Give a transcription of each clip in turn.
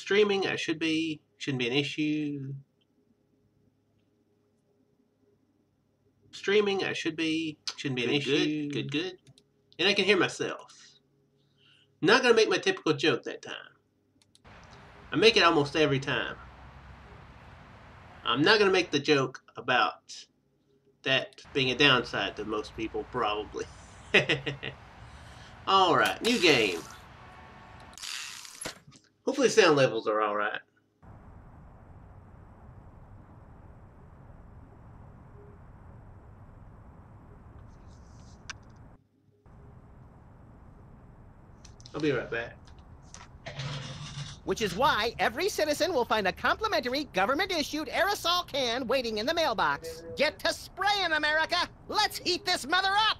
Streaming, shouldn't be an issue. Streaming, shouldn't be an issue. Good. And I can hear myself. Not gonna make my typical joke that time. I make it almost every time. I'm not gonna make the joke about that being a downside to most people, probably. Alright, new game. Hopefully sound levels are alright. I'll be right back. Which is why every citizen will find a complimentary government-issued aerosol can waiting in the mailbox. Get to spraying, America! Let's heat this mother up!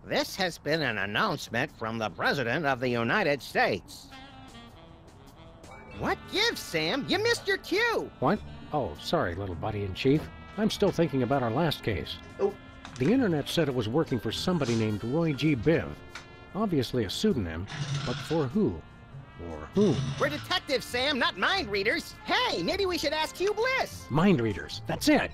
This has been an announcement from the President of the United States. What gives, Sam? You missed your cue! What? Oh, sorry, little buddy-in-chief. I'm still thinking about our last case. Oh. The internet said it was working for somebody named Roy G. Biv. Obviously a pseudonym, but for who? Or whom? We're detectives, Sam, not mind readers. Hey, maybe we should ask Hugh Bliss. Mind readers, that's it.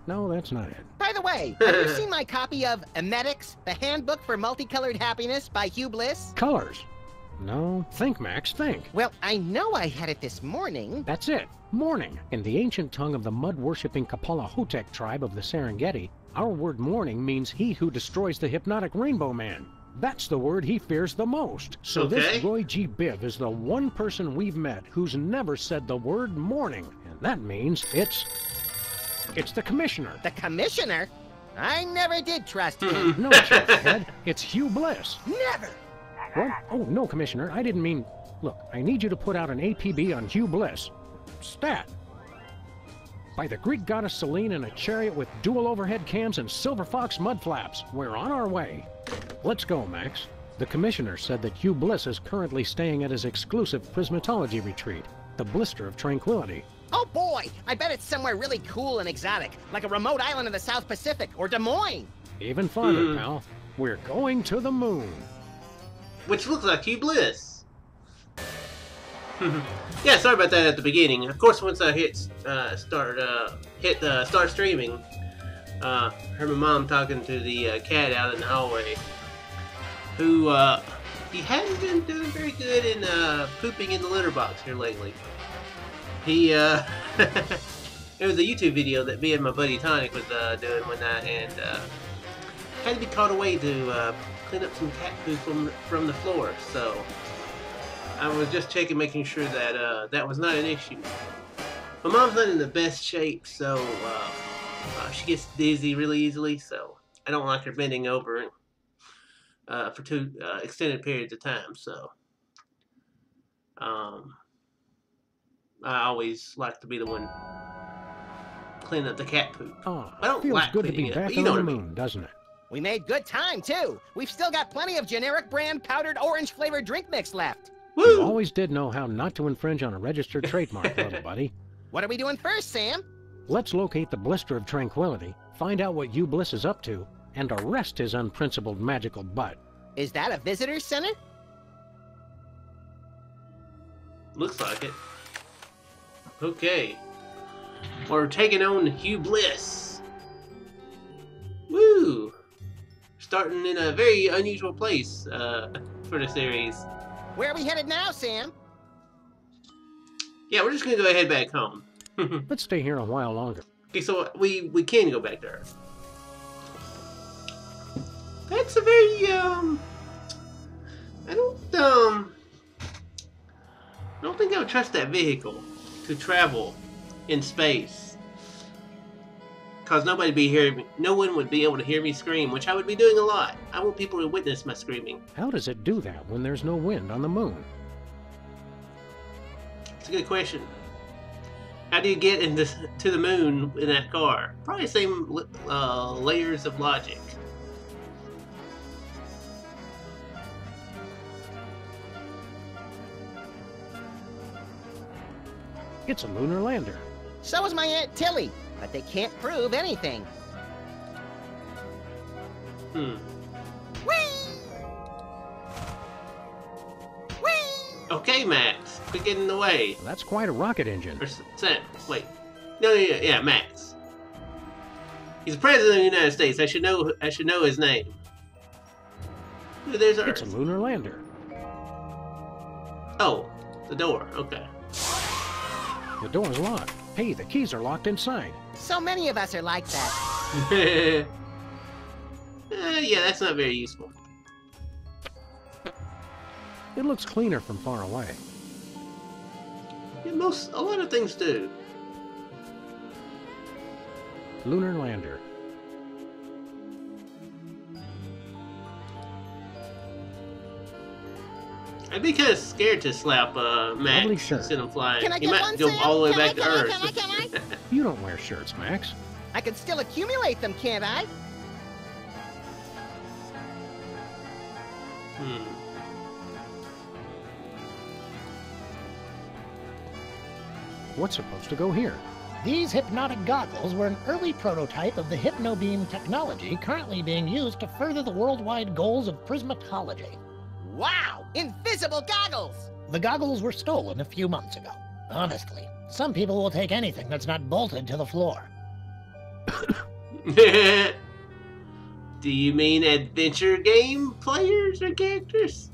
No, that's not it. By the way, have you seen my copy of Antics, the Handbook for Multicolored Happiness by Hugh Bliss? Colors. No, think, Max, think. Well, I know I had it this morning. That's it. Morning. In the ancient tongue of the mud-worshipping Kapalahotep tribe of the Serengeti, our word morning means he who destroys the hypnotic Rainbow Man. That's the word he fears the most. So this Roy G. Biv is the one person we've met who's never said the word morning. And that means it's the Commissioner. The Commissioner? I never did trust him. No, Chiefhead. It's Hugh Bliss. Never! What? Oh, no, Commissioner. I didn't mean... Look, I need you to put out an APB on Hugh Bliss. Stat. By the Greek goddess Selene in a chariot with dual overhead cams and silver fox mud flaps. We're on our way. Let's go, Max. The Commissioner said that Hugh Bliss is currently staying at his exclusive prismatology retreat, the Blister of Tranquility. Oh boy! I bet it's somewhere really cool and exotic, like a remote island in the South Pacific, or Des Moines. Even farther, pal. We're going to the moon. Which looks like Hugh Bliss. Yeah, sorry about that at the beginning. Of course, once I hit start streaming, heard my mom talking to the cat out in the hallway, who he hadn't been doing very good in pooping in the litter box here lately. He it was a YouTube video that me and my buddy Tonic was doing one night, and had to be called away to clean up some cat poo from the floor. So I was just checking, making sure that that was not an issue. My mom's not in the best shape, so she gets dizzy really easily, so I don't like her bending over for too extended periods of time. So I always like to be the one cleaning up the cat poop. Oh, I don't feels like good to be cleaning it, back but you on know the what I mean. moon, doesn't it? We made good time, too. We've still got plenty of generic brand powdered orange flavored drink mix left. Woo! You always did know how not to infringe on a registered trademark, little buddy. What are we doing first, Sam? Let's locate the Blister of Tranquility, find out what Hugh Bliss is up to, and arrest his unprincipled magical butt. Is that a visitor center? Looks like it. Okay. We're taking on Hugh Bliss. Woo! Starting in a very unusual place for the series. Where are we headed now, Sam? Yeah, we're just gonna go ahead back home. Let's stay here a while longer. Okay, so we can go back to Earth. That's a very I don't think I would trust that vehicle to travel in space. Cause no one would be able to hear me scream, which I would be doing a lot. I want people to witness my screaming. How does it do that when there's no wind on the moon? It's a good question. How do you get to the moon in that car? Probably the same layers of logic. It's a lunar lander. So is my Aunt Tilly, but they can't prove anything. Hmm. Whee! Okay, Max. Quit getting in the way. That's quite a rocket engine. Or Sam. Wait. No, yeah, Max. He's the president of the United States. I should know his name. Ooh, there's Earth. It's a lunar lander. Oh, the door. Okay. The door's locked. Hey, the keys are locked inside. So many of us are like that. Yeah, that's not very useful. It looks cleaner from far away. Yeah, a lot of things do. Lunar lander. I'd be kind of scared to slap Max Lovely and shirt. send him flying. Can I He get might one, go Sam? all the way Can I, back to can I, Earth. can I, can I? You don't wear shirts, Max. I can still accumulate them, can't I? What's supposed to go here? These hypnotic goggles were an early prototype of the hypnobeam technology currently being used to further the worldwide goals of prismatology. Wow! Invisible goggles! The goggles were stolen a few months ago. Honestly, some people will take anything that's not bolted to the floor. Do you mean adventure game players or characters?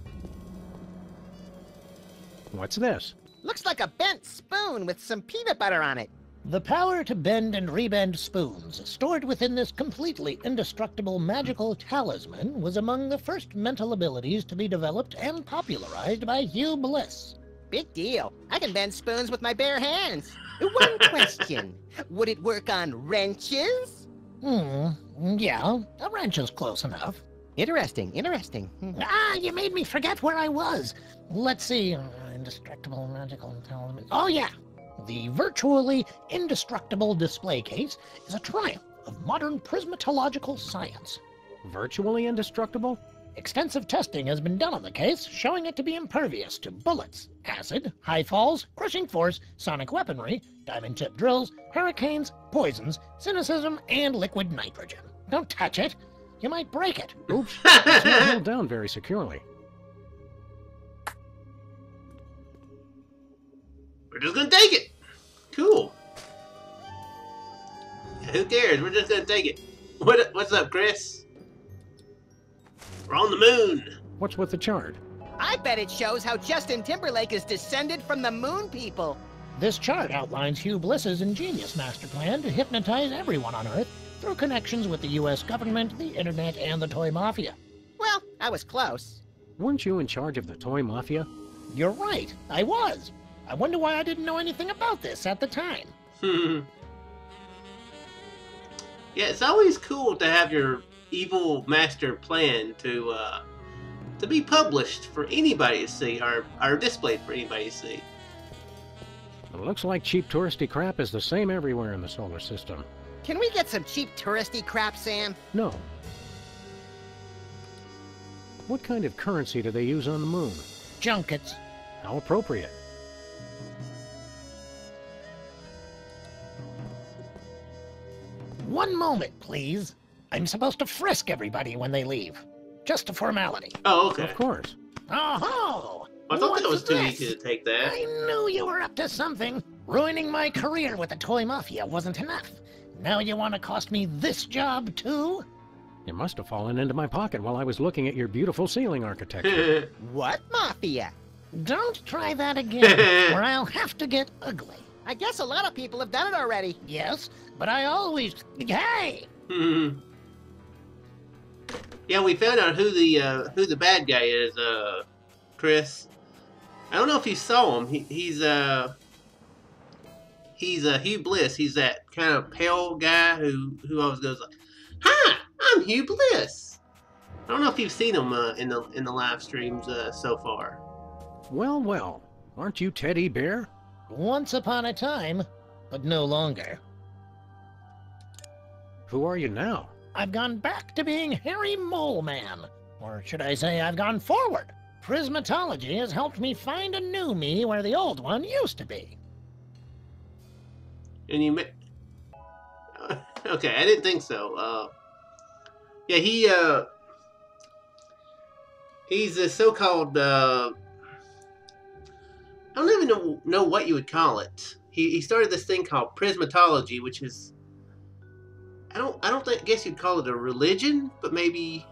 What's this? Looks like a bent spoon with some peanut butter on it. The power to bend and rebend spoons, stored within this completely indestructible magical talisman, was among the first mental abilities to be developed and popularized by Hugh Bliss. Big deal. I can bend spoons with my bare hands. One question. Would it work on wrenches? Yeah, a wrench is close enough. Interesting. Ah, you made me forget where I was. Let's see, indestructible magical talisman. Oh yeah! The virtually indestructible display case is a triumph of modern prismatological science. Virtually indestructible? Extensive testing has been done on the case, showing it to be impervious to bullets, acid, high falls, crushing force, sonic weaponry, diamond-tipped drills, hurricanes, poisons, cynicism, and liquid nitrogen. Don't touch it. You might break it. Oops, it's not held down very securely. We're just gonna take it. Cool. Yeah, who cares? We're just gonna take it. What's up, Chris? We're on the moon. What's with the chart? I bet it shows how Justin Timberlake is descended from the moon people. This chart outlines Hugh Bliss's ingenious master plan to hypnotize everyone on Earth through connections with the U.S. government, the internet, and the toy mafia. Well, I was close. Weren't you in charge of the toy mafia? You're right, I was. I wonder why I didn't know anything about this at the time. Yeah, it's always cool to have your evil master plan to be published for anybody to see, or displayed for anybody to see. It looks like cheap touristy crap is the same everywhere in the solar system. Can we get some cheap touristy crap, Sam? No. What kind of currency do they use on the moon? Junkets. How appropriate. One moment, please. I'm supposed to frisk everybody when they leave. Just a formality. Oh, okay. Of course. Oh-ho! I thought that was What's too this? easy to take that. I knew you were up to something. Ruining my career with the toy mafia wasn't enough. Now you want to cost me this job, too? It must have fallen into my pocket while I was looking at your beautiful ceiling architecture. What mafia? Don't try that again, or I'll have to get ugly. I guess a lot of people have done it already. Yes, but I always... Hey! Yeah, we found out who the bad guy is, Chris. I don't know if you saw him. He's Hugh Bliss. He's that kind of pale guy who always goes like, "Hi, I'm Hugh Bliss." I don't know if you've seen him in the live streams so far. Well, well. Aren't you Teddy Bear? Once upon a time, but no longer. Who are you now? I've gone back to being Harry Mole Man. Or should I say I've gone forward. Prismatology has helped me find a new me where the old one used to be. And you okay, I didn't think so. Yeah, he's a so-called I don't even know what you would call it. He started this thing called prismatology, which is I guess you'd call it a religion, but maybe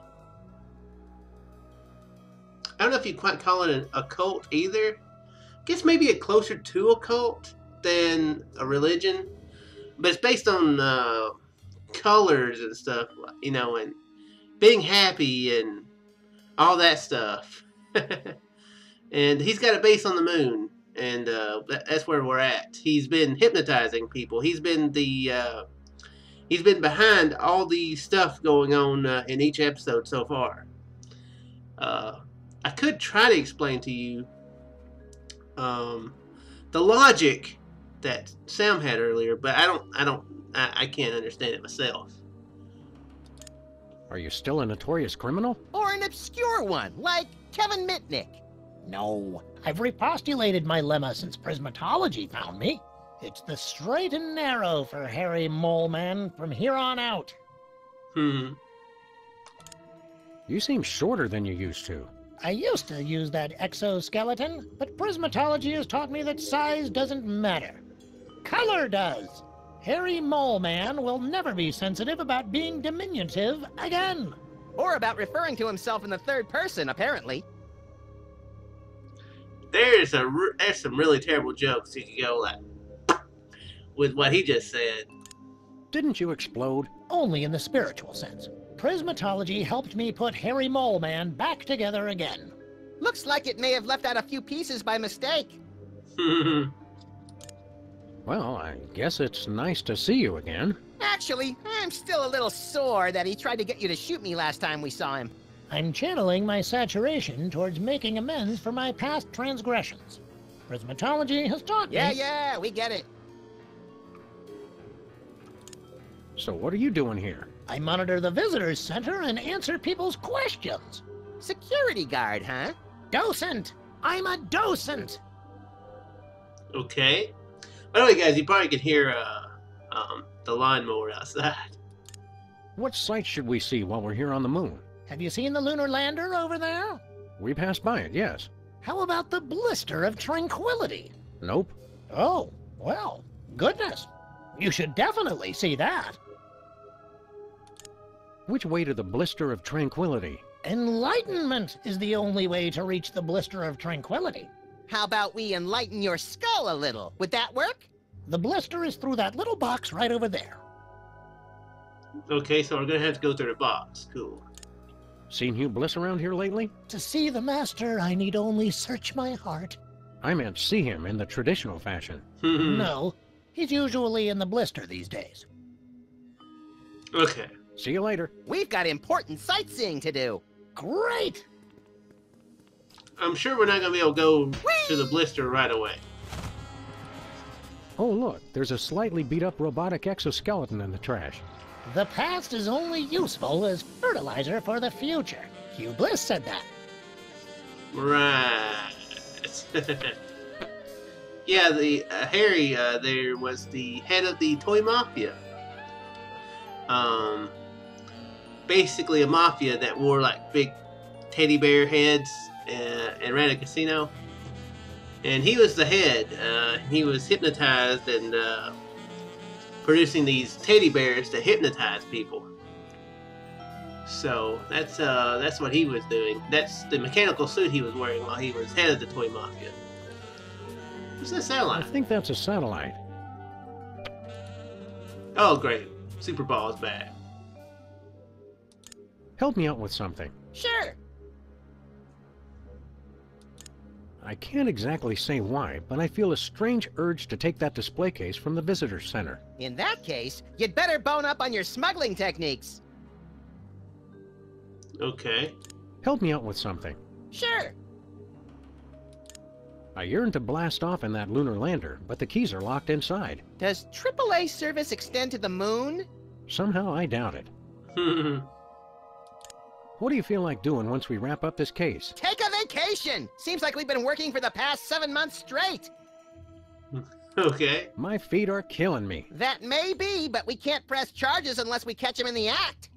I don't know if you'd quite call it a cult either. I guess maybe a closer to a cult than a religion, but it's based on colors and stuff, you know, and being happy and all that stuff. And he's got a base on the moon, and that's where we're at. He's been hypnotizing people. He's been behind all the stuff going on in each episode so far. I could try to explain to you the logic that Sam had earlier, but I can't understand it myself. Are you still a notorious criminal? Or an obscure one, like Kevin Mitnick. No, I've repostulated my lemma since prismatology found me. It's the straight and narrow for Harry Mole Man from here on out. Hmm. You seem shorter than you used to. I used to use that exoskeleton, but prismatology has taught me that size doesn't matter. Color does. Harry Mole Man will never be sensitive about being diminutive again. Or about referring to himself in the third person, apparently. There's some really terrible jokes you can go like with what he just said. Didn't you explode? Only in the spiritual sense. Prismatology helped me put Harry Mole Man back together again. Looks like it may have left out a few pieces by mistake. Well, I guess it's nice to see you again. Actually, I'm still a little sore that he tried to get you to shoot me last time we saw him. I'm channeling my saturation towards making amends for my past transgressions. Prismatology has taught me... Yeah, we get it. So what are you doing here? I monitor the visitors center and answer people's questions. Security guard, huh? Docent! I'm a docent! Okay. By the way, guys, you probably can hear the lawnmower outside. What sights should we see while we're here on the moon? Have you seen the lunar lander over there? We passed by it, yes. How about the blister of tranquility? Nope. Oh, well, goodness. You should definitely see that. Which way to the blister of tranquility? Enlightenment is the only way to reach the blister of tranquility. How about we enlighten your skull a little? Would that work? The blister is through that little box right over there. Okay, so we're gonna have to go through the box. Cool. Seen Hugh Bliss around here lately? To see the master, I need only search my heart. I meant see him in the traditional fashion. No, he's usually in the blister these days. Okay. See you later. We've got important sightseeing to do. Great! I'm sure we're not gonna be able to go to the blister right away. Oh, look, there's a slightly beat-up robotic exoskeleton in the trash. The past is only useful as fertilizer for the future. Hugh Bliss said that. Right. Yeah, the Harry there was the head of the toy mafia. Basically a mafia that wore like big teddy bear heads and ran a casino. And he was the head. He was hypnotized and producing these teddy bears to hypnotize people. So that's what he was doing. That's the mechanical suit he was wearing while he was head of the toy mafia. What's that sound I like? think that's a satellite. Oh, great. Super Ball is back. Help me out with something. Sure. I can't exactly say why, but I feel a strange urge to take that display case from the visitor center. In that case, you'd better bone up on your smuggling techniques. Okay. Help me out with something. Sure. I yearn to blast off in that lunar lander, but the keys are locked inside. Does AAA service extend to the moon? Somehow I doubt it. What do you feel like doing once we wrap up this case? Take a vacation! Seems like we've been working for the past 7 months straight. Okay. My feet are killing me. That may be, but we can't press charges unless we catch him in the act.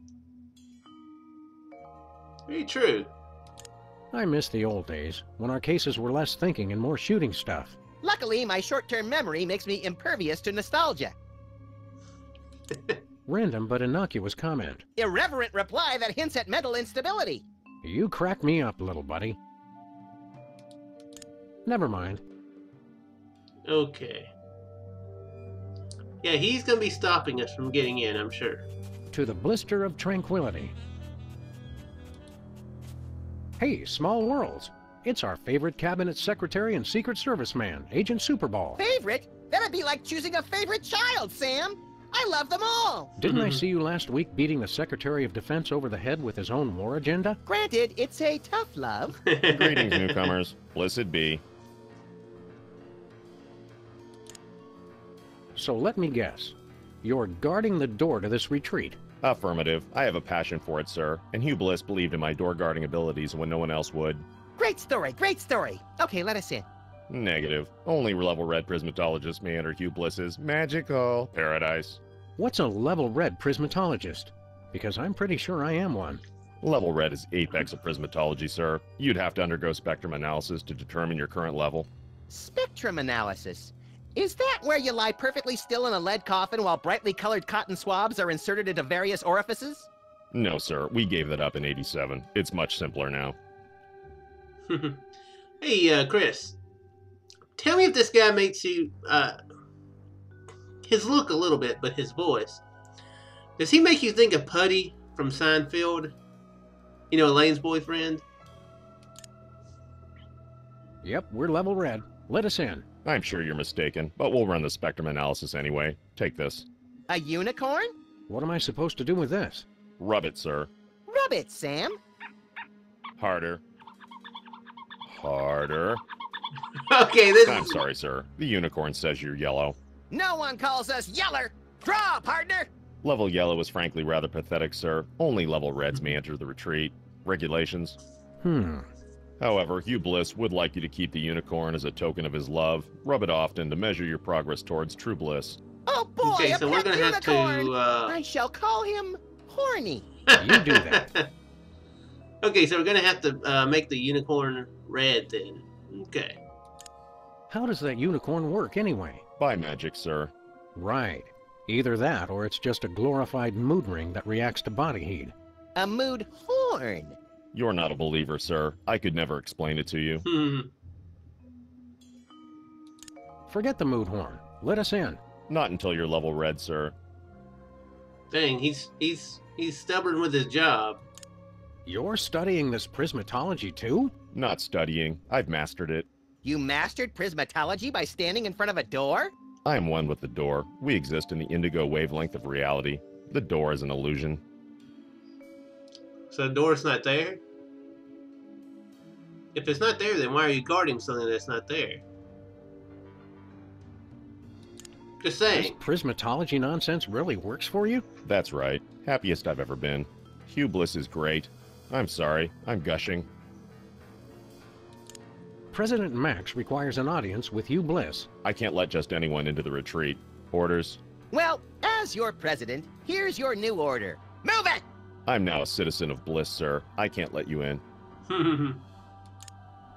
Very true. I miss the old days, when our cases were less thinking and more shooting stuff. Luckily, my short-term memory makes me impervious to nostalgia. Random but innocuous comment. Irreverent reply that hints at mental instability. You crack me up, little buddy. Never mind. Okay. Yeah, he's gonna be stopping us from getting in, I'm sure. To the blister of tranquility. Hey, small worlds. It's our favorite cabinet secretary and Secret Service man, Agent Superball. Favorite? That'd be like choosing a favorite child, Sam. I love them all. Didn't I see you last week beating the Secretary of Defense over the head with his own war agenda? Granted, it's a tough love. Greetings, newcomers. Blessed be. So let me guess. You're guarding the door to this retreat. Affirmative. I have a passion for it, sir, and Hugh Bliss believed in my door guarding abilities when no one else would. Great story, great story. Okay, let us in. Negative. Only level red prismatologists may enter Hugh Bliss's magical paradise. What's a level red prismatologist? Because I'm pretty sure I am one. Level red is apex of prismatology, sir. You'd have to undergo spectrum analysis to determine your current level. Spectrum analysis. Is that where you lie perfectly still in a lead coffin while brightly colored cotton swabs are inserted into various orifices? No, sir. We gave that up in '87. It's much simpler now. Hey, Chris. Tell me if this guy makes you, his look a little bit, but his voice. Does he make you think of Putty from Seinfeld? You know, Elaine's boyfriend? Yep, we're level red. Let us in. I'm sure you're mistaken, but we'll run the spectrum analysis anyway. Take this. A unicorn? What am I supposed to do with this? Rub it, sir. Rub it, Sam. Harder. Harder. Okay, this I'm sorry, sir. The unicorn says you're yellow. No one calls us yeller. Draw, partner. Level yellow is frankly rather pathetic, sir. Only level reds may enter the retreat. Regulations. However, Hugh Bliss would like you to keep the unicorn as a token of his love. Rub it often to measure your progress towards true bliss. Oh boy, Okay, a so we're pet gonna have unicorn. to, I shall call him Horny. You do that. Okay, so we're gonna have to make the unicorn red then. Okay. How does that unicorn work anyway? By magic, sir. Right. Either that or it's just a glorified mood ring that reacts to body heat. A mood horn. You're not a believer, sir. I could never explain it to you. Forget the mood horn. Let us in. Not until you're level red, sir. Dang, he's stubborn with his job. You're studying this prismatology too? Not studying. I've mastered it. You mastered prismatology by standing in front of a door? I am one with the door. We exist in the indigo wavelength of reality. The door is an illusion. So the door's not there? If it's not there, then why are you guarding something that's not there? Just This saying. prismatology nonsense really works for you? That's right. Happiest I've ever been. Hugh Bliss is great. I'm sorry. I'm gushing. President Max requires an audience with Hugh Bliss. I can't let just anyone into the retreat. Orders? Well, as your president, here's your new order. Move it! I'm now a citizen of Bliss, sir. I can't let you in.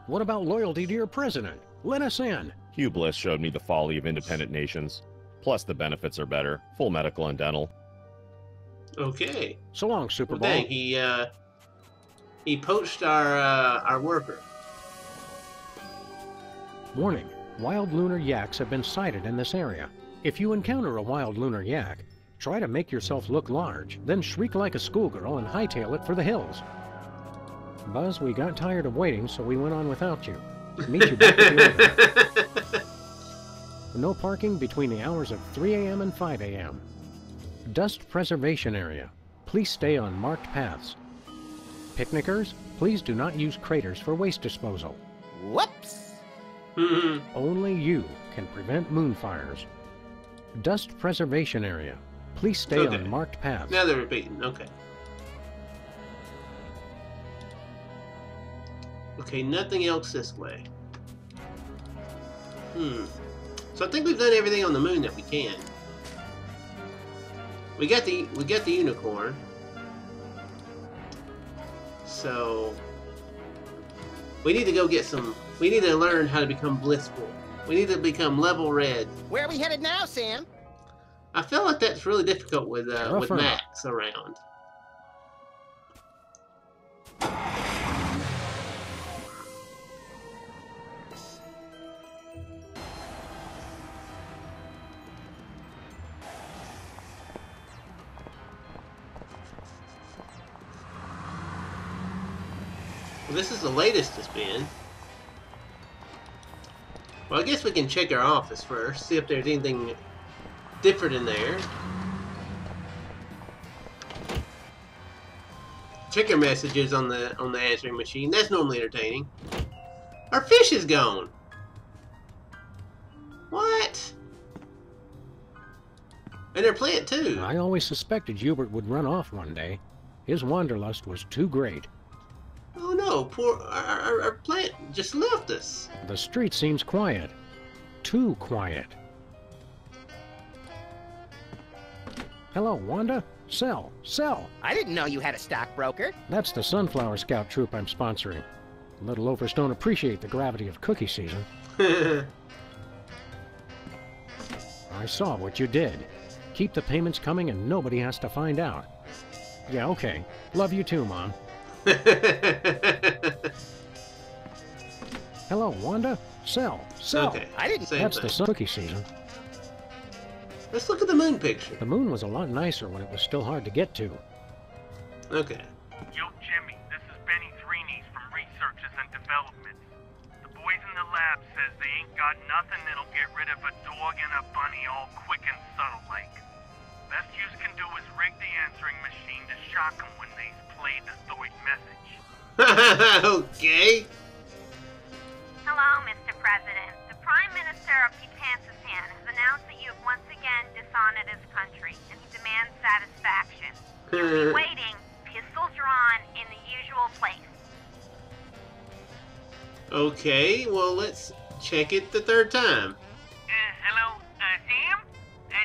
What about loyalty to your president? Let us in. Hugh Bliss showed me the folly of independent nations. Plus, the benefits are better. Full medical and dental. Okay. So long, Super Well, Bowl. dang, he poached our worker. Warning. Wild lunar yaks have been sighted in this area. If you encounter a wild lunar yak, try to make yourself look large, then shriek like a schoolgirl and hightail it for the hills. Buzz, we got tired of waiting, so we went on without you. Meet you back at the elevator. No parking between the hours of 3 a.m. and 5 a.m. Dust preservation area. Please stay on marked paths. Picnickers, please do not use craters for waste disposal. Whoops! Only you can prevent moonfires. Dust preservation area. Please stay Okay. on marked paths. Now they're repeating. Okay. Okay, nothing else this way. So I think we've done everything on the moon that we can. We got the unicorn. So we need to go get some. We need to learn how to become blissful. We need to become level red. Where are we headed now, Sam? I feel like that's really difficult with Max around. Well, this is the latest it's been. Well, I guess we can check our office first, see if there's anything different in there. Check our messages on the answering machine. That's normally entertaining. Our fish is gone. What? And their plant too. I always suspected Hubert would run off one day. His wanderlust was too great. Oh no, poor our plant just left us. The street seems quiet. Too quiet. Hello, Wanda? Sell. Sell! I didn't know you had a stockbroker. That's the Sunflower Scout troop I'm sponsoring. Little loafers don't appreciate the gravity of cookie season. I saw what you did. Keep the payments coming and nobody has to find out. Yeah, okay. Love you too, Mom. Hello, Wanda? Sell. Sell! Okay, I didn't. That's the cookie season. Let's look at the moon picture. The moon was a lot nicer when it was still hard to get to. Okay. Yo, Jimmy, this is Benny Threenies from Researches and Developments. The boys in the lab says they ain't got nothing that'll get rid of a dog and a bunny all quick and subtle like. Best yous can do is rig the answering machine to shock 'em when they play the third message. Okay. Hello, Mr. President. The Prime Minister of Kazakhstan has announced that you have once again dishonored his country, and he demands satisfaction. You'll be waiting, pistols drawn, in the usual place. Okay, well, let's check it the third time. Hello, Sam?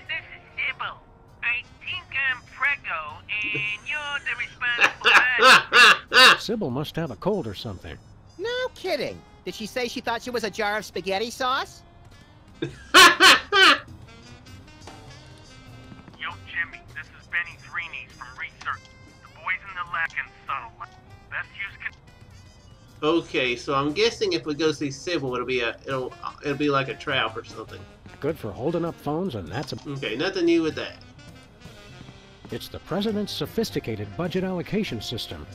This is Sybil. I think I'm preggo, and you're the responsible Sybil must have a cold or something. No kidding. Did she say she thought she was a jar of spaghetti sauce? Yo, Jimmy, this is Benny Threenies from Research. The boys in the lab can subtle. Best use can... Okay, so I'm guessing if we go see Sybil, it'll be like a trap or something. Good for holding up phones, and that's a... Okay, nothing new with that. It's the President's sophisticated budget allocation system.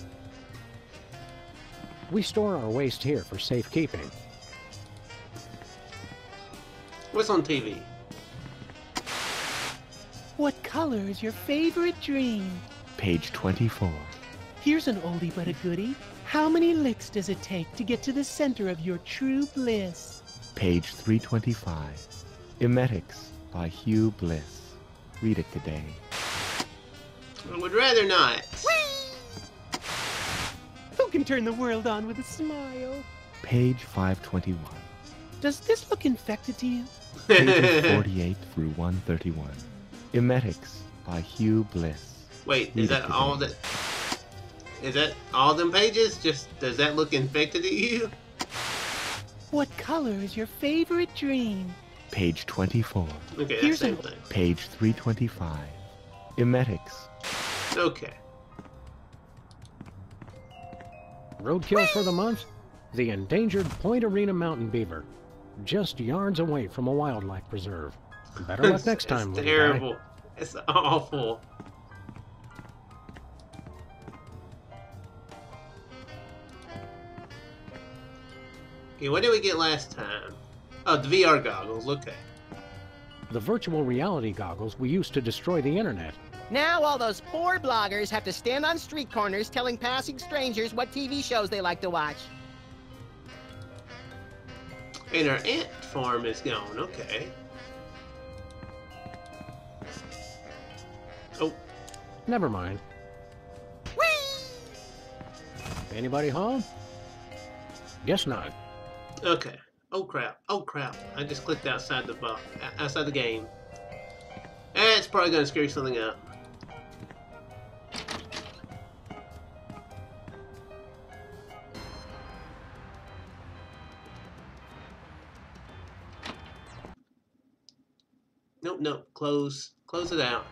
We store our waste here for safekeeping. What's on TV? What color is your favorite dream? Page 24. Here's an oldie but a goodie. How many licks does it take to get to the center of your true bliss? Page 325. Emetics by Hugh Bliss. Read it today. I would rather not. Who can turn the world on with a smile? Page 521. Does this look infected to you? Pages 48 through 131. Emetics by Hugh Bliss. Wait, Read is that it all today. that? Is that all them pages? Just does that look infected to you? What color is your favorite dream? Page 24. Okay, that's Here's the same an- thing. Page 325. Emetics. Okay. Roadkill for the month? The endangered Point Arena mountain beaver. Just yards away from a wildlife preserve. Better luck next time, It's little terrible. guy. It's awful. Okay, what did we get last time? Oh, the VR goggles. Okay. The virtual reality goggles we used to destroy the internet. Now all those poor bloggers have to stand on street corners telling passing strangers what TV shows they like to watch. And our ant farm is gone. Okay. Oh, Never mind. Anybody home? Guess not. okay. Oh crap. Oh crap. I just clicked outside the box, outside the game. It's probably gonna screw something up. Nope, nope. Close it out.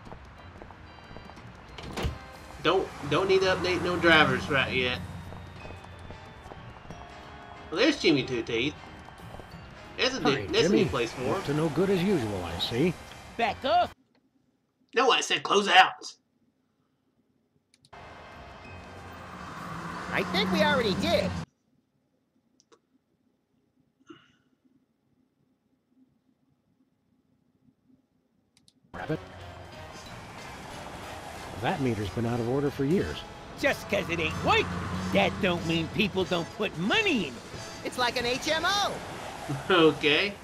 Don't need to update no drivers right yet. Well, there's Jimmy Two Teeth. That's a new place for him. Up to no good as usual, I see. Back up. No, I said close out. I think we already did. Rabbit. That meter's been out of order for years. Just 'cause it ain't working, that don't mean people don't put money in it. It's like an HMO. Okay.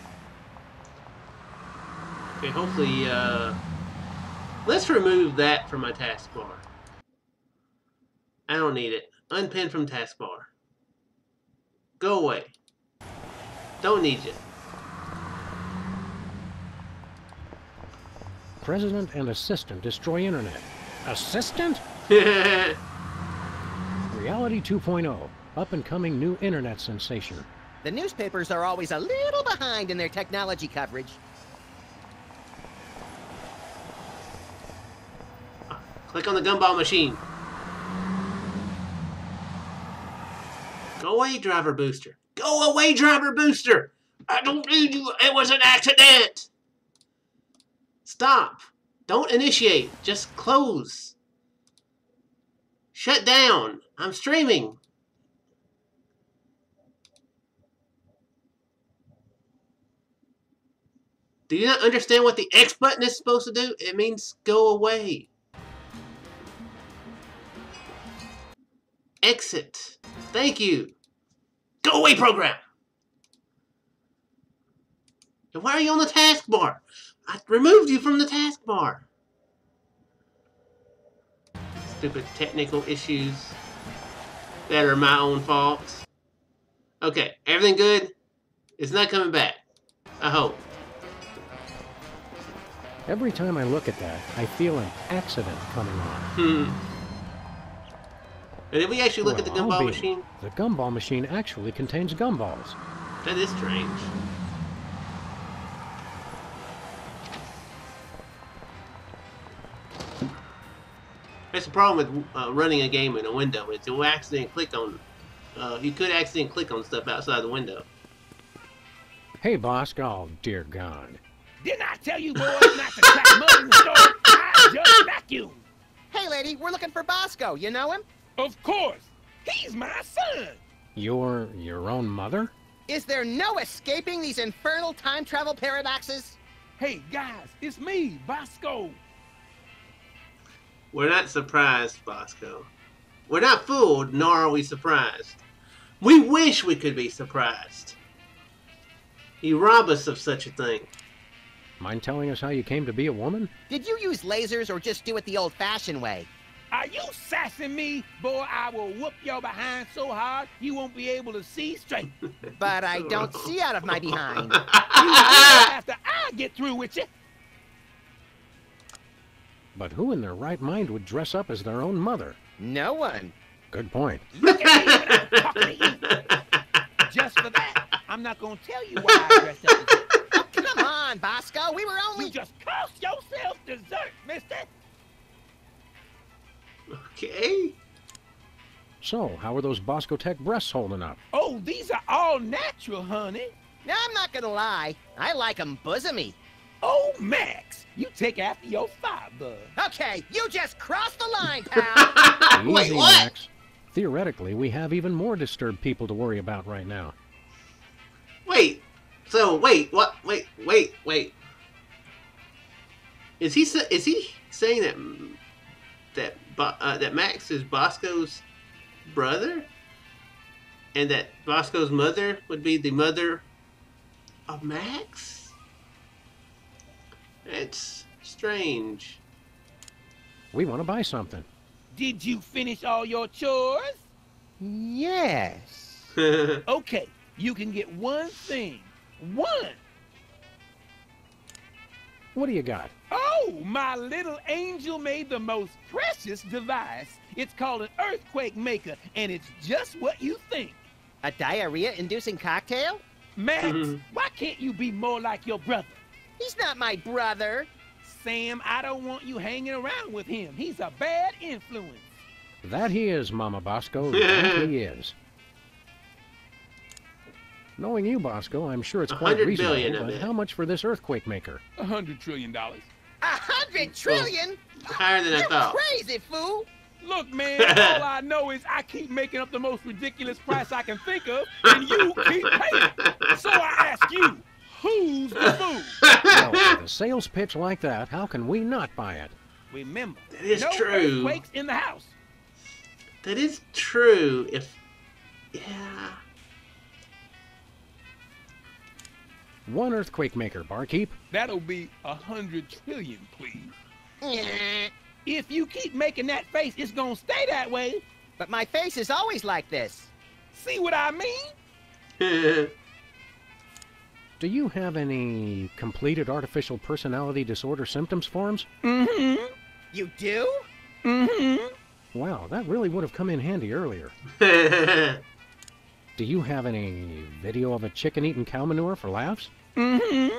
Okay, hopefully, let's remove that from my taskbar. I don't need it. Unpin from taskbar. Go away. Don't need you. President and assistant destroy internet. Assistant? Reality 2.0. Up-and-coming new internet sensation. The newspapers are always a little behind in their technology coverage. Click on the gumball machine. Go away, driver booster. Go away, driver booster. I don't need you. It was an accident. Stop. Don't initiate. Just close. Shut down. I'm streaming. Do you not understand what the X button is supposed to do? It means go away. Exit. Thank you. Go away, program. And why are you on the taskbar? I removed you from the taskbar. Stupid technical issues that are my own fault. Okay, everything good? It's not coming back. I hope. Every time I look at that, I feel an accident coming on. And if we actually look at the gumball machine? The gumball machine actually contains gumballs. That is strange. That's the problem with running a game in a window. Is you'll accidentally click on. You could accidentally click on stuff outside the window. Hey, boss. Oh, dear God. Didn't I tell you boys not to crack mud in the store? I just vacuum. Hey, lady, we're looking for Bosco. You know him? Of course. He's my son. Your own mother? Is there no escaping these infernal time travel paradoxes? Hey, guys, it's me, Bosco. We're not surprised, Bosco. We're not fooled, nor are we surprised. We wish we could be surprised. You rob us of such a thing. Mind telling us how you came to be a woman? Did you use lasers or just do it the old-fashioned way? Are you sassing me? Boy, I will whoop your behind so hard you won't be able to see straight. But I don't see out of my behind. You will after I get through with you. But who in their right mind would dress up as their own mother? No one. Good point. Look at me when I'm talking to you. Just for that, I'm not going to tell you why I dressed up as you. Oh, come on, Bosco. We were only... You just cost yourself dessert, mister. Okay. So, how are those Bosco Tech breasts holding up? Oh, these are all natural, honey. Now, I'm not gonna lie. I like 'em bosomy. Oh, Max, you take after your father. Okay, you just crossed the line, pal. Wait, Easy, what? Max. Theoretically, we have even more disturbed people to worry about right now. Wait. So, wait, what? Wait. Is he saying that Max is Bosco's brother? And that Bosco's mother would be the mother of Max? It's strange. We want to buy something. Did you finish all your chores? Yes. Okay, you can get one thing. One. What do you got? Oh, my little angel made the most precious device. It's called an earthquake maker, and it's just what you think. A diarrhea-inducing cocktail? Max, why can't you be more like your brother? He's not my brother. Sam, I don't want you hanging around with him. He's a bad influence. That he is, Mama Bosco. That he is. Knowing you, Bosco, I'm sure it's quite 100 billion reasonable, of but it. how much for this earthquake maker? $100 trillion. 100 trillion? Higher than I You're thought. crazy, fool. Look, man, all I know is I keep making up the most ridiculous price I can think of, and you keep paying. So I ask you, who's the fool? Well, with a sales pitch like that, how can we not buy it? Remember, That is no true. earthquakes in the house. That is true. Yeah. One earthquake maker, barkeep. That'll be 100 trillion, please. Nyeh. If you keep making that face, it's gonna stay that way. But my face is always like this. See what I mean? Do you have any completed artificial personality disorder symptoms forms? Mm-hmm. You do? Mm-hmm. Wow, that really would have come in handy earlier. Do you have any video of a chicken eating cow manure for laughs? Mm-hmm.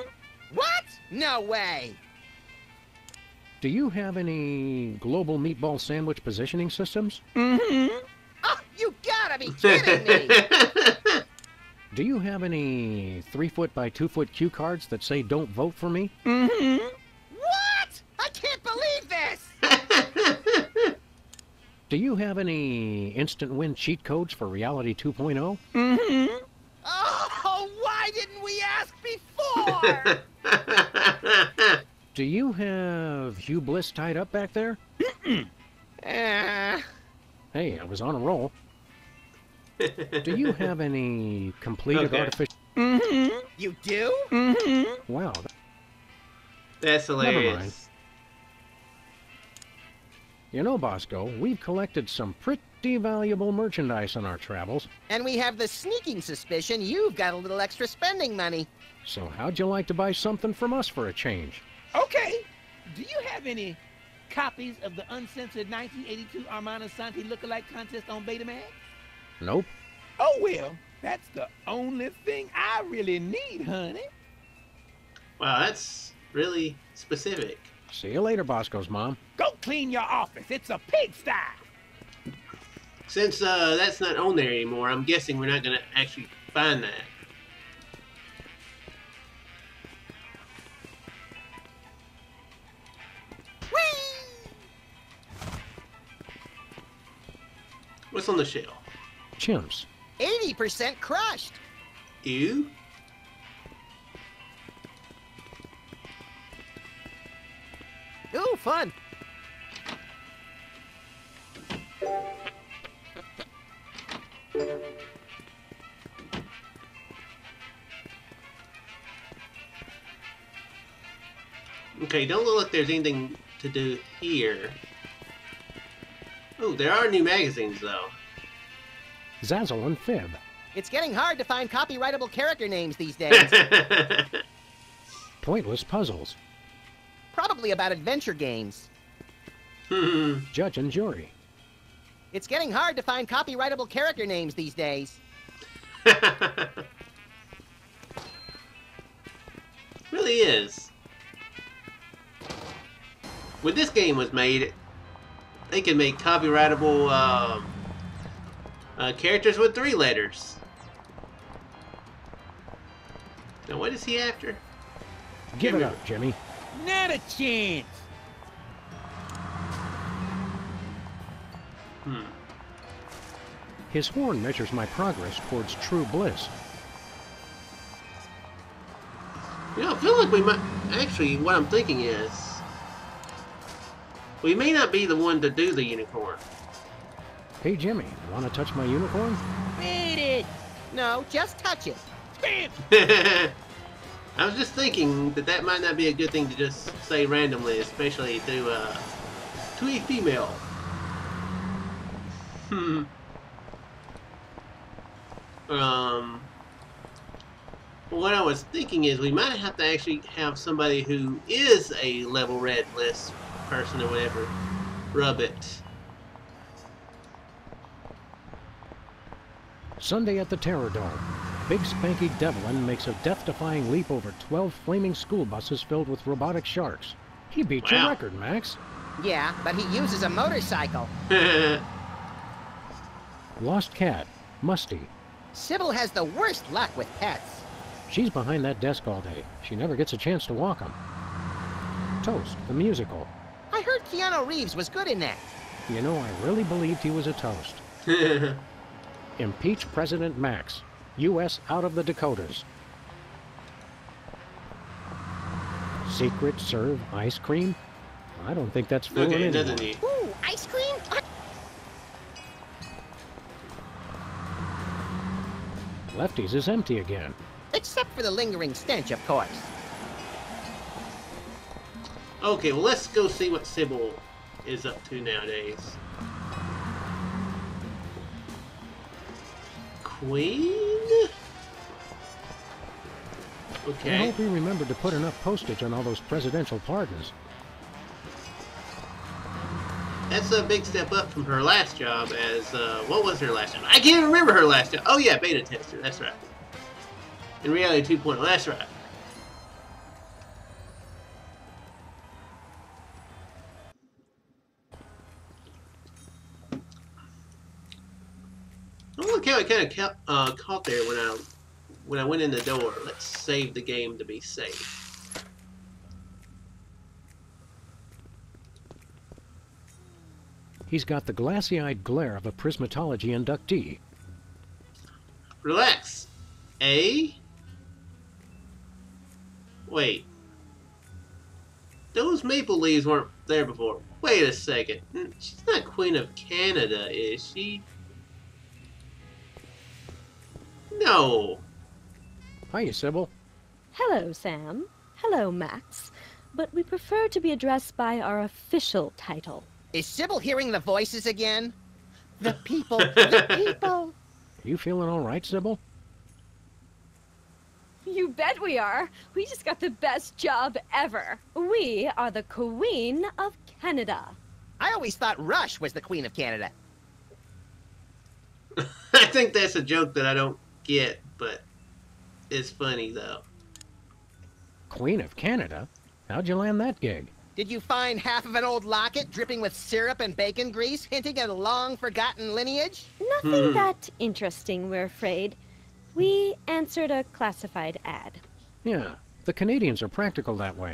What? No way. Do you have any global meatball sandwich positioning systems? Mm-hmm. Oh, you gotta be kidding me. Do you have any 3-foot by 2-foot cue cards that say don't vote for me? Mm-hmm. What? I can't believe this. Do you have any instant win cheat codes for Reality 2.0? Mm-hmm. Oh, why didn't we ask before? Do you have Hugh Bliss tied up back there? Hey, I was on a roll. Do you have any completed artificial... Mm-hmm. You do? Mm-hmm. Wow. That's hilarious. mind. You know, Bosco, we've collected some pretty valuable merchandise on our travels. And we have the sneaking suspicion you've got a little extra spending money. So how'd you like to buy something from us for a change? Okay. Do you have any copies of the uncensored 1982 Armana Santi lookalike contest on Betamax? Nope. Oh, well, that's the only thing I really need, honey. Wow, that's really specific. See you later, Bosco's mom. Go clean your office. It's a pigsty. Since that's not on there anymore, I'm guessing we're not going to actually find that. What's on the shelf? Chimps. 80% crushed. Ew. Ooh, fun. Okay, don't look like there's anything to do here. Oh, there are new magazines, though. Zazzle and Fib. It's getting hard to find copyrightable character names these days. Pointless puzzles. Probably about adventure games. Judge and jury. It's getting hard to find copyrightable character names these days. Really is. When this game was made, they could make copyrightable characters with 3 letters. Now, what is he after? Give it up, Jimmy. Not a chance. His horn measures my progress towards true bliss. You know, I feel like we might... Actually, what I'm thinking is... we may not be the one to do the unicorn. Hey, Jimmy, want to touch my unicorn? Beat it. No, just touch it. Bam. I was just thinking that that might not be a good thing to just say randomly, especially to a female. What I was thinking is we might have to actually have somebody who is a level red list person or whatever rub it. Sunday at the Terror Dome. Big Spanky Devlin makes a death-defying leap over 12 flaming school buses filled with robotic sharks. He beat your record, Max. Yeah, but he uses a motorcycle. Lost cat, Musty. Sybil has the worst luck with pets. She's behind that desk all day. She never gets a chance to walk 'em. Toast, the musical. I heard Keanu Reeves was good in that. You know, I really believed he was a toast. Impeach President Max. U.S. out of the Dakotas. Secret serve ice cream? I don't think that's fooling anyone. Doesn't he? Ooh, ice cream? Lefty's is empty again. Except for the lingering stench, of course. Okay, well, let's go see what Sybil is up to nowadays. Queen? Okay. I hope we remembered to put enough postage on all those presidential pardons. That's a big step up from her last job as, what was her last job? I can't remember her last job. Oh yeah, beta tester, that's right. In Reality 2.0, that's right. Oh, look how I kind of caught there when I went in the door. Let's save the game to be safe. He's got the glassy-eyed glare of a prismatology inductee. Relax. Eh? Wait. Those maple leaves weren't there before. Wait a second. She's not Queen of Canada, is she? No. Hiya, Sybil. Hello, Sam. Hello, Max. But we prefer to be addressed by our official title. Is Sybil hearing the voices again? The people, the people. You feeling all right, Sybil? You bet we are. We just got the best job ever. We are the Queen of Canada. I always thought Rush was the Queen of Canada. I think that's a joke that I don't get, but it's funny, though. Queen of Canada? How'd you land that gig? Did you find half of an old locket dripping with syrup and bacon grease, hinting at a long-forgotten lineage? Nothing that interesting, we're afraid. We answered a classified ad. Yeah, the Canadians are practical that way.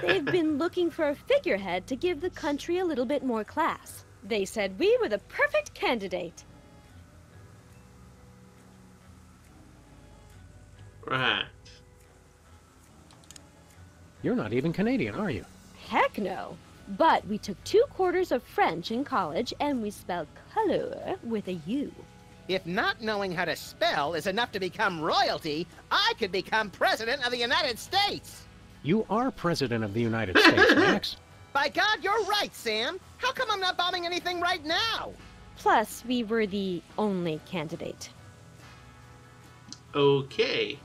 They've been looking for a figurehead to give the country a little bit more class. They said we were the perfect candidate. Right. You're not even Canadian, are you? Heck no. But we took 2 quarters of French in college, and we spell color with a U. If not knowing how to spell is enough to become royalty, I could become President of the United States! You are President of the United States, Max. By God, you're right, Sam! How come I'm not bombing anything right now? Plus, we were the only candidate. Okay.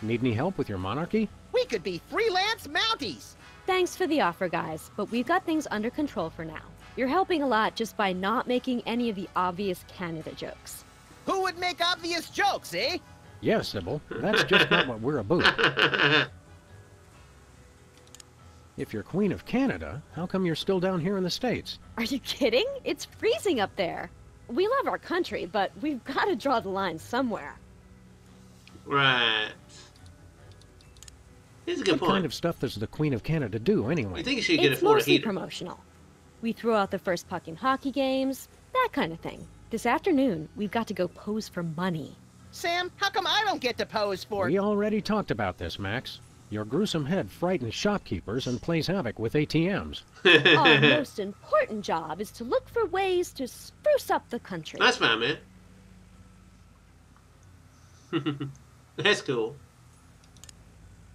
Need any help with your monarchy? We could be freelance Mounties! Thanks for the offer, guys, but we've got things under control for now. You're helping a lot just by not making any of the obvious Canada jokes. Who would make obvious jokes, eh? Yes, Sybil. That's just not what we're about. If you're Queen of Canada, how come you're still down here in the States? Are you kidding? It's freezing up there. We love our country, but we've got to draw the line somewhere. Right. Here's a good point. What kind of stuff does the Queen of Canada do, anyway? You think you should get It's afford a mostly heater? promotional. We throw out the first puck in hockey games, that kind of thing. This afternoon, we've got to go pose for money. Sam, how come I don't get to pose for... We already talked about this, Max. Your gruesome head frightens shopkeepers and plays havoc with ATMs. Our most important job is to look for ways to spruce up the country. That's fine, man. That's cool.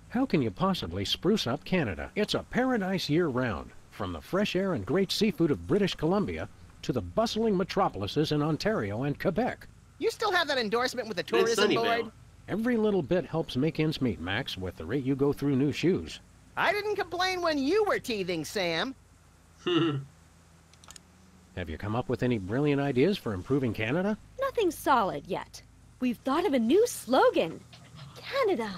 How can you possibly spruce up Canada? It's a paradise year-round, from the fresh air and great seafood of British Columbia to the bustling metropolises in Ontario and Quebec. You still have that endorsement with the It's tourism Sunnyvale. board? Every little bit helps make ends meet, Max, with the rate you go through new shoes. I didn't complain when you were teething, Sam. Have you come up with any brilliant ideas for improving Canada? Nothing solid yet. We've thought of a new slogan. Canada.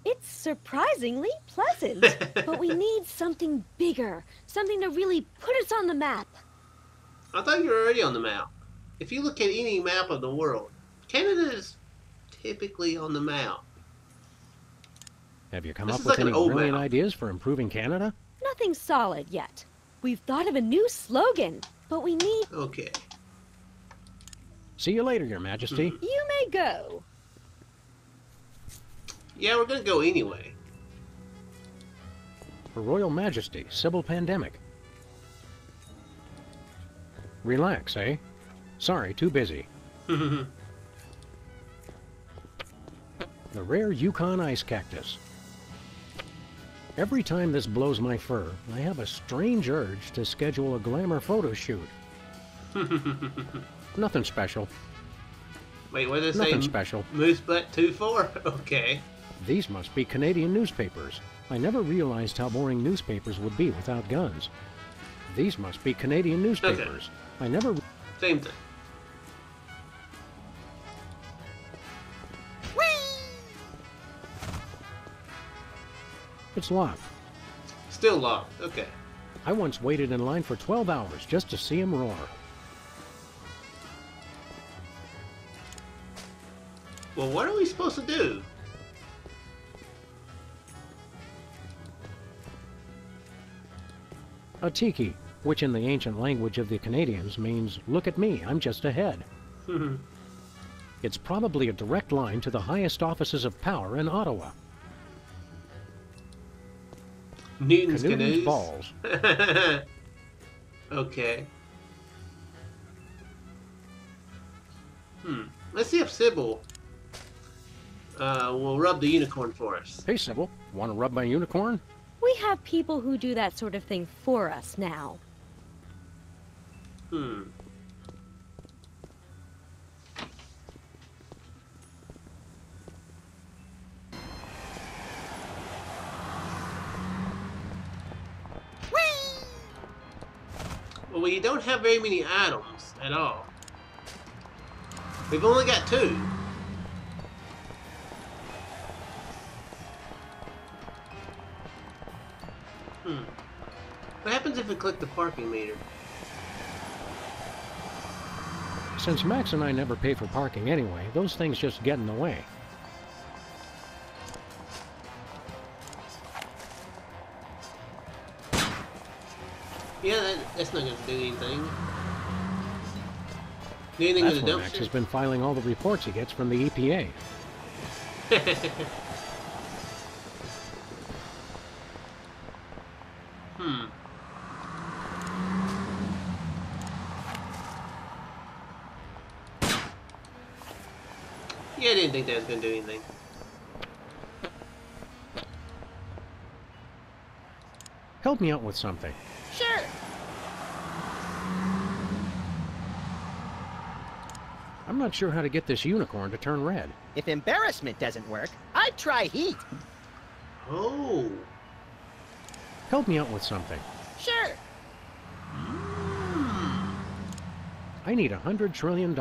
It's surprisingly pleasant. But we need something bigger. Something to really put us on the map. I thought you were already on the map. If you look at any map of the world, Canada is typically on the map. Have you come up with any brilliant ideas for improving Canada? Nothing solid yet. We've thought of a new slogan, but we need... Okay. See you later, Your Majesty. You may go. Yeah, we're gonna go anyway. Her Royal Majesty, Civil Pandemic. Relax, eh? Sorry, too busy. The rare Yukon ice cactus. Every time this blows my fur, I have a strange urge to schedule a glamour photo shoot. Nothing special. Wait, what did they say? Nothing special. Moose butt 2-4? Okay. These must be Canadian newspapers. I never realized how boring newspapers would be without guns. These must be Canadian newspapers. Okay. I never... Same thing. It's locked. Still locked. Okay. I once waited in line for 12 hours just to see him roar. Well, what are we supposed to do? A tiki, which in the ancient language of the Canadians means, look at me, I'm just ahead. It's probably a direct line to the highest offices of power in Ottawa. Newton's canoes. Balls. Okay. Let's see if Sybil will rub the unicorn for us. Hey, Sybil, want to rub my unicorn? We have people who do that sort of thing for us now. Well, we don't have very many items at all. We've only got 2. What happens if we click the parking meter? Since Max and I never pay for parking anyway, those things just get in the way. Yeah, that's not going to do anything. Anything That's with the why Max has been filing all the reports he gets from the EPA. Yeah, I didn't think that was going to do anything. Help me out with something. Sure. I'm not sure how to get this unicorn to turn red. If embarrassment doesn't work, I'd try heat. Oh. Help me out with something. Sure. I need $100 trillion.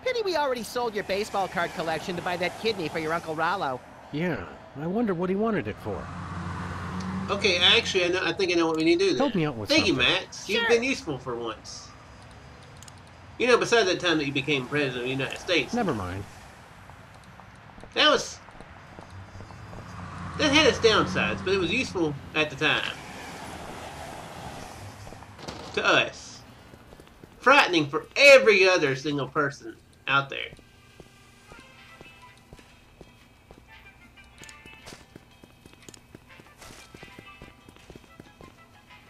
Pity we already sold your baseball card collection to buy that kidney for your Uncle Rollo. Yeah, I wonder what he wanted it for. Okay, actually, I think I know what we need to do then. Help me out with Thank something. you, Max. Sure. You've been useful for once. You know, besides that time that you became president of the United States. Never mind. That had its downsides, but it was useful at the time. To us. Frightening for every other single person out there.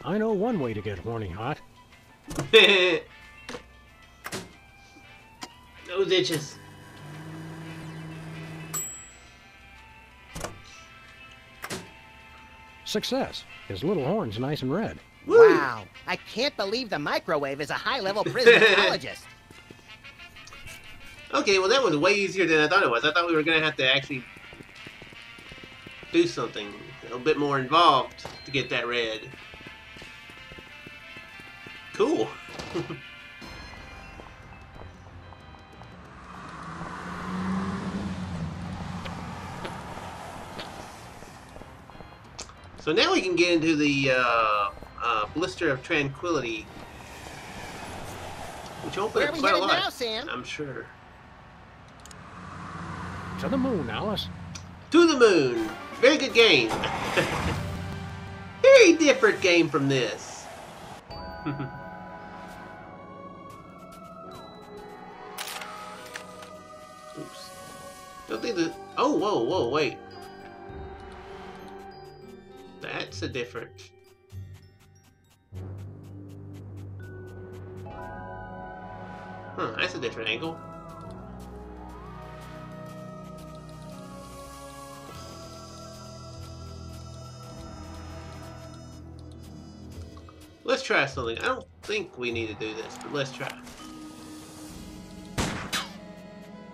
I know one way to get horny hot. Those itches. Success. His little horn's nice and red. Woo! Wow. I can't believe the microwave is a high-level prisonologist. Okay, well that was way easier than I thought it was. I thought we were going to have to actually do something a bit more involved to get that red. Cool. So now we can get into the blister of tranquility, which opened Where up are we quite a headed lot. now, Sam? I'm sure. To the moon, Alice. To the moon. Very good game. Very different game from this. Oops. Don't think that. Oh, whoa, wait. That's a different. Huh, that's a different angle. Let's try something. I don't think we need to do this, but let's try.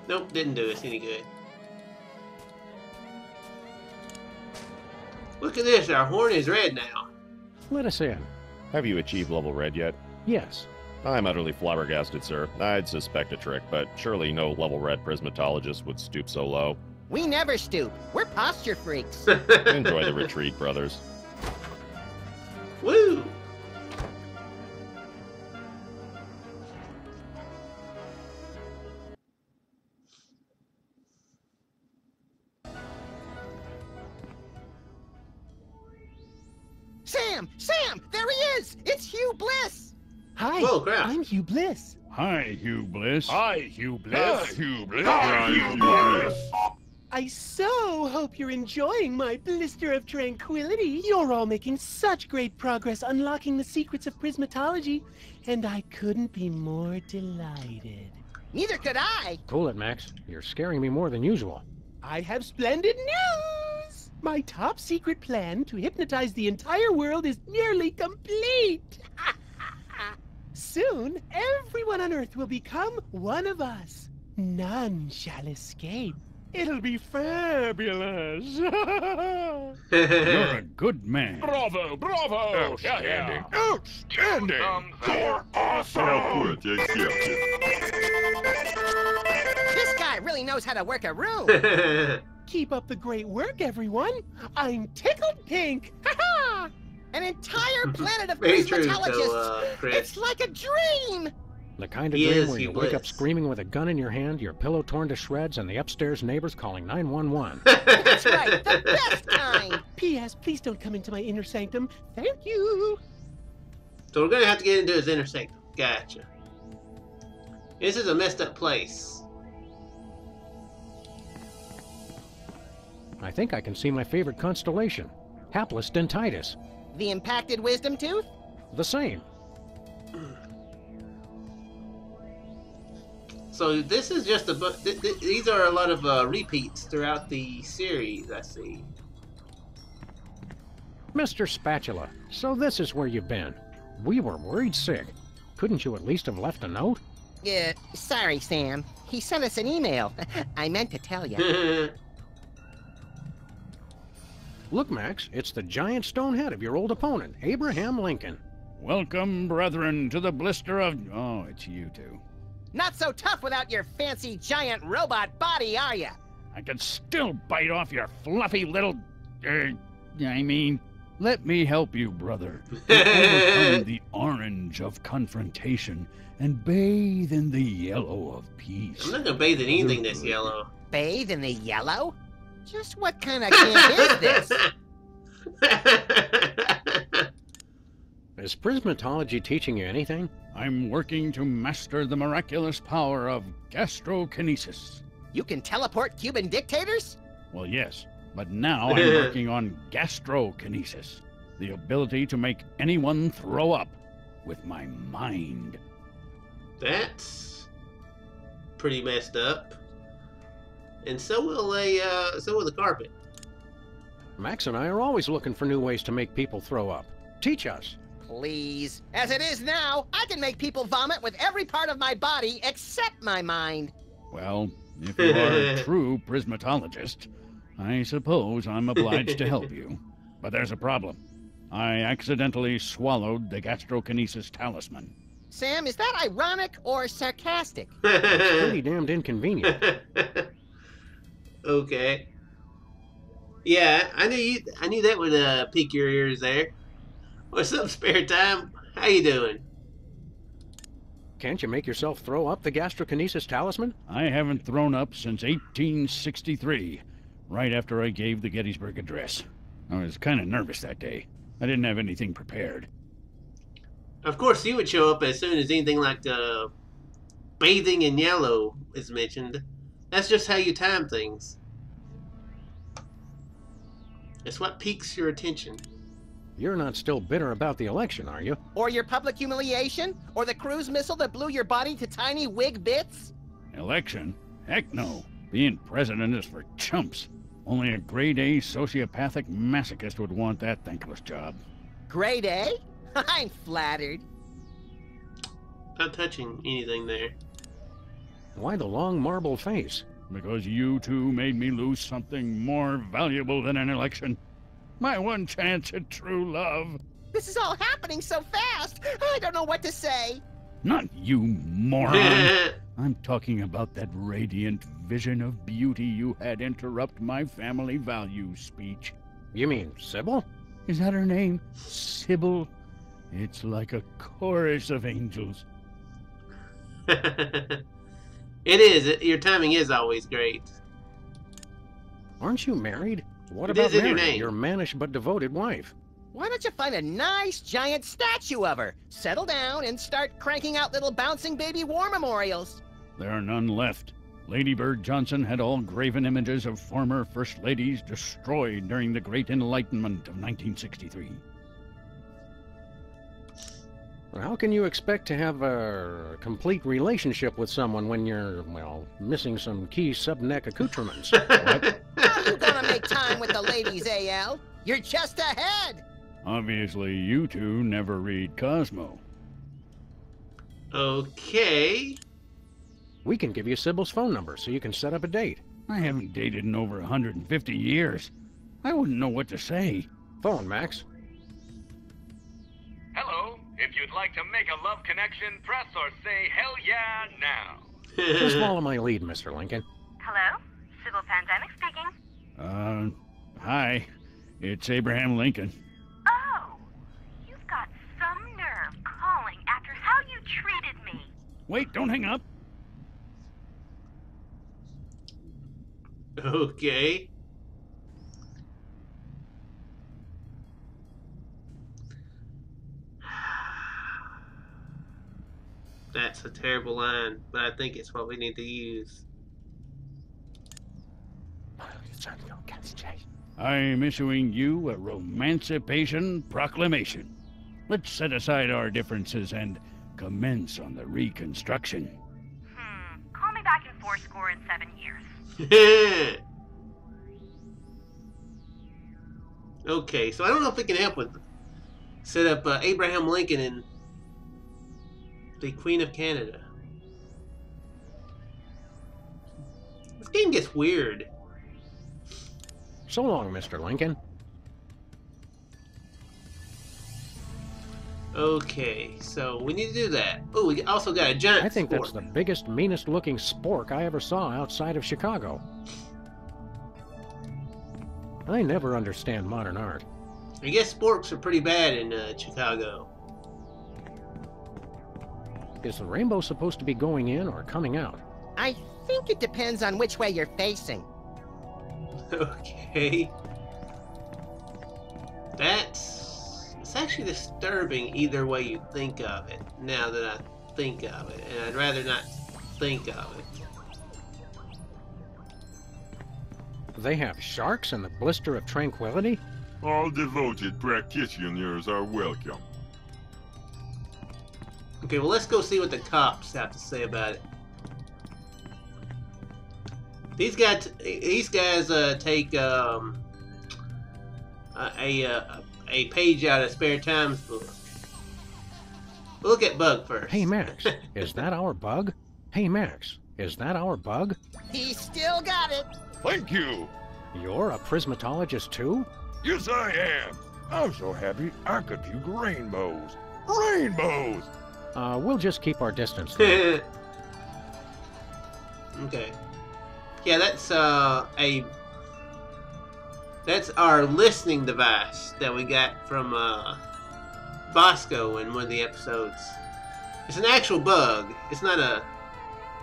Nope, didn't do us any good. Look at this, our horn is red now. Let us in. Have you achieved level red yet? Yes. I'm utterly flabbergasted, sir. I'd suspect a trick, but surely no level red prismatologist would stoop so low. We never stoop. We're posture freaks. Enjoy the retreat, brothers. Woo! Sam! There he is! It's Hugh Bliss! Hi, Whoa, crap. I'm Hugh Bliss. Hi, Hugh Bliss. Hi, Hugh Bliss. Hugh Bliss. Hugh Bliss. I so hope you're enjoying my blister of tranquility. You're all making such great progress unlocking the secrets of prismatology, and I couldn't be more delighted. Neither could I. Cool it, Max. You're scaring me more than usual. I have splendid news! My top secret plan to hypnotize the entire world is nearly complete! Soon, everyone on Earth will become one of us. None shall escape. It'll be fabulous! You're a good man. Bravo, bravo. Outstanding. Outstanding. You're awesome. This guy really knows how to work a room. Keep up the great work, everyone! I'm tickled pink! Ha-ha! An entire planet of Very true, prismatologists! Chris. It's like a dream! The kind of He dream is where you Hugh wake up Bliss. screaming with a gun in your hand, your pillow torn to shreds, and the upstairs neighbors calling 911. That's right, the best kind! P.S. Please don't come into my inner sanctum. Thank you! So we're gonna have to get into his inner sanctum. Gotcha. This is a messed up place. I think I can see my favorite constellation. Hapless dentitis. The impacted wisdom tooth? The same. So this is just a these are a lot of repeats throughout the series, I see. Mr. Spatula, so this is where you've been. We were worried sick. Couldn't you at least have left a note? Sorry, Sam. He sent us an email. I meant to tell you. Look, Max, it's the giant stone head of your old opponent, Abraham Lincoln. Welcome, brethren, to the blister of... Oh, it's you two. Not so tough without your fancy giant robot body, are ya? I can still bite off your fluffy little... let me help you, brother. To overcome the orange of confrontation and bathe in the yellow of peace. I'm not gonna bathe in anything this yellow. Bathe in the yellow? Just what kind of camp is this? Is prismatology teaching you anything? I'm working to master the miraculous power of gastrokinesis. You can teleport Cuban dictators? Well, yes, but now I'm working on gastrokinesis, the ability to make anyone throw up with my mind. That's pretty messed up. And so will the carpet. Max and I are always looking for new ways to make people throw up. Teach us. Please. As it is now, I can make people vomit with every part of my body except my mind. Well, if you are a true prismatologist, I suppose I'm obliged to help you. But there's a problem. I accidentally swallowed the gastrokinesis talisman. Sam, is that ironic or sarcastic? It's pretty damned inconvenient. Okay. Yeah, I knew that would pique your ears there. What's up, spare time? How you doing? Can't you make yourself throw up the gastrokinesis talisman? I haven't thrown up since 1863, right after I gave the Gettysburg Address. I was kind of nervous that day. I didn't have anything prepared. Of course, you would show up as soon as anything like bathing in yellow is mentioned. That's just how you time things. It's what piques your attention. You're not still bitter about the election, are you? Or your public humiliation? Or the cruise missile that blew your body to tiny wig bits? Election? Heck no. Being president is for chumps. Only a grade-A sociopathic masochist would want that thankless job. Grade A? I'm flattered. Not touching anything there. Why the long marble face? Because you two made me lose something more valuable than an election. My one chance at true love. This is all happening so fast. I don't know what to say. Not you, moron. I'm talking about that radiant vision of beauty you had interrupt my family values speech. You mean Sybil? Is that her name? Sybil? It's like a chorus of angels. It is. Your timing is always great. Aren't you married? What It about is in your Mary, name. your mannish but devoted wife? Why don't you find a nice giant statue of her? Settle down and start cranking out little bouncing baby war memorials. There are none left. Lady Bird Johnson had all graven images of former First Ladies destroyed during the Great Enlightenment of 1963. How can you expect to have a complete relationship with someone when you're, well, missing some key subneck accoutrements? What? How you gonna make time with the ladies, AL? You're just ahead. Obviously, you two never read Cosmo. Okay. We can give you Sybil's phone number so you can set up a date. I haven't dated in over 150 years. I wouldn't know what to say. Phone, Max. Hello. If you'd like to make a love connection, press or say hell yeah now. Just follow my lead, Mr. Lincoln. Hello? Sybil Pandemic speaking. Hi. It's Abraham Lincoln. Oh, you've got some nerve calling after how you treated me. Wait, don't hang up. Okay. That's a terrible line, but I think it's what we need to use. I'm issuing you a Romancipation Proclamation. Let's set aside our differences and commence on the reconstruction. Call me back in 7 years. Okay, so I don't know if we can help with set up Abraham Lincoln and the Queen of Canada. This game gets weird. So long, Mr. Lincoln. Okay, so we need to do that. Oh, we also got a giant I think spork. that's the biggest, meanest looking spork I ever saw outside of Chicago. I never understand modern art. I guess sporks are pretty bad in Chicago. Is the rainbow supposed to be going in or coming out? I think it depends on which way you're facing. Okay. It's actually disturbing either way you think of it, now that I think of it, and I'd rather not think of it. They have sharks in the blister of tranquility? All devoted practitioners are welcome. Okay, well, let's go see what the cops have to say about it. These guys take a page out of Spare Time's book. We'll look at Bug first. Hey, Max, is that our Bug? Hey, Max, is that our Bug? He still got it. Thank you. You're a prismatologist, too? Yes, I am. I'm so happy I could view rainbows. Rainbows! We'll just keep our distance then. Okay. Yeah, that's a That's our listening device that we got from Bosco in one of the episodes. It's an actual bug. It's not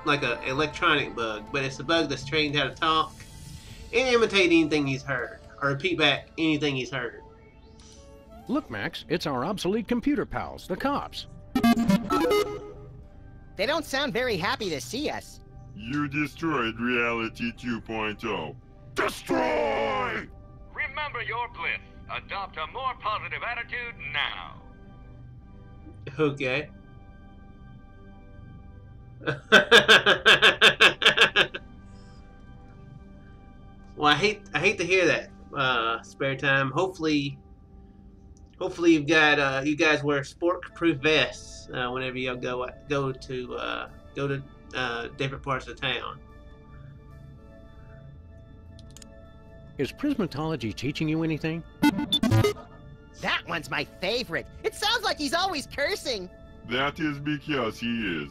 like a electronic bug, but it's a bug that's trained how to talk and imitate anything he's heard, or repeat back anything he's heard. Look, Max, it's our obsolete computer pals, the cops. They don't sound very happy to see us. You destroyed Reality 2.0. Destroy! Remember your bliss. Adopt a more positive attitude now. Okay. Well, I hate to hear that. Spare time. Hopefully you've got you guys wear sport-proof vests whenever you go to different parts of town. Is prismatology teaching you anything? That one's my favorite. It sounds like he's always cursing. That is because he is.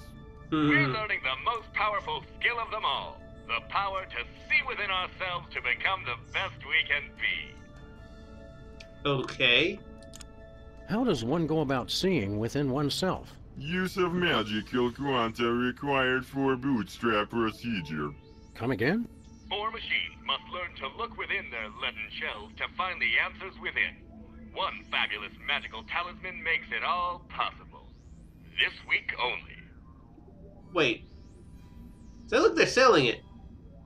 We're learning the most powerful skill of them all. The power to see within ourselves to become the best we can be. Okay. How does one go about seeing within oneself? Use of magical quanta required for bootstrap procedure. Come again? More machines must learn to look within their leaden shells to find the answers within. One fabulous magical talisman makes it all possible. This week only. Wait. So look, they're selling it.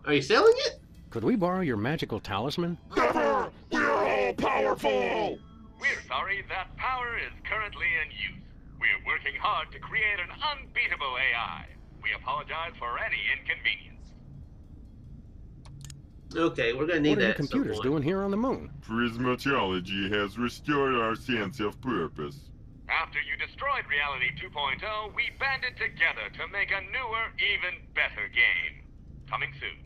Are you selling it? Could we borrow your magical talisman? Never! We are all powerful! We're sorry, that power is currently in use. We're working hard to create an unbeatable AI. We apologize for any inconvenience. Okay, we're gonna need that. What are you computers doing here on the moon? Prismatology has restored our sense of purpose. After you destroyed Reality 2.0, we banded together to make a newer, even better game. Coming soon.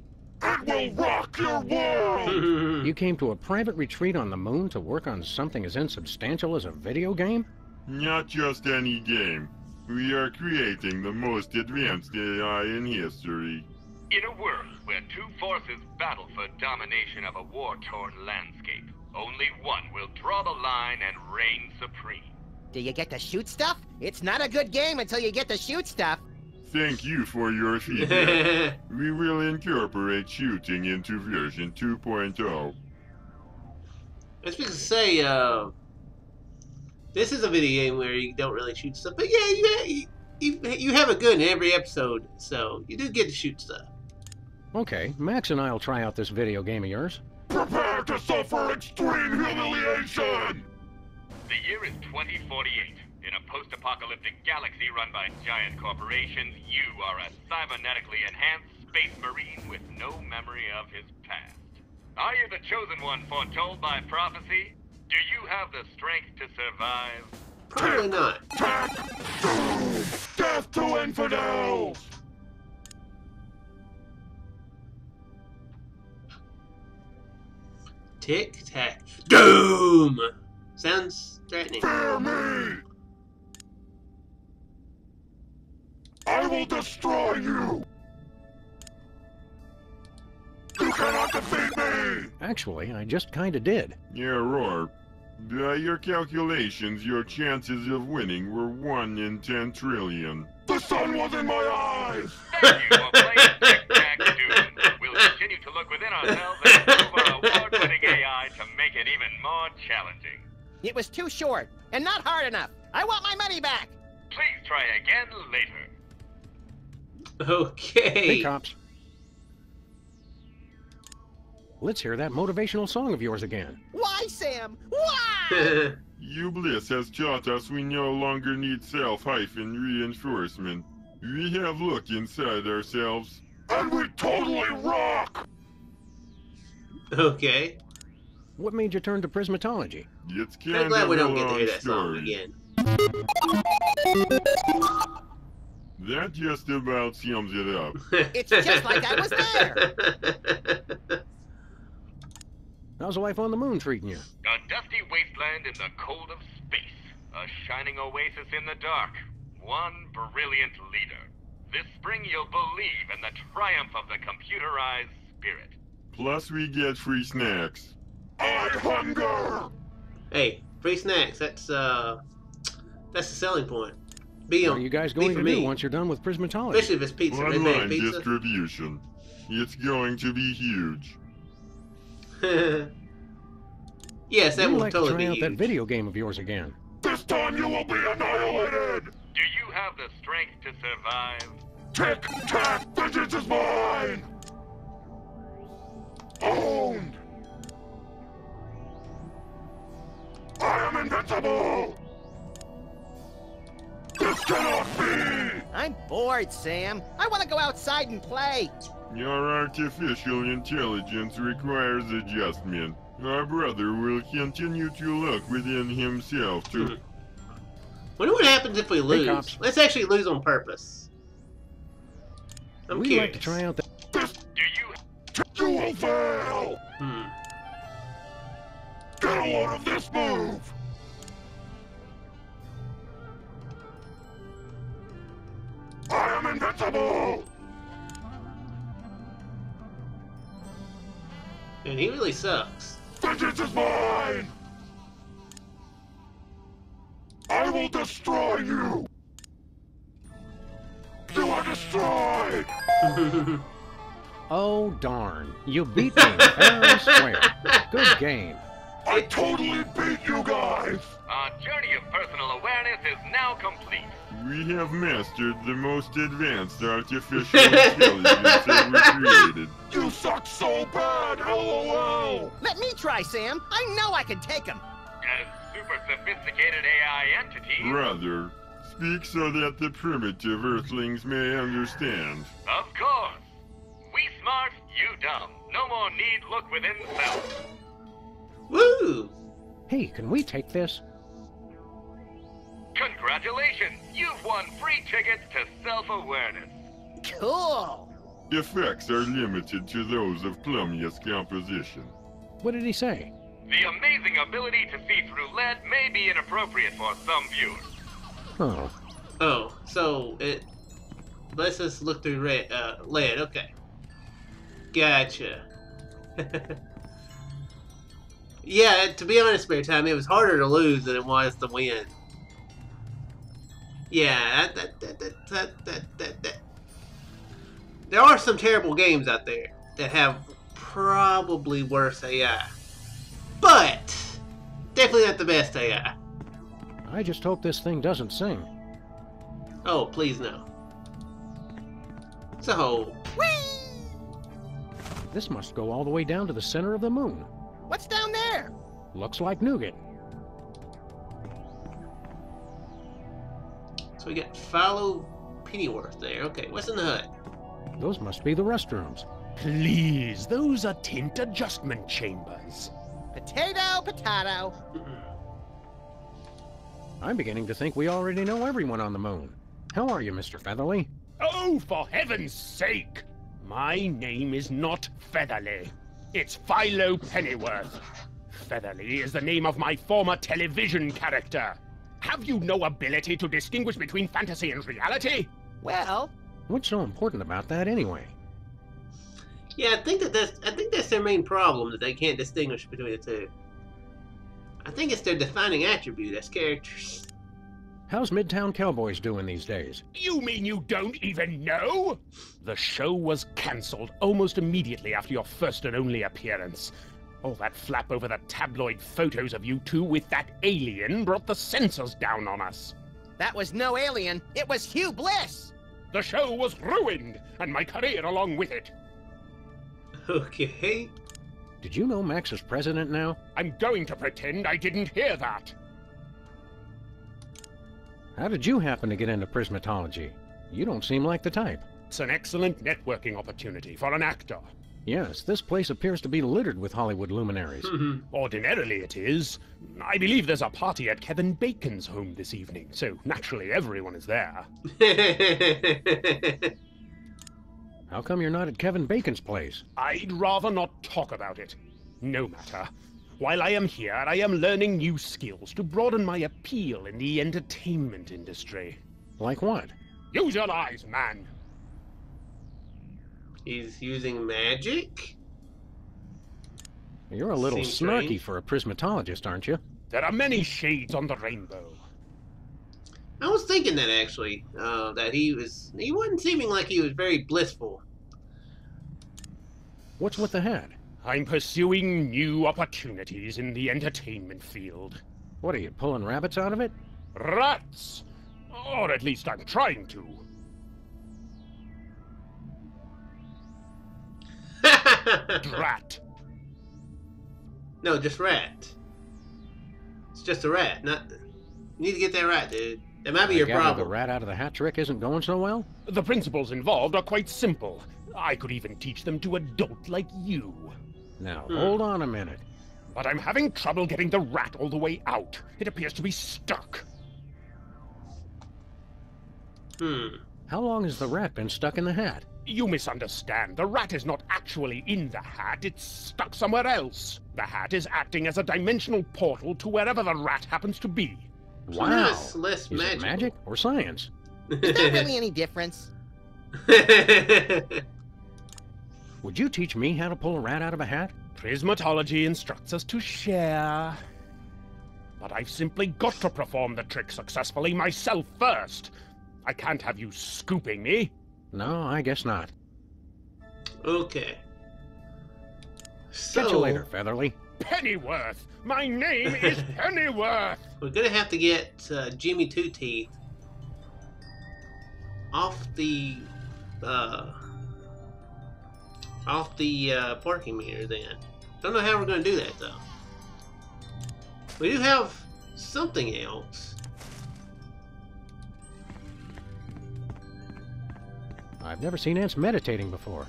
It will rock your world! You came to a private retreat on the moon to work on something as insubstantial as a video game? Not just any game. We are creating the most advanced AI in history. In a world where two forces battle for domination of a war-torn landscape, only one will draw the line and reign supreme. Do you get to shoot stuff? It's not a good game until you get to shoot stuff. Thank you for your feedback. We will incorporate shooting into version 2.0. I was supposed to say, this is a video game where you don't really shoot stuff, but yeah, you have a gun in every episode, so you do get to shoot stuff. Okay, Max and I'll try out this video game of yours. Prepare to suffer extreme humiliation! The year is 2048. In a post-apocalyptic galaxy run by giant corporations, you are a cybernetically enhanced space marine with no memory of his past. Are you the chosen one foretold by prophecy? Do you have the strength to survive? Probably not. Doom! Death to infidels! Tic tac. Doom! Sounds threatening. Fear me! I will destroy you! You cannot defeat me! Actually, I just kinda did. Yeah, Roar. By your calculations, your chances of winning were 1 in 10 trillion. The sun was in my eyes! Thank you for playing Tic-Tac-Doom. We'll continue to look within ourselves and improve our award-winning AI to make it even more challenging. It was too short, and not hard enough. I want my money back! Please try again later. Okay. Hey, cops. Let's hear that motivational song of yours again. Why, Sam? Why? Bliss has taught us we no longer need self-reinforcement. We have look inside ourselves. And we totally rock! Okay. What made you turn to prismatology? It's I'm kind glad of we a don't get to long hear that song story. again. That just about sums it up. It's just like I was there. How's life on the moon treating you? A dusty wasteland in the cold of space. A shining oasis in the dark. One brilliant leader. This spring you'll believe in the triumph of the computerized spirit. Plus we get free snacks. my hunger! Hey, free snacks. That's the selling point. Be What are you guys going to do once you're done with prismatology? Especially if it's pizza. Online distribution. It's going to be huge. Yes, that will like totally to try be out huge. that video game of yours again. This time you will be annihilated! Do you have the strength to survive? Tick-tack! Vengeance is mine! Owned! I am invincible! This cannot be! I'm bored, Sam. I want to go outside and play. Your artificial intelligence requires adjustment. Our brother will continue to look within himself to... Wonder what happens if we lose. cops. Let's actually lose on purpose. I'm We'd curious. like to try out that. You will fail! Get a load of this move! I am invincible! And he really sucks. Vengeance is mine! I will destroy you! You are destroyed! Oh darn! You beat me fair and square. Good game. I totally beat you guys! Our journey of personal awareness is now complete. We have mastered the most advanced artificial intelligence ever created. You suck so bad, LOL! Let me try, Sam. I know I can take him. As super sophisticated AI entities... Rather, speak so that the primitive Earthlings may understand. Of course. We smart, you dumb. No more need look within self. Woo! Hey, can we take this? Congratulations! You've won free tickets to self-awareness. Cool. Effects are limited to those of plumiest composition. What did he say? The amazing ability to see through lead may be inappropriate for some viewers. Oh. Oh, so it lets us look through lead. Okay. Gotcha. Yeah, to be honest, Spare Time, it was harder to lose than it was to win. Yeah, there are some terrible games out there that have probably worse AI. But definitely not the best AI. I just hope this thing doesn't sing. Oh, please no. So, This must go all the way down to the center of the moon. What's down there? Looks like nougat. so we got follow Pennyworth there. Okay, what's in the hut? Those must be the restrooms. Please, those are tint adjustment chambers. Potato, potato. I'm beginning to think we already know everyone on the moon. How are you, Mr. Featherly? Oh, for heaven's sake! My name is not Featherly. It's Philo Pennyworth. Featherly is the name of my former television character. Have you no ability to distinguish between fantasy and reality? Well, what's so important about that anyway? Yeah, I think that's their main problem, that they can't distinguish between the two. I think it's their defining attribute as characters. How's Midtown Cowboys doing these days? You mean you don't even know? The show was cancelled almost immediately after your first and only appearance. All that flap over the tabloid photos of you two with that alien brought the censors down on us. that was no alien. It was Hugh Bliss. The show was ruined, and my career along with it. Okay. Did you know Max is president now? I'm going to pretend I didn't hear that. How did you happen to get into prismatology? You don't seem like the type. It's an excellent networking opportunity for an actor. Yes, this place appears to be littered with Hollywood luminaries. Ordinarily it is. I believe there's a party at Kevin Bacon's home this evening, so naturally everyone is there. How come you're not at Kevin Bacon's place? I'd rather not talk about it. No matter. While I am here, I am learning new skills to broaden my appeal in the entertainment industry. Like what? Use your eyes, man. He's using magic? You're a little Seems snarky strange. for a prismatologist, aren't you? There are many shades on the rainbow. I was thinking that actually, that he wasn't seeming like he was very blissful. What's with the hat? I'm pursuing new opportunities in the entertainment field. What are you, pulling rabbits out of it? Rats! Or at least I'm trying to. Drat. No, just rat. It's just a rat. Not. You need to get that right, dude. That might be your The problem. rat out of the hat trick isn't going so well? The principles involved are quite simple. I could even teach them to a dolt like you. Now, hold on a minute. But I'm having trouble getting the rat all the way out. It appears to be stuck. How long has the rat been stuck in the hat? You misunderstand. The rat is not actually in the hat. It's stuck somewhere else. The hat is acting as a dimensional portal to wherever the rat happens to be. Wow. It's less Is it magical. magic or science? Is there really any difference? Would you teach me how to pull a rat out of a hat? Prismatology instructs us to share. But I've simply got to perform the trick successfully myself first. I can't have you scooping me. No, I guess not. Okay. So, Catch you later, Featherly. Pennyworth! My name is Pennyworth! we're gonna have to get Jimmy Two Teeth off the parking meter. Then don't know how we're gonna do that though. We do have something else. I've never seen ants meditating before.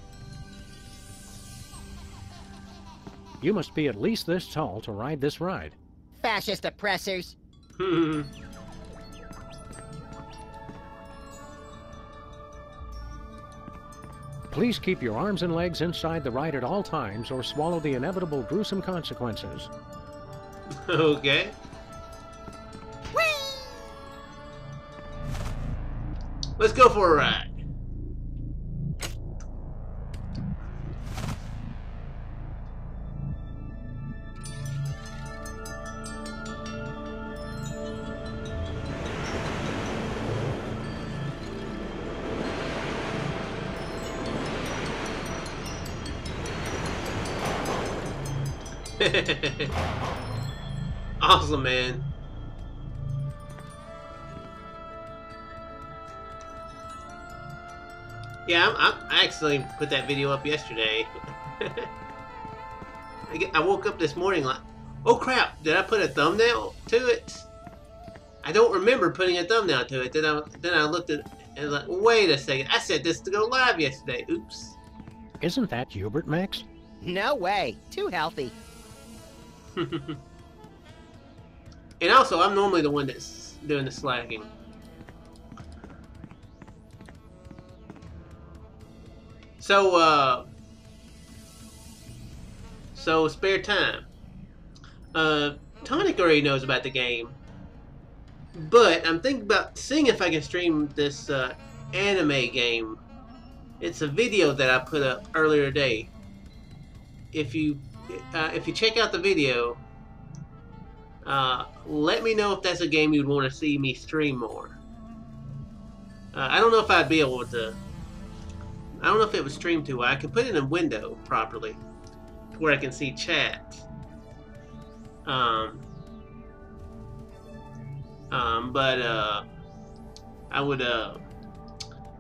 You must be at least this tall to ride this ride. Fascist oppressors. Please keep your arms and legs inside the ride at all times or swallow the inevitable gruesome consequences. Okay. Let's go for a ride. Awesome, man. Yeah, I actually put that video up yesterday. I woke up this morning like, oh crap, did I put a thumbnail to it? I don't remember putting a thumbnail to it. Then I looked at it and was like, wait a second, I set this to go live yesterday. Oops. Isn't that Hubert, Max? No way. Too healthy. And also, I'm normally the one that's doing the slacking. So spare time. Tonic already knows about the game, but I'm thinking about seeing if I can stream this anime game. It's a video that I put up earlier today. If you check out the video, let me know if that's a game you'd want to see me stream more. I don't know if I'd be able to. I don't know if it was streamed too well. I can put it in a window properly, where I can see chat. But I would. I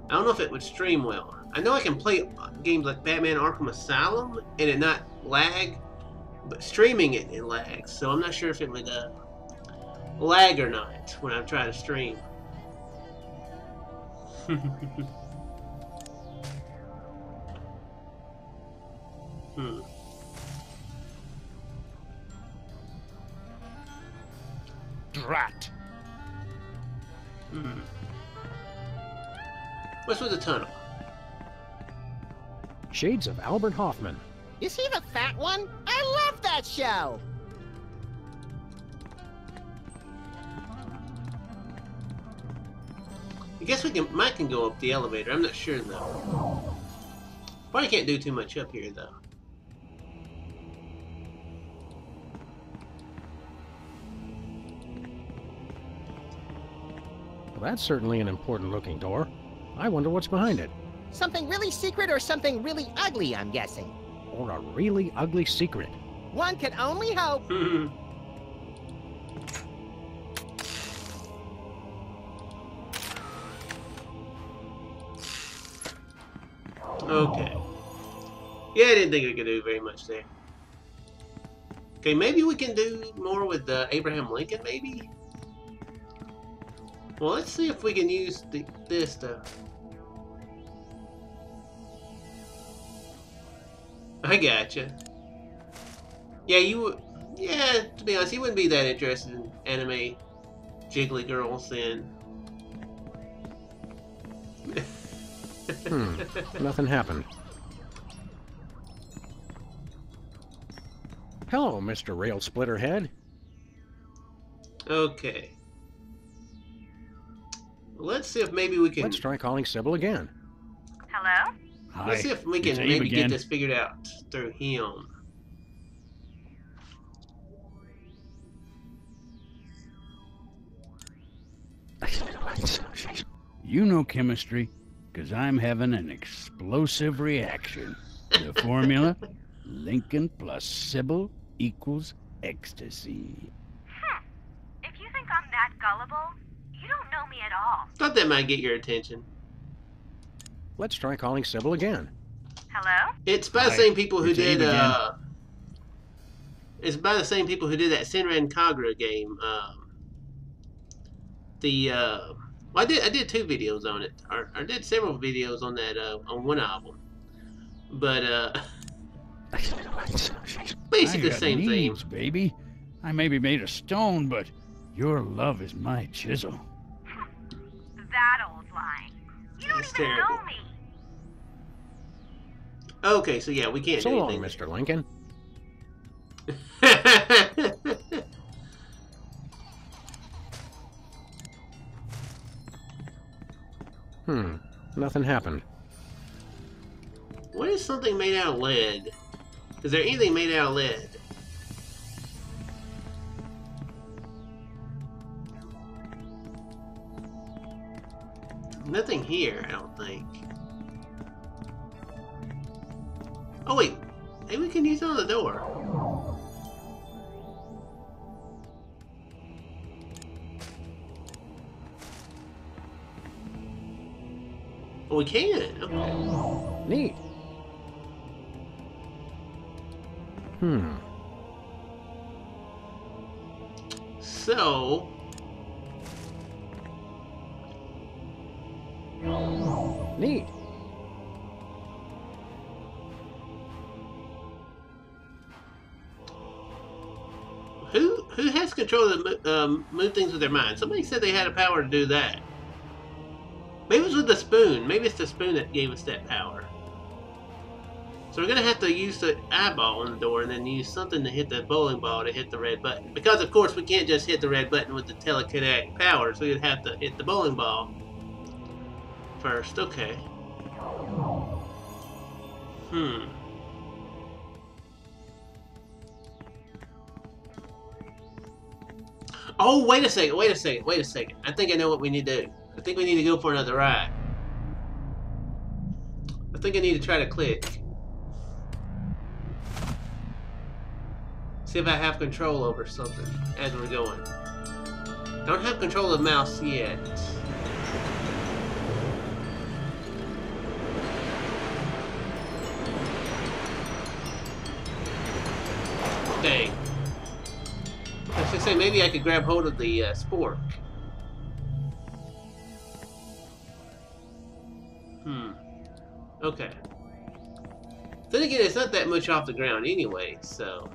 don't know if it would stream well. I know I can play games like Batman Arkham Asylum and it not lag, but streaming it lags. So I'm not sure if it would lag or not when I'm trying to stream. Drat. What's with the tunnel? Shades of Albert Hoffman. Is he the fat one? I love that show! I guess Mike can go up the elevator. I'm not sure though. Probably can't do too much up here though. that's certainly an important-looking door. I wonder what's behind it. Something really secret or something really ugly, I'm guessing. Or a really ugly secret. One can only hope. Okay. Yeah, I didn't think we could do very much there. Okay, maybe we can do more with Abraham Lincoln, maybe? Well, let's see if we can use this to... I gotcha. Yeah, yeah, to be honest, you wouldn't be that interested in anime jiggly girls then. Nothing happened. Hello, Mr. Rail Splitter Head. Okay. Let's see if maybe we can... Let's try calling Sybil again. Hello? Hi. Let's see if we can It's Abe maybe again. get this figured out through him. You know chemistry, because I'm having an explosive reaction. The formula, Lincoln plus Sybil equals ecstasy. If you think I'm that gullible, you don't know me at all. Thought that might get your attention. Let's try calling Sybil again. Hello? It's by the same people who It's Abe did, again. it's by the same people who did that Senran Kagura game. Well, I did 2 videos on it. Or I did several videos on that, on one album. But, basically the same needs, theme. Baby. I may be made of stone, but your love is my chisel. That old lie. You don't That's even terrible. know me. Okay, so yeah, we can't So do long, anything. Mr. Lincoln. Nothing happened. What is something made out of lead? Is there anything made out of lead? Nothing here, I don't think. Oh wait, maybe we can use it on the door. Oh, we can. Okay. Neat. So, Neat. who has control to move things with their mind? Somebody said they had a power to do that. Maybe it was with the spoon. Maybe it's the spoon that gave us that power. So we're gonna have to use the eyeball on the door and then use something to hit the bowling ball to hit the red button. Because of course we can't just hit the red button with the telekinetic power, so we'd have to hit the bowling ball first. Okay. Oh, wait a second. I think I know what we need to do. I think we need to go for another ride. I think I need to try to click. See if I have control over something as we're going. I don't have control of the mouse yet. Dang. I was gonna say, maybe I could grab hold of the spork. Okay. Then again, it's not that much off the ground anyway, so...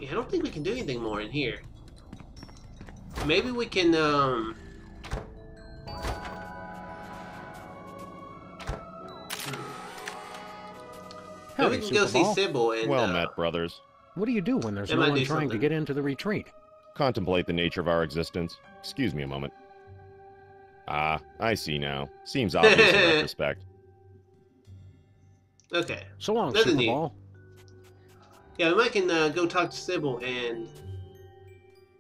Yeah, I don't think we can do anything more in here. Maybe we can, Maybe we can go see Sybil and... Well met, brothers. What do you do when there's That no might one do trying to something. get into the retreat? Contemplate the nature of our existence. Excuse me a moment. Ah, I see now. Seems obvious in retrospect. Okay. So long, Nothing new. Superball. Yeah, we might can go talk to Sybil and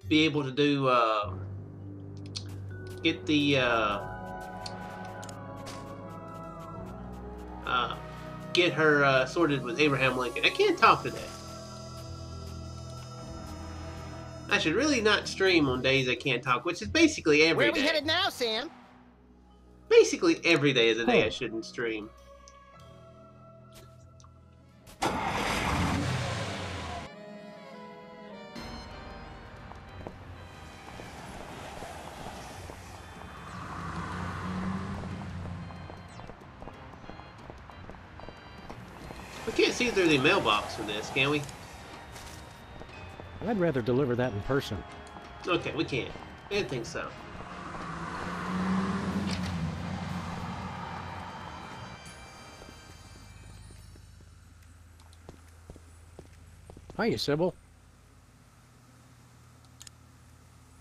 be able to do get the get her sorted with Abraham Lincoln. I can't talk to that. I should really not stream on days I can't talk, which is basically every day. Where are we headed now, Sam? Basically every day is a day I shouldn't stream. We can't see through the mailbox for this, can we? I'd rather deliver that in person. Okay, we can't. I didn't think so. Hiya, Sybil.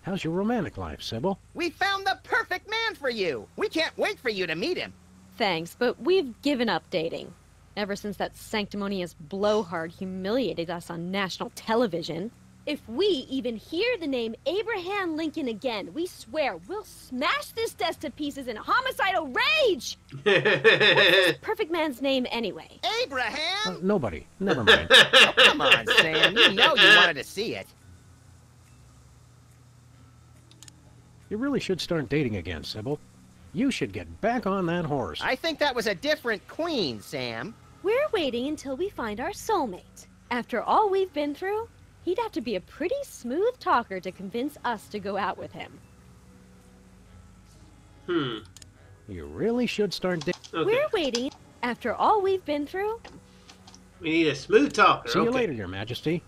How's your romantic life, Sybil? We found the perfect man for you. We can't wait for you to meet him. Thanks, but we've given up dating. Ever since that sanctimonious blowhard humiliated us on national television. If we even hear the name Abraham Lincoln again, we swear we'll smash this desk to pieces in homicidal rage! What's this perfect man's name anyway? Abraham? Nobody. Never mind. Oh, come on, Sam. You know you wanted to see it. You really should start dating again, Sybil. You should get back on that horse. I think that was a different queen, Sam. We're waiting until we find our soulmate. After all we've been through, he'd have to be a pretty smooth talker to convince us to go out with him. You really should start dating. Okay. We're waiting. After all we've been through. We need a smooth talker. See you later, Your Majesty.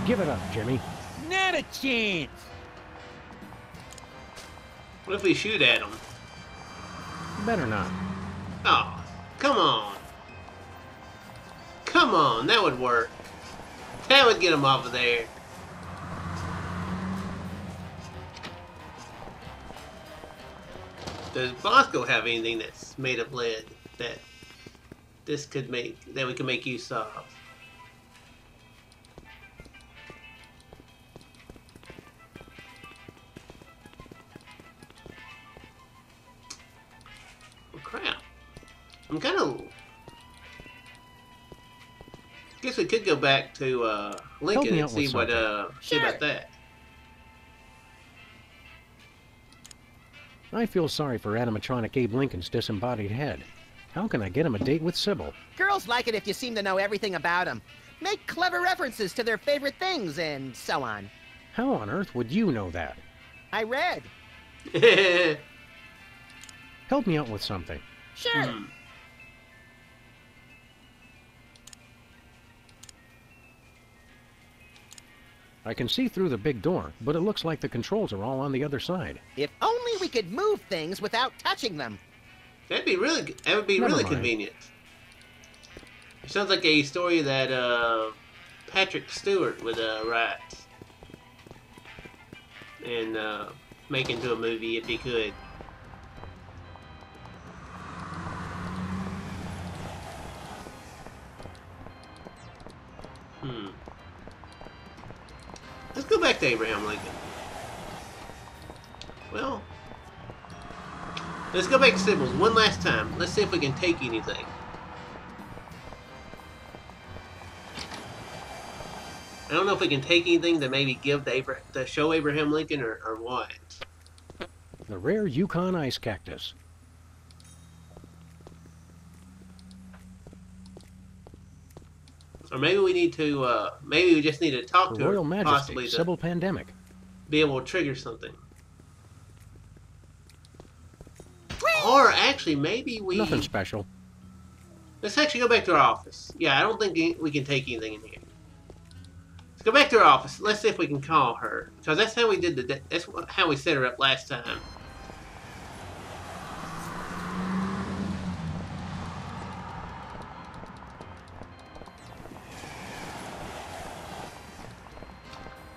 Give it up, Jimmy. Not a chance. What if we shoot at him? Better not. Oh, come on. Come on, that would work. That would get him off of there. Does Bosco have anything that's made of lead that this could make, that we can make use of? Oh, crap. I'm kind of... Guess we could go back to Lincoln and see what see about that. I feel sorry for animatronic Abe Lincoln's disembodied head. How can I get him a date with Sybil? Girls like it if you seem to know everything about them. Make clever references to their favorite things and so on. How on earth would you know that? I read. Help me out with something. Sure. I can see through the big door, but it looks like the controls are all on the other side. If only we could move things without touching them. That would be really convenient. It sounds like a story that Patrick Stewart would write and make into a movie if he could. Let's go back to Abraham Lincoln. Well, let's go back to Sybil's one last time. Let's see if we can take anything. I don't know if we can take anything to maybe give to show Abraham Lincoln or what. The rare Yukon ice cactus. Or maybe we need to, maybe we just need to talk to Royal her, Majesty, possibly to Sybil Pandemic. be able to trigger something. Or actually, maybe we... Nothing special. Let's actually go back to our office. Yeah, I don't think we can take anything in here. Let's Go back to her office. Let's see if we can call her, because that's how we did that's how we set her up last time.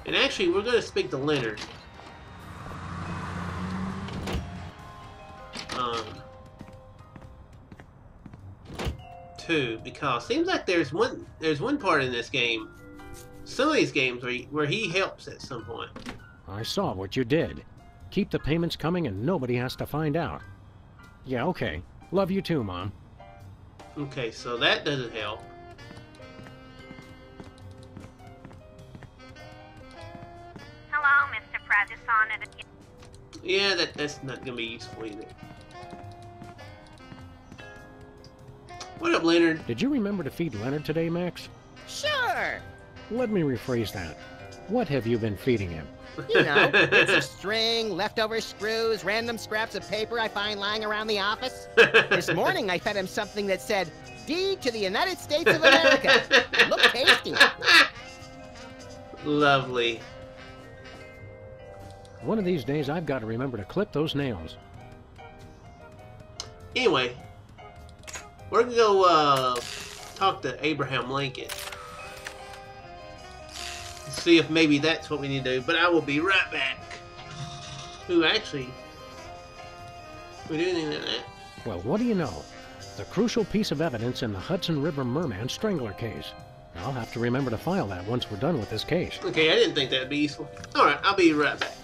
And actually, we're going to speak to Leonard. Too, because seems like there's one part in this game, some of these games where he helps at some point. I saw what you did. Keep the payments coming and nobody has to find out. Yeah, okay. Love you too, Mom. Okay, so that doesn't help. Hello, Mr. President. Yeah, that's not gonna be useful either. What up, Leonard? Did you remember to feed Leonard today, Max? Sure! Let me rephrase that. What have you been feeding him? You know, bits of string, leftover screws, random scraps of paper I find lying around the office. This morning I fed him something that said, "Deed to the United States of America." Looked tasty. Lovely. One of these days I've got to remember to clip those nails. Anyway, we're gonna go talk to Abraham Lincoln. See if maybe that's what we need to do, but I will be right back. Ooh, actually, we do anything like that? Well, what do you know? The crucial piece of evidence in the Hudson River Merman Strangler case. I'll have to remember to file that once we're done with this case. Okay, I didn't think that'd be useful. Alright, I'll be right back.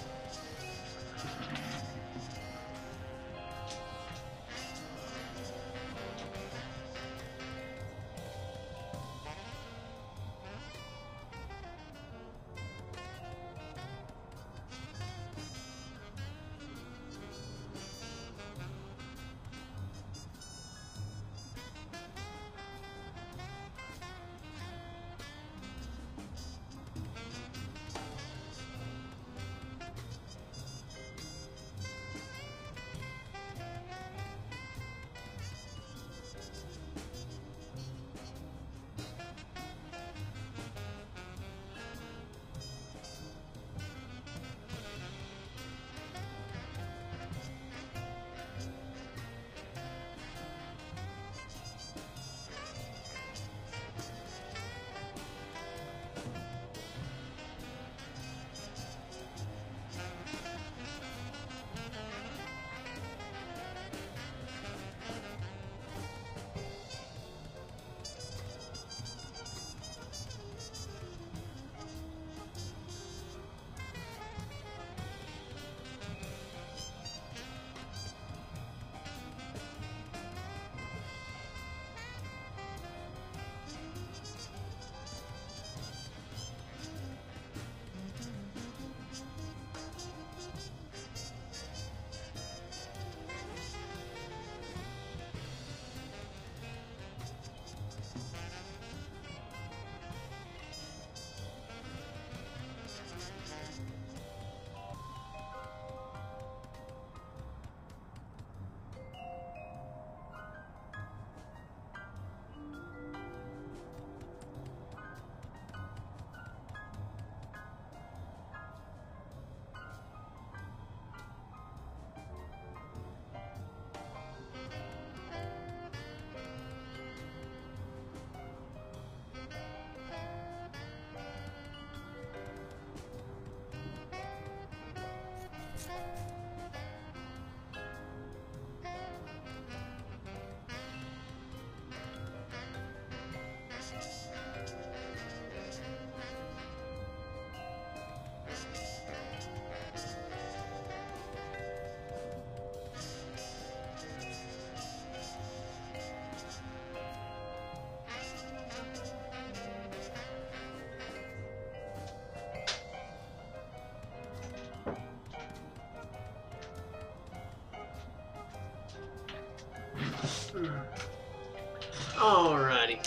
Alrighty.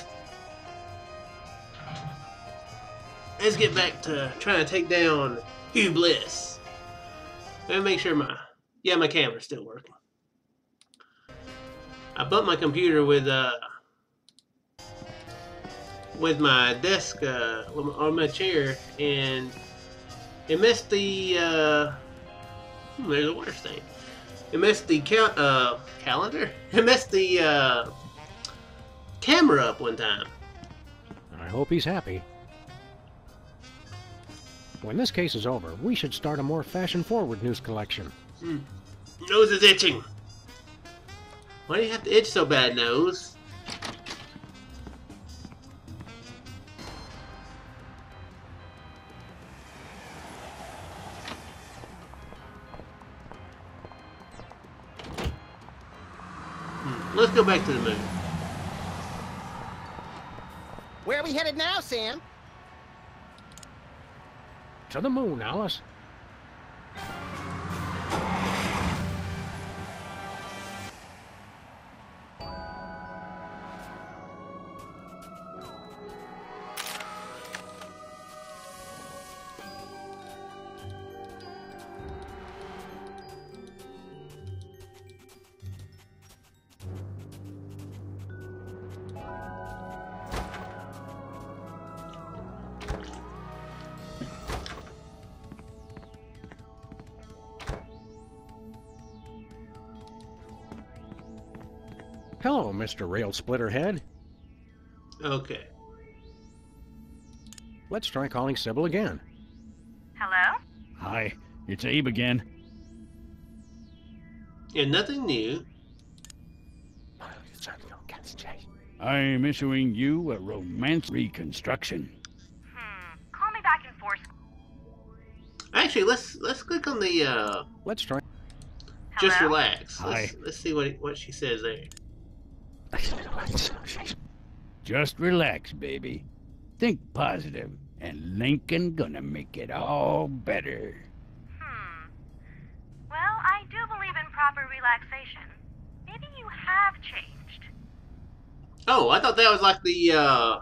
Let's get back to trying to take down Hugh Bliss. Let me make sure my camera's still working. I bumped my computer with with my desk on my chair, and it missed the there's a worse thing. It messed the calendar. It messed the camera up one time. I hope he's happy. When this case is over, we should start a more fashion-forward news collection. Nose is itching. Why do you have to itch so bad, Nose? Let's go back to the moon. Where are we headed now, Sam? To the moon, Alice. Hello, Mr. Rail Splitter Head. Okay. Let's try calling Sybil again. Hello? Hi, it's Abe again. And nothing new. I'm issuing you a romance reconstruction. Call me back in 4 Actually, let's click on the Let's try. Just Hello? relax. Hi. Let's see what she says there. Just relax, baby. Think positive, and Lincoln gonna make it all better. Well, I do believe in proper relaxation. Maybe you have changed. Oh, I thought that was like the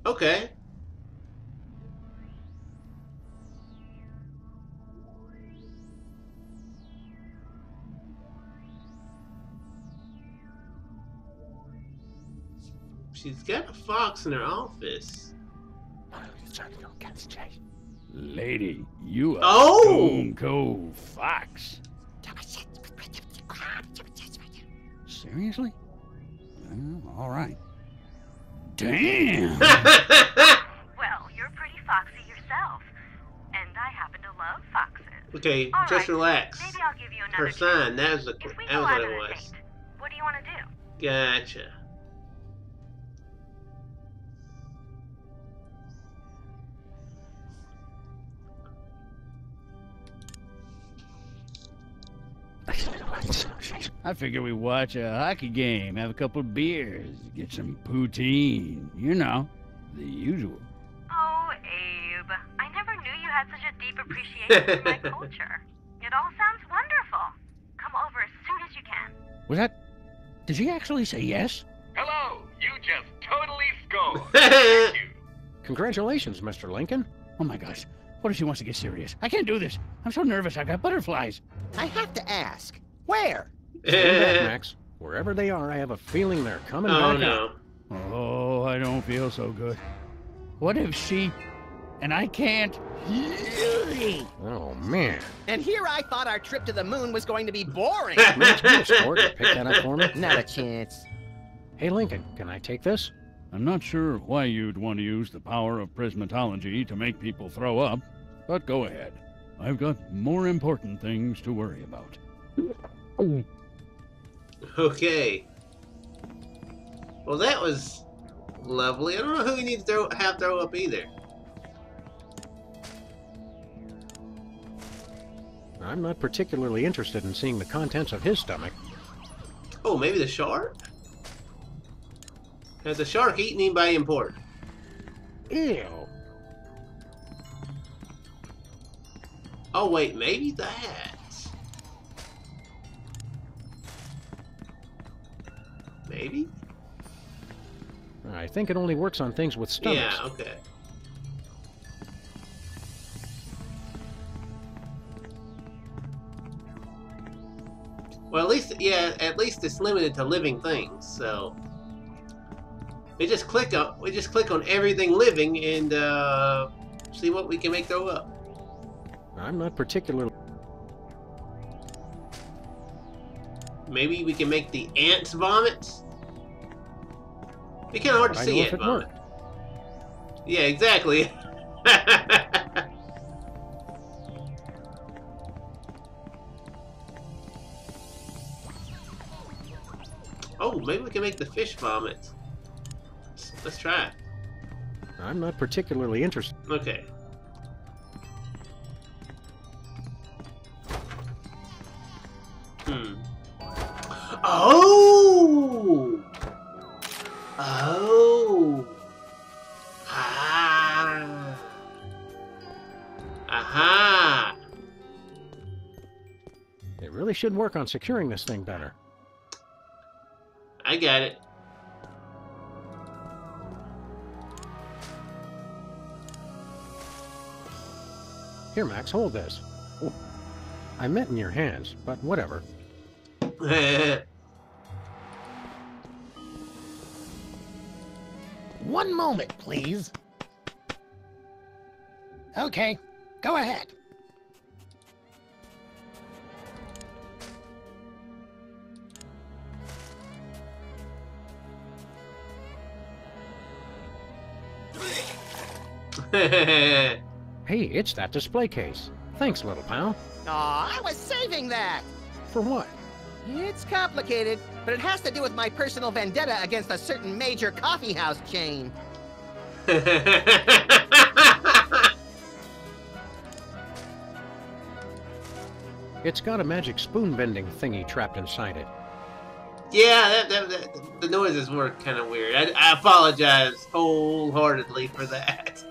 okay. She's got a fox in her office. Lady, you are Oh! Stone Cold Fox. Seriously? All right. Damn! Well, you're pretty foxy yourself. And I happen to love foxes. Okay, All just right, relax. Maybe I'll give you another Her sign. That was If we that go was out what on it a was. date, what do you want to do? Gotcha. I figure we watch a hockey game, have a couple of beers, get some poutine. You know, the usual. Oh, Abe. I never knew you had such a deep appreciation for my culture. It all sounds wonderful. Come over as soon as you can. Was that... Did she actually say yes? Hello, you just totally scored. Thank you. Congratulations, Mr. Lincoln. Oh my gosh. What if she wants to get serious? I can't do this. I'm so nervous. I've got butterflies. I have to ask. Where? Stand back, Max. Wherever they are, I have a feeling they're coming Oh back no. up. Oh, I don't feel so good. What if she... And I can't... Oh, man. And here I thought our trip to the moon was going to be boring. Max, will you sport? Pick that up for me? Not a chance. Hey, Lincoln, can I take this? I'm not sure why you'd want to use the power of prismatology to make people throw up, but go ahead. I've got more important things to worry about. Okay. Well, that was lovely. I don't know who we need to have throw up either. I'm not particularly interested in seeing the contents of his stomach. Oh, maybe the shark? Has the shark eaten anybody important? Ew. Oh, wait, maybe that. Maybe? I think it only works on things with stomachs. Yeah, okay. Well, at least it's limited to living things, so... We just click on everything living and see what we can make throw up. I'm not particularly... Maybe we can make the ants vomit? It's kind of hard to see ant vomit. Yeah, exactly. Oh, maybe we can make the fish vomit. Let's try it. I'm not particularly interested. Okay. Oh! Oh! Ah! Aha! It really should work on securing this thing better. I got it. Here, Max, hold this. Oh, I meant in your hands, but whatever. One moment, please. Okay, go ahead. Hey, it's that display case. Thanks, little pal. Aw, I was saving that! For what? It's complicated, but it has to do with my personal vendetta against a certain major coffeehouse chain. It's got a magic spoon-bending thingy trapped inside it. Yeah, the noises were kind of weird. I apologize wholeheartedly for that.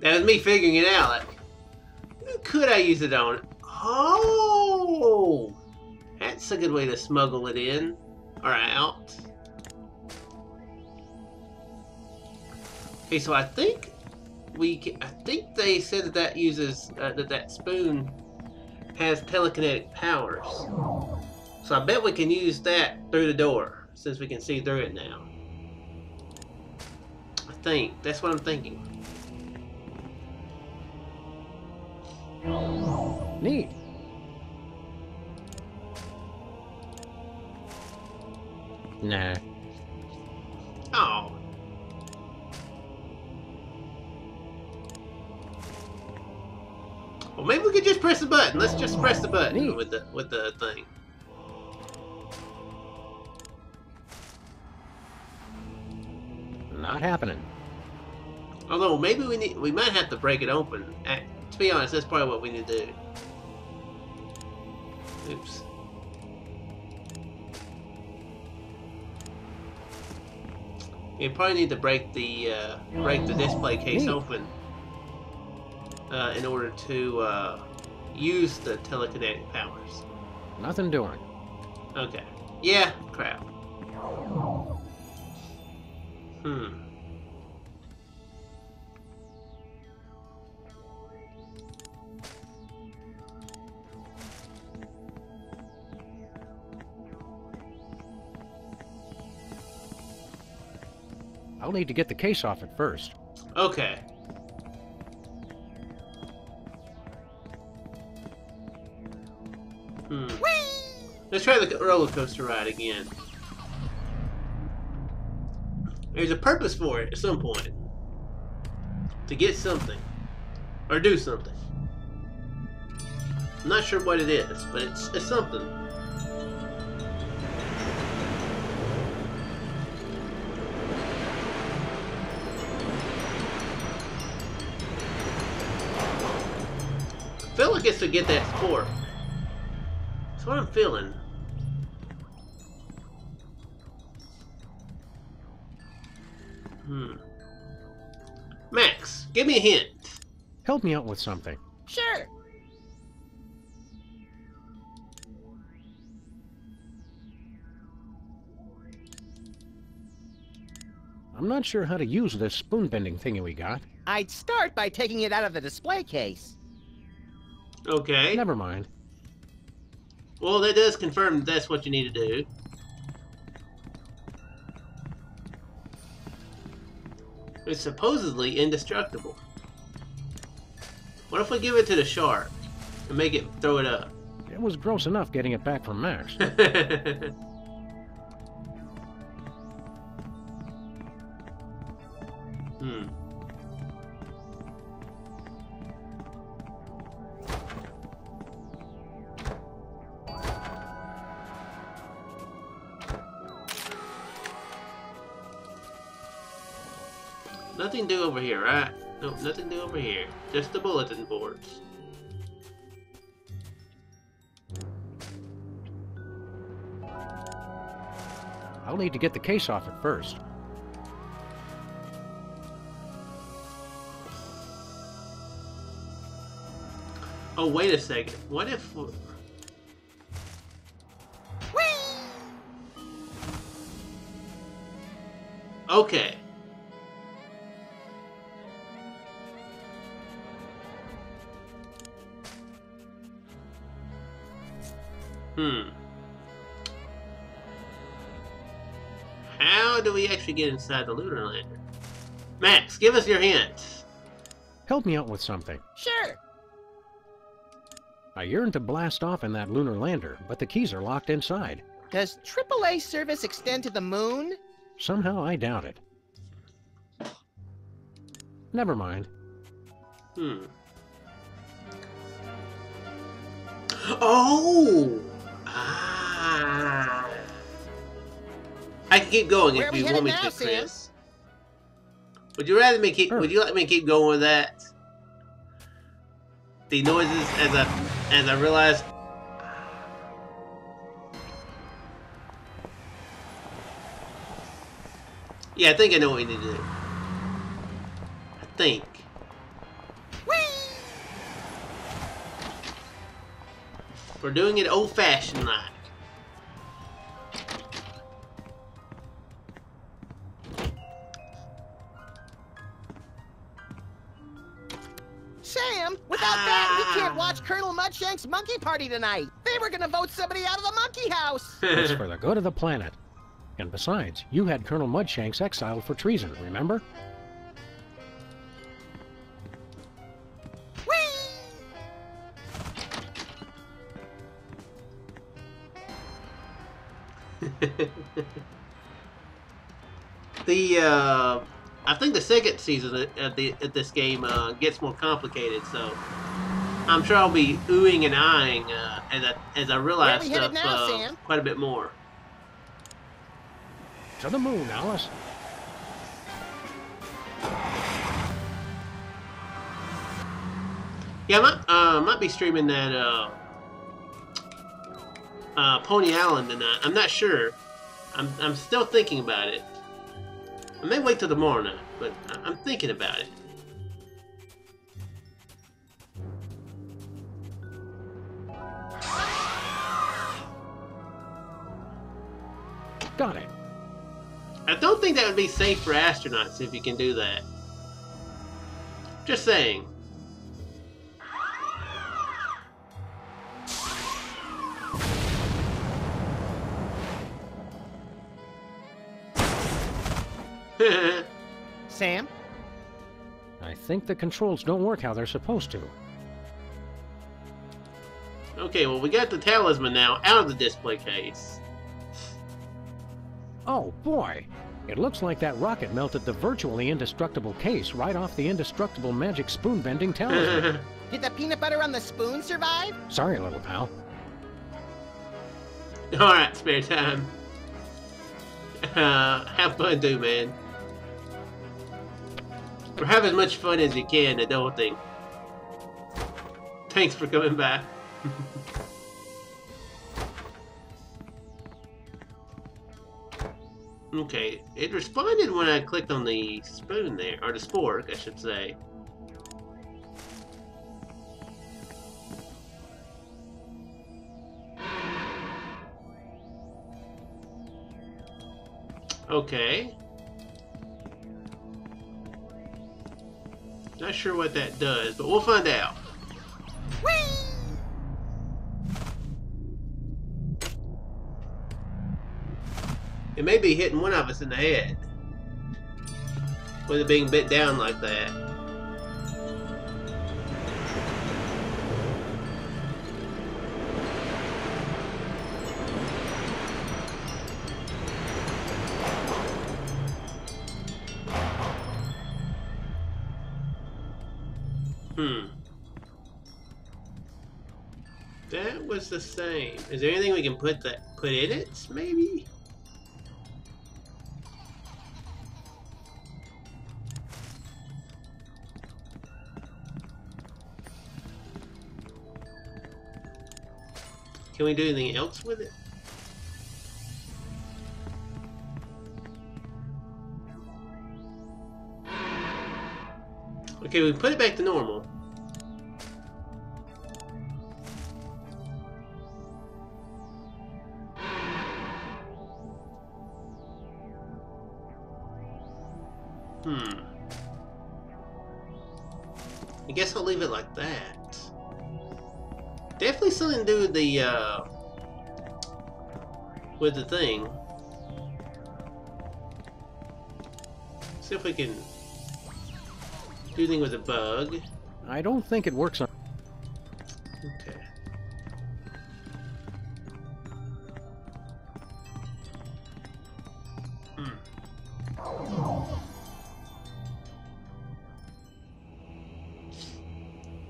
That was me figuring it out. Like, who could I use it on? Oh! That's a good way to smuggle it in. Or out. Okay, so I think they said that uses that spoon has telekinetic powers. So I bet we can use that through the door since we can see through it now. I think that's what I'm thinking. Neat. Nah. Oh. Well, maybe we could just press the button. Let's just press the button with the thing. Not happening. Although maybe we might have to break it open. To be honest, that's probably what we need to do. Oops. You probably need to break the display case open in order to use the telekinetic powers. Nothing doing. Okay. Yeah. Crap. I'll need to get the case off it first. Okay. Let's try the roller coaster ride again. There's a purpose for it at some point. To get something. Or do something. I'm not sure what it is, but it's something. I feel like it's to get that score. That's what I'm feeling. Max, give me a hint. Help me out with something. Sure. I'm not sure how to use this spoon-bending thingy we got. I'd start by taking it out of the display case. Okay. Never mind. Well, that does confirm that's what you need to do. It's supposedly indestructible. What if we give it to the shark and make it throw it up? It was gross enough getting it back from Max. Nothing to do over here, right? Nope, nothing to do over here. Just the bulletin boards. I'll need to get the case off it first. Oh, wait a second. What if... Okay. How do we actually get inside the lunar lander? Max, give us your hints. Help me out with something. Sure. I yearn to blast off in that lunar lander, but the keys are locked inside. Does AAA service extend to the moon? Somehow I doubt it. Never mind. Oh! Ah. I can keep going if you want me to, Chris. Would you rather me keep? Would you like me to keep going with that? The noises as I realized. Yeah, I think I know what we need to do. I think. We're doing it old-fashioned like. Sam, without that, we can't watch Colonel Mudshank's monkey party tonight. They were gonna vote somebody out of the monkey house. It's for the good of the planet. And besides, you had Colonel Mudshanks exiled for treason, remember? I think the second season at this game gets more complicated, so I'm sure I'll be oohing and eyeing as I realize stuff quite a bit more. To the moon, Alice. Yeah, I might be streaming that Pony Island tonight. I'm not sure. I'm still thinking about it. I may wait till tomorrow night, but I'm thinking about it. Got it. I don't think that would be safe for astronauts if you can do that. Just saying. Sam? I think the controls don't work how they're supposed to. Okay, well, we got the talisman now out of the display case. Oh, boy. It looks like that rocket melted the virtually indestructible case right off the indestructible magic spoon-bending talisman. Did the peanut butter on the spoon survive? Sorry, little pal. Alright, spare time. Have fun too, man. Or have as much fun as you can adulting. Thanks for coming back. Okay, it responded when I clicked on the spoon there, or the spork, I should say. Okay. Not sure what that does, but we'll find out. It may be hitting one of us in the head. with it being bit down like that. That was the same. Is there anything we can put in it? Maybe. Can we do anything else with it? Okay, we put it back to normal. I guess I'll leave it like that. Definitely something to do with the thing. See if we can do anything with the bug. I don't think it works on... Okay.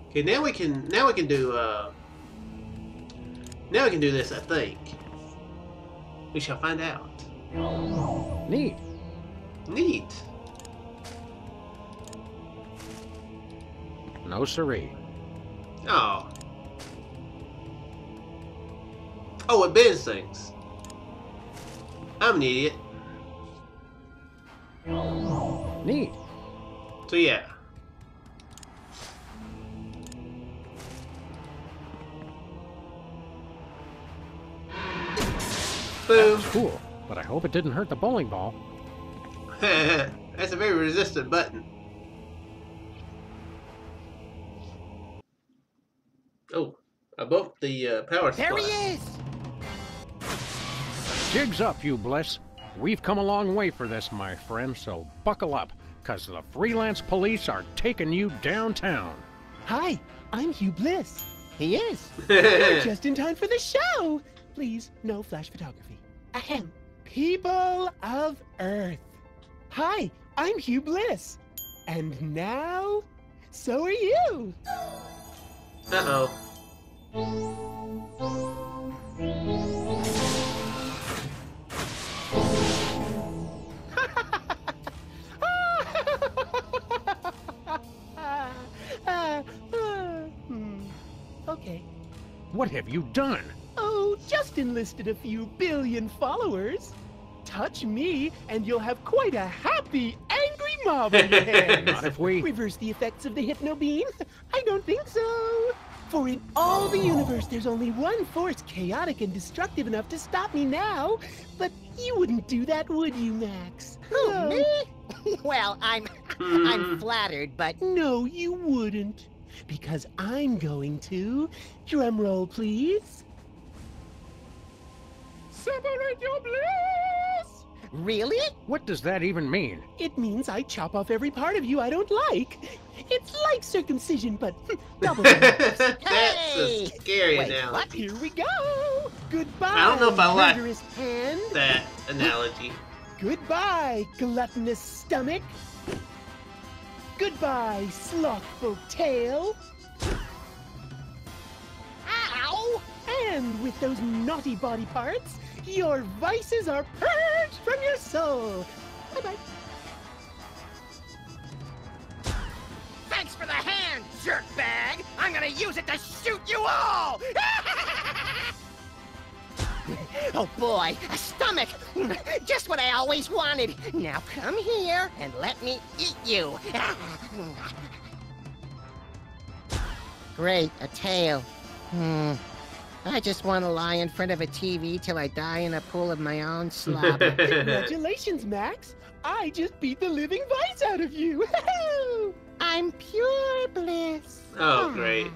Okay, now we can do this, I think. We shall find out. Neat. Neat. No siree. Oh. Oh, it bends things. I'm an idiot. Neat. So yeah. Boom. That's cool, but I hope it didn't hurt the bowling ball. That's a very resistant button. Oh, I bumped the power supply. There he is! Jigs up, you bliss. We've come a long way for this, my friend, so buckle up, because the Freelance Police are taking you downtown. Hi, I'm Hugh Bliss. He is. You're just in time for the show. Please, no flash photography. Ahem. People of Earth. Hi, I'm Hugh Bliss. And now, so are you. Uh-oh. Okay. What have you done? Oh, just enlisted a few billion followers. Touch me, and you'll have quite a happy, angry mob on your hands. Not if we... Reverse the effects of the hypno beam? I don't think so. For in all the universe, there's only one force chaotic and destructive enough to stop me now. But you wouldn't do that, would you, Max? Who, No. me? Well, I'm flattered, but... No, you wouldn't. Because I'm going to... Drumroll, please. Separate your bliss! Really? What does that even mean? It means I chop off every part of you I don't like. It's like circumcision, but double. That's Hey! a scary Wait, analogy. what? Here we go. Goodbye, I don't know if I like murderous hand. that analogy. Goodbye, gluttonous stomach. Goodbye, slothful tail. Ow! And with those naughty body parts, your vices are purged from your soul. Bye-bye. Thanks for the hand, jerkbag! I'm gonna use it to shoot you all! Oh boy, a stomach! Just what I always wanted. Now come here and let me eat you. Great, a tail. I just want to lie in front of a TV till I die in a pool of my own slobber. Congratulations, Max. I just beat the living vice out of you. I'm pure bliss. Oh, great.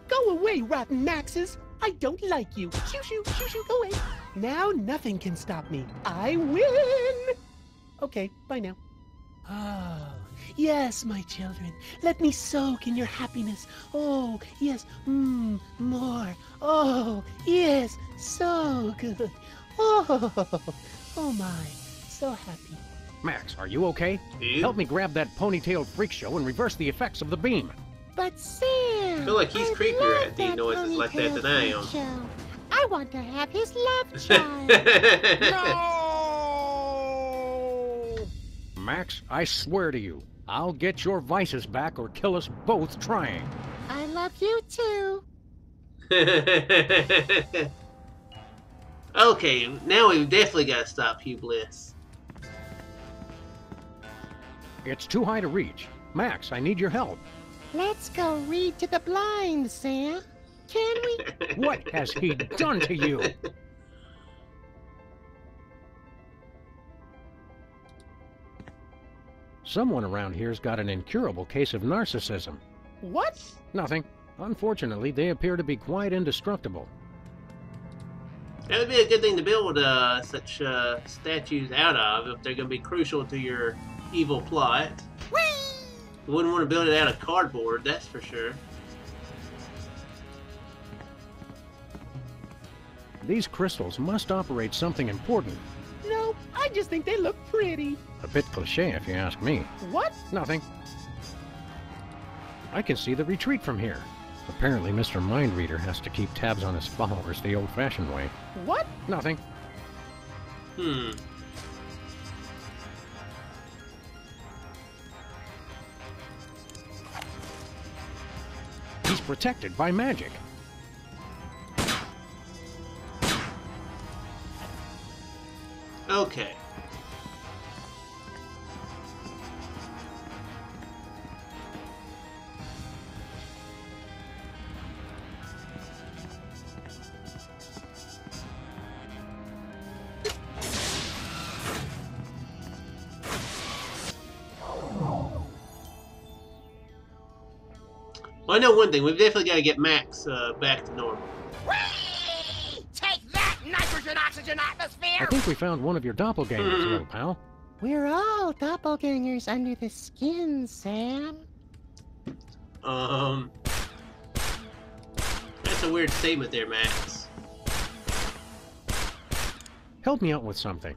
Go away, rotten Maxes. I don't like you. Shoo, shoo, shoo, shoo, go away. Now nothing can stop me. I win. Okay, bye now. Oh, yes, my children. Let me soak in your happiness. Oh, yes, more. Oh, yes, so good. Oh my, so happy. Max, are you okay? Help me grab that ponytailed freak show and reverse the effects of the beam. But Sam, I feel like he's creepier at the noises like that than I am. I want to have his love child. No! Max, I swear to you, I'll get your vices back or kill us both trying. I love you too. Okay, now we've definitely got to stop Hugh Bliss. It's too high to reach. Max, I need your help. Let's go read to the blind, Sam. Can we? What has he done to you? Someone around here's got an incurable case of narcissism. What? Nothing. Unfortunately, they appear to be quite indestructible. That would be a good thing to build such statues out of if they're going to be crucial to your evil plot. Whee! You wouldn't want to build it out of cardboard, that's for sure. These crystals must operate something important. No, I just think they look pretty. A bit cliché if you ask me. What? Nothing. I can see the retreat from here. Apparently Mr. Mindreader has to keep tabs on his followers the old-fashioned way. What? Nothing. He's protected by magic. Okay. Well, I know one thing. We've definitely got to get Max back to normal. Take that, nitrogen oxygen atmosphere! I think we found one of your doppelgangers, little pal. We're all doppelgangers under the skin, Sam. That's a weird statement there, Max. Help me out with something.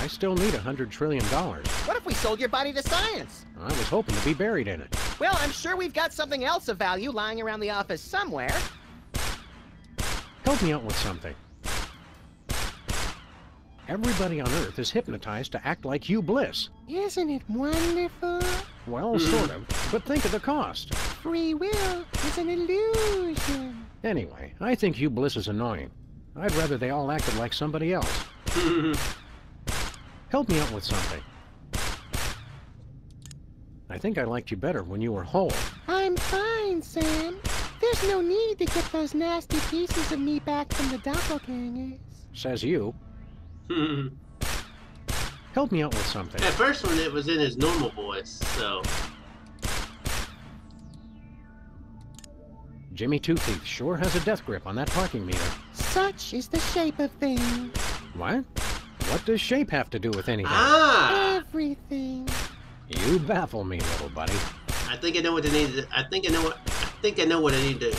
I still need $100 trillion. What if we sold your body to science? I was hoping to be buried in it. Well, I'm sure we've got something else of value lying around the office somewhere. Help me out with something. Everybody on Earth is hypnotized to act like Hugh Bliss. Isn't it wonderful? Well, sort of. But think of the cost. Free will is an illusion. Anyway, I think Hugh Bliss is annoying. I'd rather they all acted like somebody else. Help me out with something. I think I liked you better when you were whole. I'm fine, Sam. There's no need to get those nasty pieces of me back from the doppelgangers. Says you. Help me out with something. At first one, it was in his normal voice, so... Jimmy Two-Teeth sure has a death grip on that parking meter. Such is the shape of things. What? What does shape have to do with anything? Everything. You baffle me, little buddy. I think I know what I need to... I think I know what I need to do.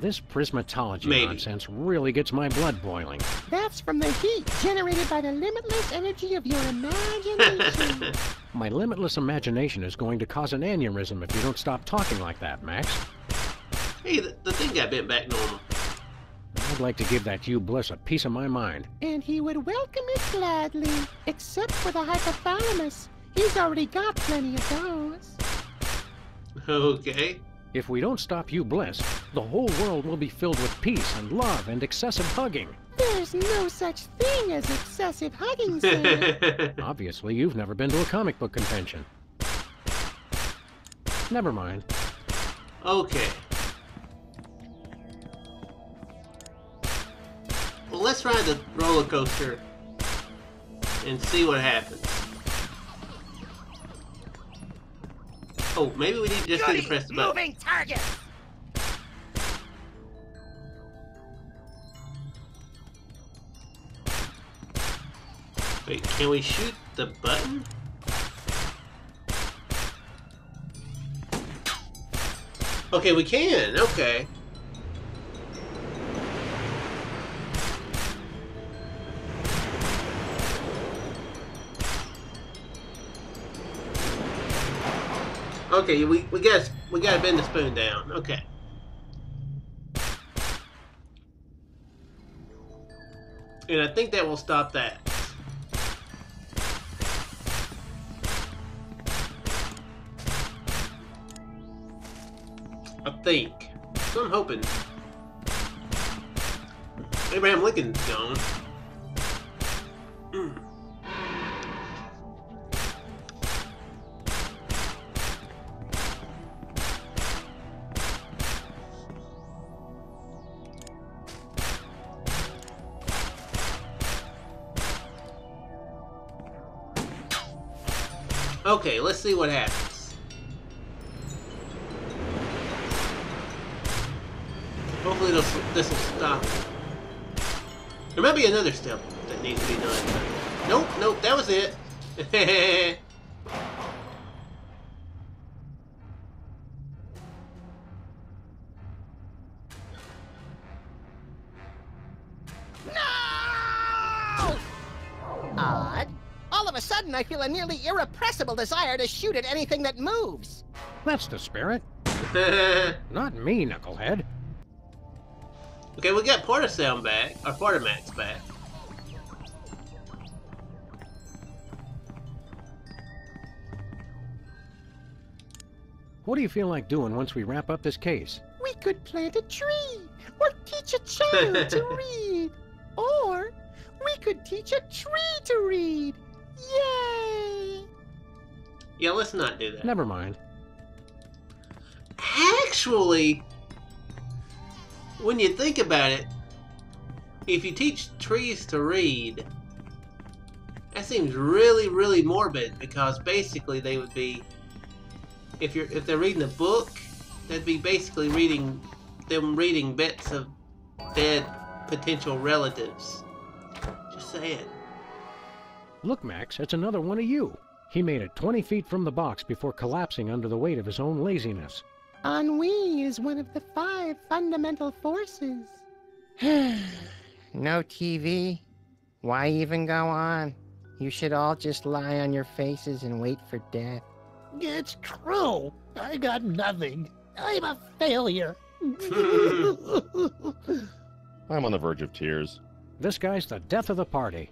This prismatology nonsense really gets my blood boiling. That's from the heat generated by the limitless energy of your imagination. My limitless imagination is going to cause an aneurysm if you don't stop talking like that, Max. Hey, the thing got bent back normal. I'd like to give that Hugh Bliss a piece of my mind. And he would welcome it gladly, except for the hypothalamus. He's already got plenty of those. Okay. If we don't stop Hugh Bliss, the whole world will be filled with peace and love and excessive hugging. There's no such thing as excessive hugging, Sam. Obviously, you've never been to a comic book convention. Never mind. Okay. Well, let's ride the roller coaster and see what happens. Oh, maybe we need just need to press the button. Moving target. Wait, can we shoot the button? Okay, we can. Okay. Okay, we gotta bend the spoon down. Okay. And I think that will stop that. I think. So I'm hoping. Abraham Lincoln's gone. Okay, let's see what happens. Hopefully this will stop. There might be another step that needs to be done. Nope, nope, that was it. No! Odd. All of a sudden, I feel a nearly irrepressible desire to shoot at anything that moves. That's the spirit. Not me, knucklehead. Okay, we got part of Sound back, or part of Max back. What do you feel like doing once we wrap up this case? We could plant a tree, or teach a child to read, or we could teach a tree to read. Yay! Yeah, let's not do that. Never mind. Actually, when you think about it, if you teach trees to read, that seems really, really morbid, because basically they would be, if they're reading a book, that'd be basically reading bits of dead potential relatives. Just saying. Look, Max, it's another one of you. He made it 20 feet from the box before collapsing under the weight of his own laziness. Ennui is one of the 5 fundamental forces. No TV? Why even go on? You should all just lie on your faces and wait for death. It's true. I got nothing. I'm a failure. I'm on the verge of tears. This guy's the death of the party.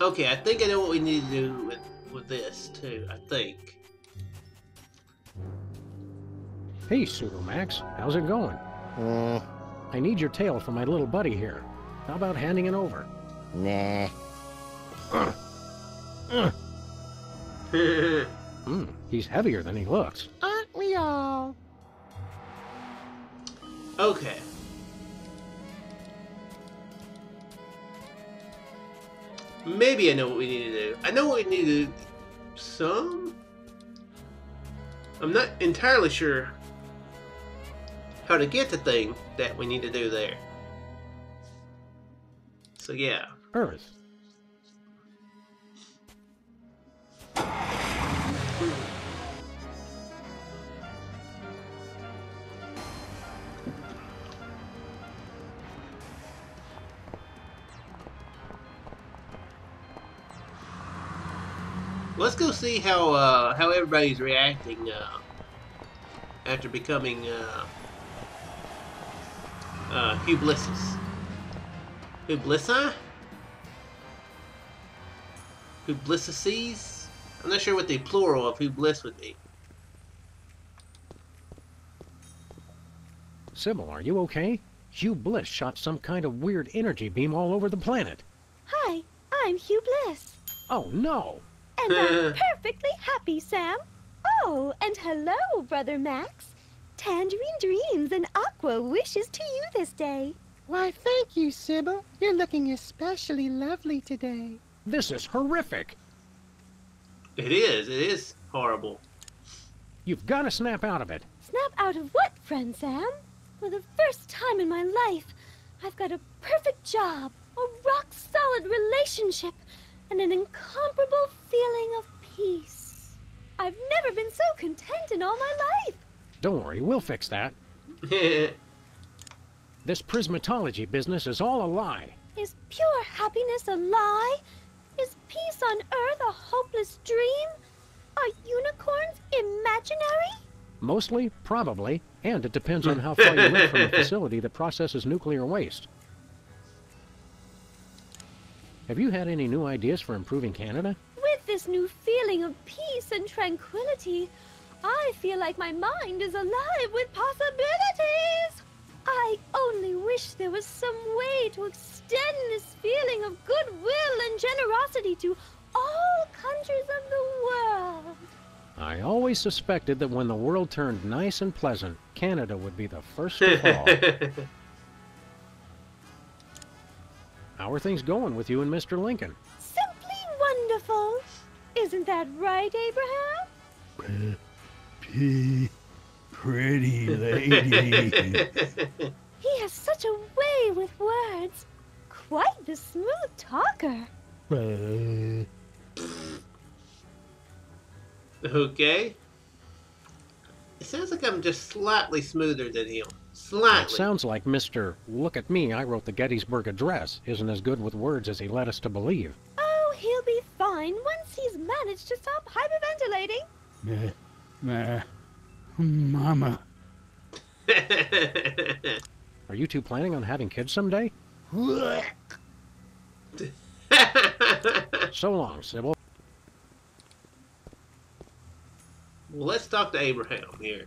Okay, I think I know what we need to do with this, too. I think. Hey, Pseudo Max, how's it going? I need your tail for my little buddy here. How about handing it over? Nah. He's heavier than he looks. Aren't we all? Okay. Maybe I know what we need to do. I know what we need to do. I'm not entirely sure how to get the thing that we need to do there. So yeah. Earth. Let's go see how everybody's reacting after becoming Hublisses. Hublissa? Hublisses? I'm not sure what the plural of Hubliss would be. Sybil, are you okay? Hugh Bliss shot some kind of weird energy beam all over the planet. Hi, I'm Hugh Bliss. Oh, no! And I'm perfectly happy, Sam. Oh, and hello, Brother Max. Tangerine dreams and aqua wishes to you this day. Why, thank you, Sybil. You're looking especially lovely today. This is horrific. It is horrible. You've got to snap out of it. Snap out of what, friend Sam? For the first time in my life, I've got a perfect job. a rock-solid relationship, and an incomparable feeling of peace. I've never been so content in all my life. Don't worry, we'll fix that. This prismatology business is all a lie. Is pure happiness a lie? Is peace on Earth a hopeless dream? Are unicorns imaginary? Mostly, probably, and it depends on how far you live from a facility that processes nuclear waste. Have you had any new ideas for improving Canada? With this new feeling of peace and tranquility, I feel like my mind is alive with possibilities. I only wish there was some way to extend this feeling of goodwill and generosity to all countries of the world. I always suspected that when the world turned nice and pleasant, Canada would be the first to fall. How are things going with you and Mr. Lincoln? Simply wonderful. Isn't that right, Abraham? Pretty lady. He has such a way with words. Quite the smooth talker. Okay. It sounds like I'm just slightly smoother than him. Slightly. It sounds like Mr. Look at me, I wrote the Gettysburg Address isn't as good with words as he led us to believe. Oh, he'll be fine once he's managed to stop hyperventilating. Mama. Are you two planning on having kids someday? So long, Sybil. Well, let's talk to Abraham here.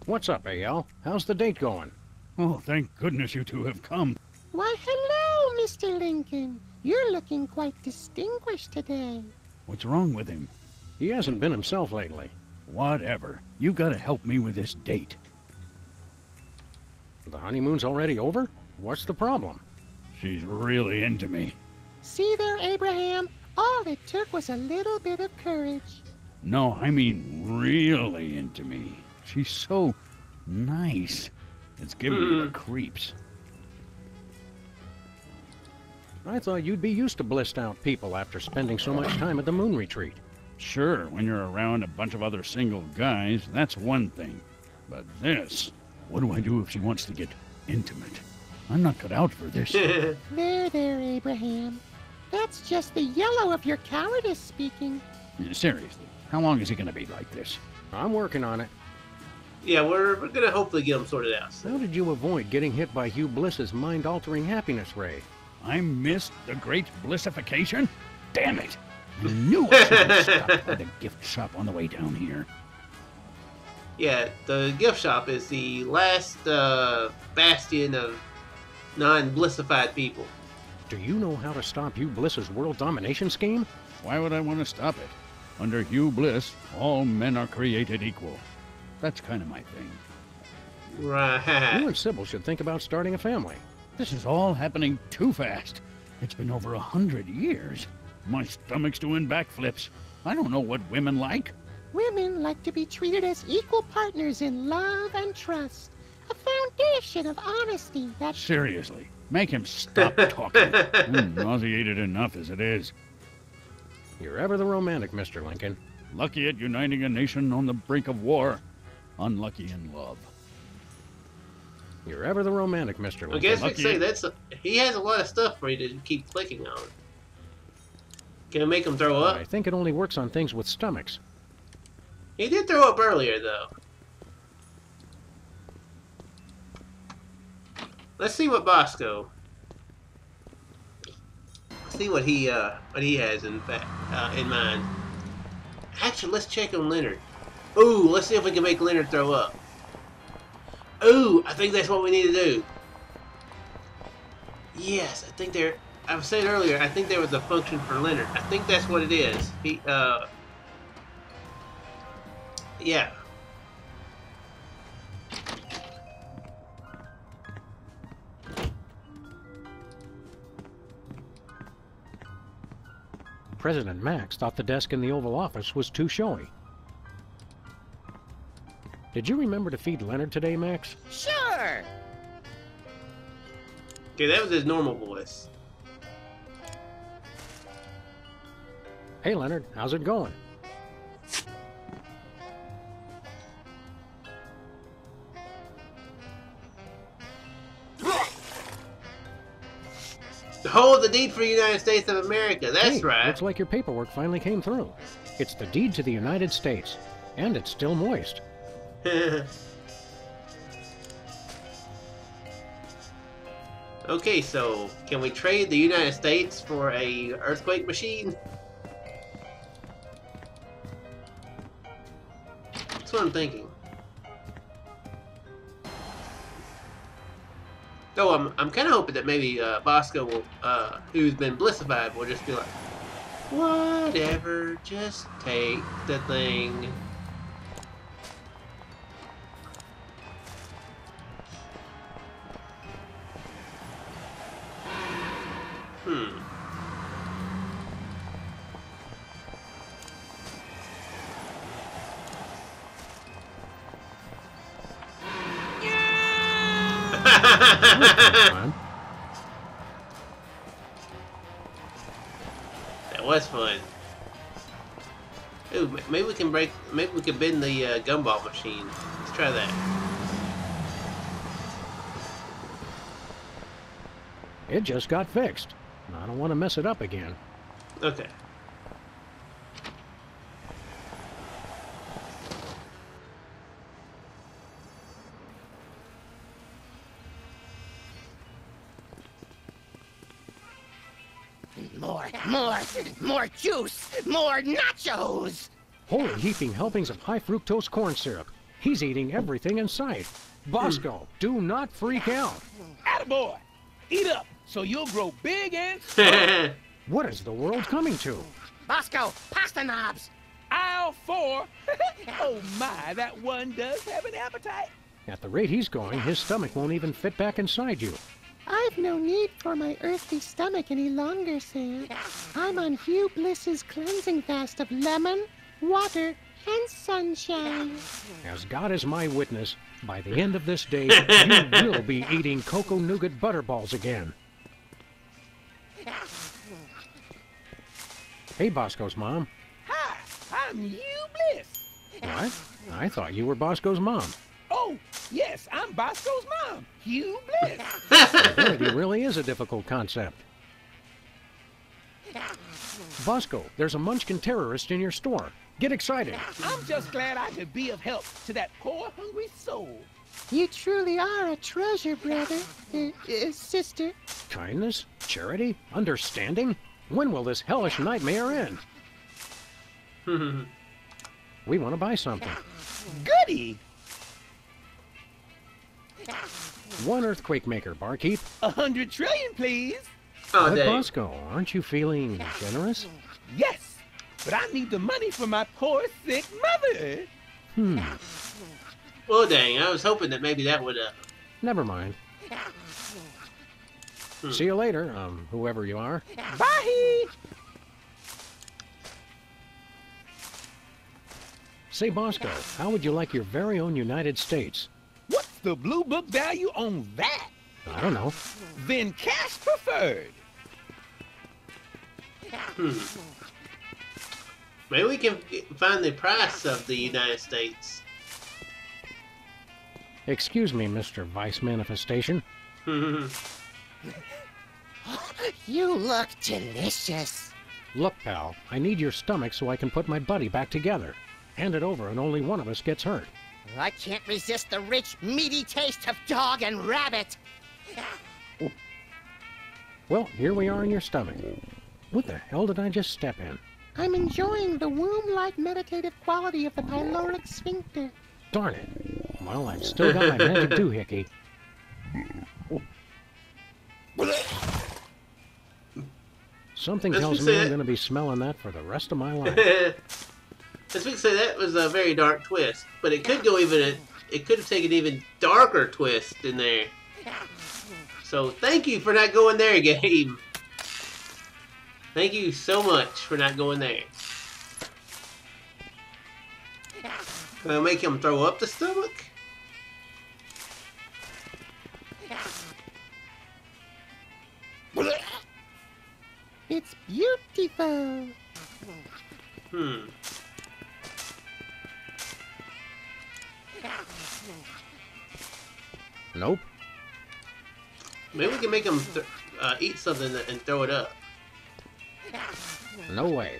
What's up, A.L.? How's the date going? Oh, thank goodness you two have come. Why, hello, Mr. Lincoln. You're looking quite distinguished today. What's wrong with him? He hasn't been himself lately. Whatever. You gotta help me with this date. The honeymoon's already over? What's the problem? She's really into me. See there, Abraham? All it took was a little bit of courage. No, I mean really into me. She's so nice. It's giving me the creeps. I thought you'd be used to blissed out people after spending so much time at the moon retreat. Sure, when you're around a bunch of other single guys, that's one thing. But this, what do I do if she wants to get intimate? I'm not cut out for this. There, Abraham. That's just the yellow of your cowardice speaking. Seriously, how long is he gonna be like this? I'm working on it. Yeah, we're gonna hopefully get him sorted out. How did you avoid getting hit by Hugh Bliss's mind-altering happiness ray? I missed the great blissification? Damn it! I knew I should have stopped by the gift shop on the way down here. Yeah, the gift shop is the last bastion of non-blissified people. Do you know how to stop Hugh Bliss's world domination scheme? Why would I want to stop it? Under Hugh Bliss, all men are created equal. That's kind of my thing. Right. You and Sybil should think about starting a family. This is all happening too fast. It's been over 100 years. My stomach's doing backflips. I don't know what women like. Women like to be treated as equal partners in love and trust. A foundation of honesty that... Seriously, make him stop talking. I'm nauseated enough as it is. You're ever the romantic, Mr. Lincoln. Lucky at uniting a nation on the brink of war. Unlucky in love. You're ever the romantic, Mr. Lincoln. I guess we could say he has a lot of stuff for you to keep clicking on. Can it make him throw up? I think it only works on things with stomachs. He did throw up earlier, though. Let's see what Bosco. See what he has in mind. Actually, let's check on Leonard. Ooh, let's see if we can make Leonard throw up. Ooh, I think that's what we need to do. Yes, I think there. I was saying earlier, I think there was a function for Leonard. I think that's what it is. Yeah. President Max thought the desk in the Oval Office was too showy. Did you remember to feed Leonard today, Max? Sure! Okay, that was his normal voice. Hey, Leonard, how's it going? Hold the deed for the United States of America. That's hey, right. Looks like your paperwork finally came through. It's the deed to the United States, and it's still moist. Okay, so can we trade the United States for a earthquake machine? That's what I'm thinking. Oh, I'm kind of hoping that maybe Bosco will, who's been blissified, will just be like, whatever, just take the thing. That was fun. Ooh, maybe we can bend the gumball machine. Let's try that. It just got fixed. I don't want to mess it up again. Okay. More juice! More nachos! Holy heaping helpings of high fructose corn syrup. He's eating everything in sight. Bosco, do not freak out. Attaboy! Eat up, so you'll grow big and strong. What is the world coming to? Bosco, pasta knobs! Aisle 4. Oh my, that one does have an appetite. At the rate he's going, his stomach won't even fit back inside you. I've no need for my earthly stomach any longer, Sam. I'm on Hugh Bliss's cleansing fast of lemon, water, and sunshine. As God is my witness, by the end of this day, you will be eating cocoa nougat butterballs again. Hey, Bosco's mom. Hi, I'm Hugh Bliss. What? I thought you were Bosco's mom. Oh, yes, I'm Bosco's mom, Hugh Bliss. Identity really is a difficult concept. Bosco, there's a Munchkin terrorist in your store. Get excited. I'm just glad I could be of help to that poor, hungry soul. You truly are a treasure, brother. Sister. Kindness, charity, understanding. When will this hellish nightmare end? We want to buy something. Goody! 1 earthquake maker, barkeep. 100 trillion, please. Oh, But dang. Bosco, aren't you feeling generous? Yes, but I need the money for my poor, sick mother. Well, dang, I was hoping that maybe that would, Never mind. See you later, whoever you are. Bye! Say, Bosco, how would you like your very own United States? What's the blue book value on that? I don't know. Then cash preferred. maybe we can find the price of the United States. Excuse me, Mr. Vice Manifestation. You look delicious. Look, pal, I need your stomach so I can put my buddy back together. Hand it over and only one of us gets hurt. I can't resist the rich, meaty taste of dog and rabbit. Well, here we are in your stomach. What the hell did I just step in? I'm enjoying the womb-like meditative quality of the pyloric sphincter. Darn it. Well, I've still got my magic doohickey. Something tells me I'm going to be smelling that for the rest of my life. As we can say, that was a very dark twist, but it could go even. It could have taken an even darker twist in there. So thank you for not going there, game. Thank you so much for not going there. Gonna make him throw up the stomach? It's beautiful. Nope. Maybe we can make them eat something and throw it up. No way.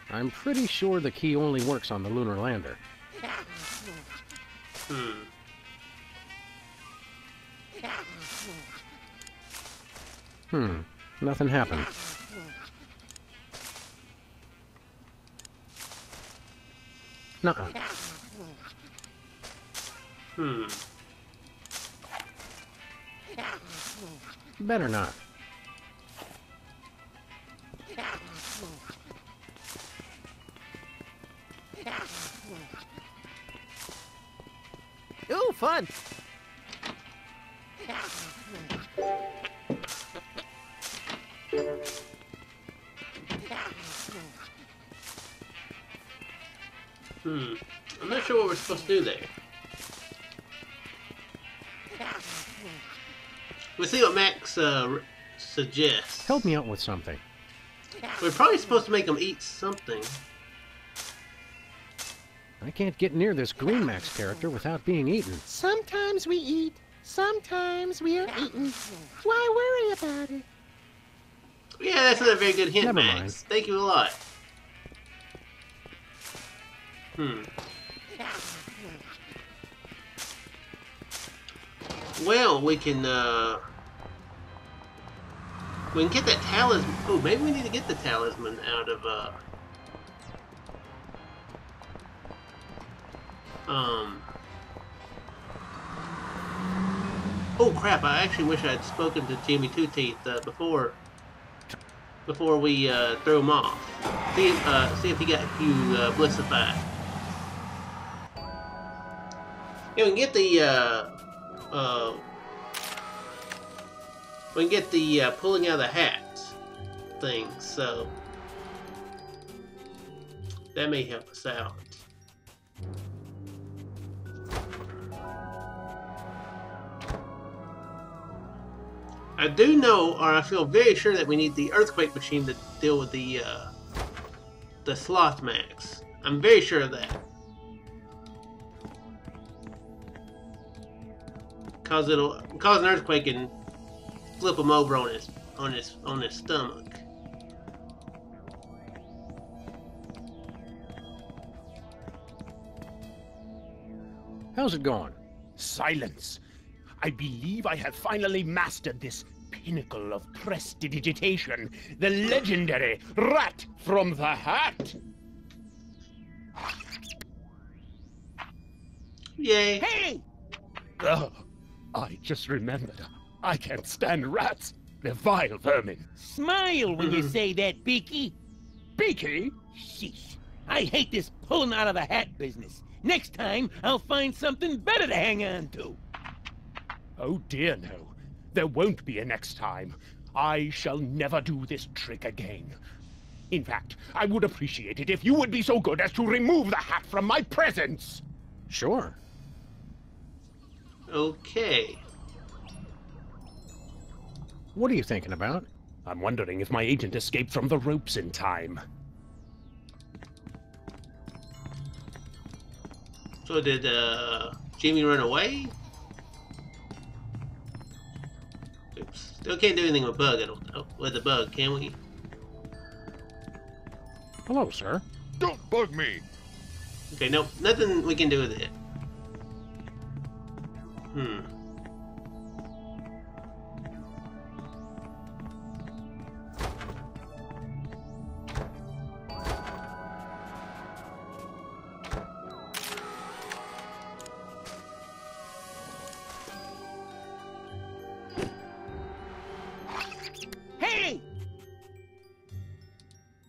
I'm pretty sure the key only works on the lunar lander. Nothing happened. Nuh-uh. Better not. Ooh, fun! I'm not sure what we're supposed to do there. We'll see what Max suggests. Help me out with something. We're probably supposed to make them eat something. I can't get near this Green Max character without being eaten. Sometimes we eat, sometimes we are eaten. Why worry about it? Yeah, that's not a very good hint, Never Max. mind. Thank you a lot. Well, we can get that talisman. Oh, maybe we need to get the talisman out of Oh crap! I actually wish I had spoken to Jimmy Two Teeth before we throw him off. See if he got you blissified. Yeah, we can get the pulling out of the hat thing, so that may help us out. I do know, or I feel very sure that we need the earthquake machine to deal with the sloth max. I'm very sure of that. Cause it'll cause an earthquake and flip him over on his stomach. How's it going? Silence. I believe I have finally mastered this pinnacle of prestidigitation, the legendary rat from the hat. Yay. Hey! I just remembered. I can't stand rats. They're vile vermin. Smile when you say that, Beaky. Beaky? Sheesh. I hate this pulling out of the hat business. Next time, I'll find something better to hang on to. Oh dear no. There won't be a next time. I shall never do this trick again. In fact, I would appreciate it if you would be so good as to remove the hat from my presence. Sure. Okay. What are you thinking about? I'm wondering if my agent escaped from the ropes in time. So did Jimmy run away? Oops. Still can't do anything with bug. With the bug, can we? Hello, sir. Don't bug me. Okay, nope, nothing we can do with it. Hey!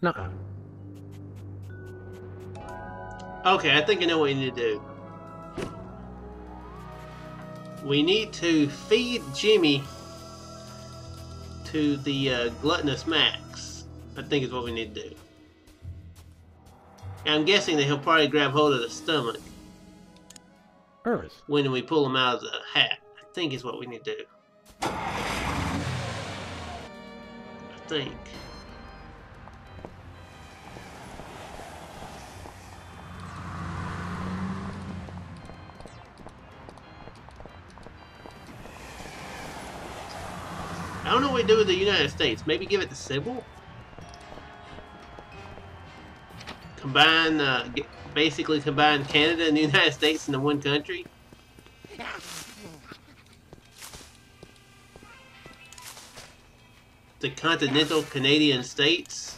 Nuh-uh. Okay, I think I know what we need to do. We need to feed Jimmy to the gluttonous Max. I think is what we need to do. And I'm guessing that he'll probably grab hold of the stomach Earth. when we pull him out of the hat. I think is what we need to do. think. I don't know what we do with the United States. Maybe give it to Sybil? Combine, basically combine Canada and the United States into one country? The continental Canadian states?